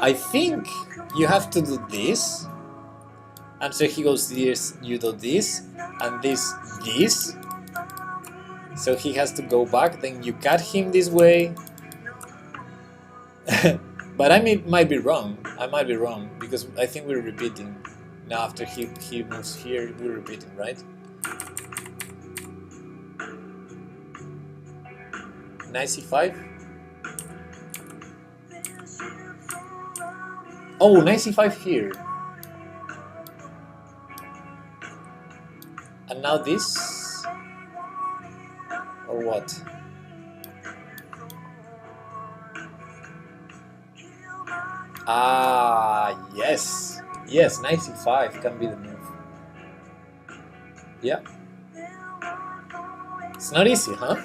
I think you have to do this, and so he goes this, you do this, and this. So he has to go back, then you cut him this way. But I might be wrong. I might be wrong, because I think we're repeating. Now after he moves here, we're repeating, right? Knight c5. Oh, knight c5 here. And now this? Or what? Ah, yes. Yes, knight c5 can be the move. Yeah. It's not easy, huh?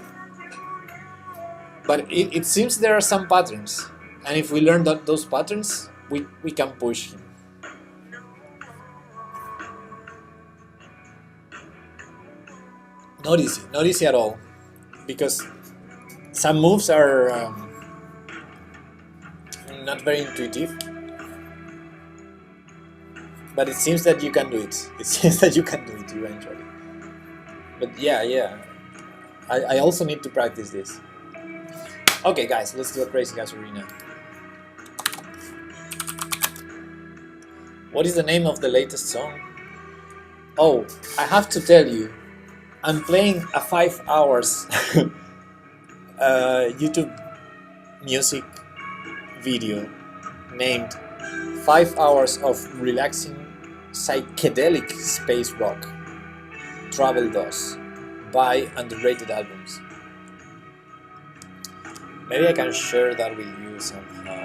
But it seems there are some patterns. And if we learn those patterns, we can push him. Not easy at all, because some moves are not very intuitive, but it seems that you can do it. It seems that you can do it eventually. But yeah, I also need to practice this. Okay, guys, let's do a Crazy House Arena. What is the name of the latest song? Oh, I have to tell you, I'm playing a 5 hours YouTube music video named 5 hours of relaxing psychedelic space rock Travel DOS by Underrated Albums. Maybe I can share that with you somehow.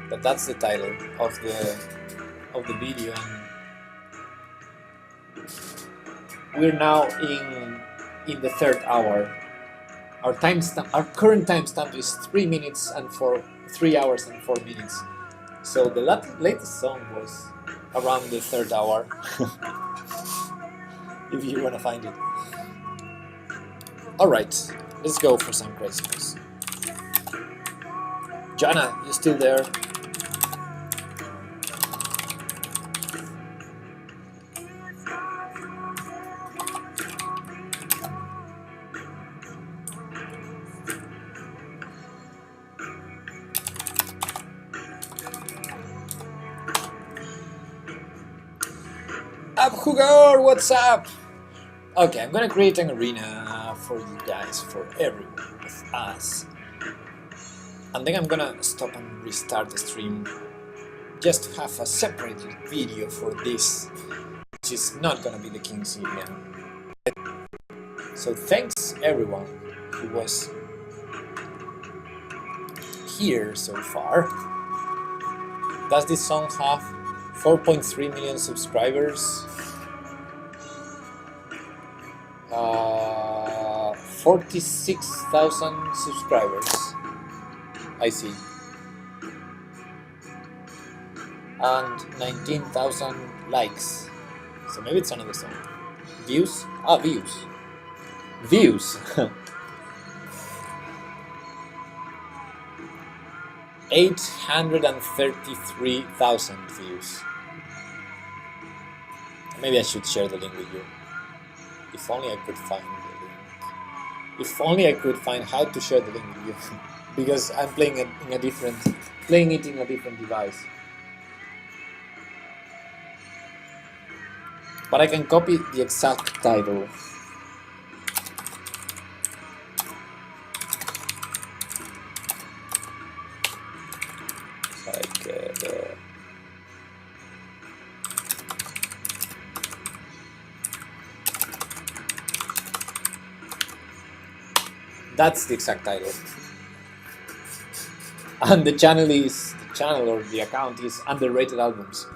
But that's the title of the video. And we're now in the 3rd hour. Our current timestamp is 3 minutes and 3 hours and 4 minutes. So the latest song was around the 3rd hour. If you wanna find it. Alright, let's go for some craziness. Jana, you still there? Up Hugar, what's up? Okay, I'm gonna create an arena for you guys, for everyone of us. And then I'm gonna stop and restart the stream just to have a separate video for this, which is not gonna be the King's area. So thanks everyone who was here so far. Does this song have 4.3 million subscribers? 46,000 subscribers. I see. And 19,000 likes. So maybe it's another song. Views? Ah, views. Views. 833,000 views. Maybe I should share the link with you. If only I could find the link. If only I could find how to share the link with you. Because I'm playing it in a different device. But I can copy the exact title. That's the exact title. And the channel or the account is Underrated Albums.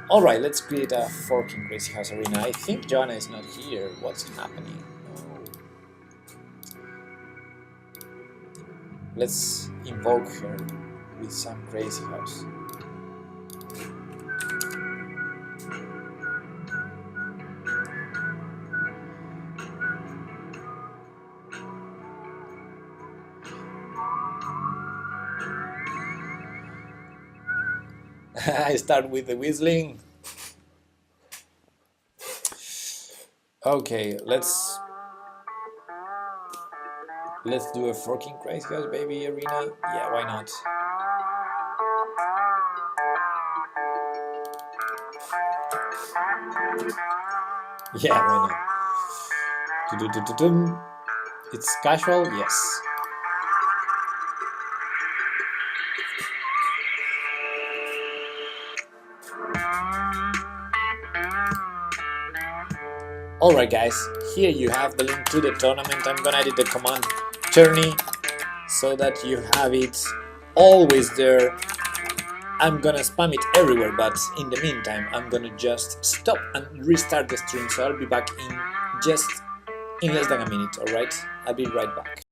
Alright, let's create a Forking Crazy House arena. I think Joanna is not here. What's happening? Oh. Let's invoke her with some Crazy House. I start with the whistling. Okay, let's do a Forking Crazy House baby arena. Yeah, why not? Yeah, why not? It's casual, yes. Alright guys, here you have the link to the tournament. I'm gonna edit the command tourney so that you have it always there. I'm gonna spam it everywhere, but in the meantime I'm gonna just stop and restart the stream, so I'll be back in less than a minute, alright? I'll be right back.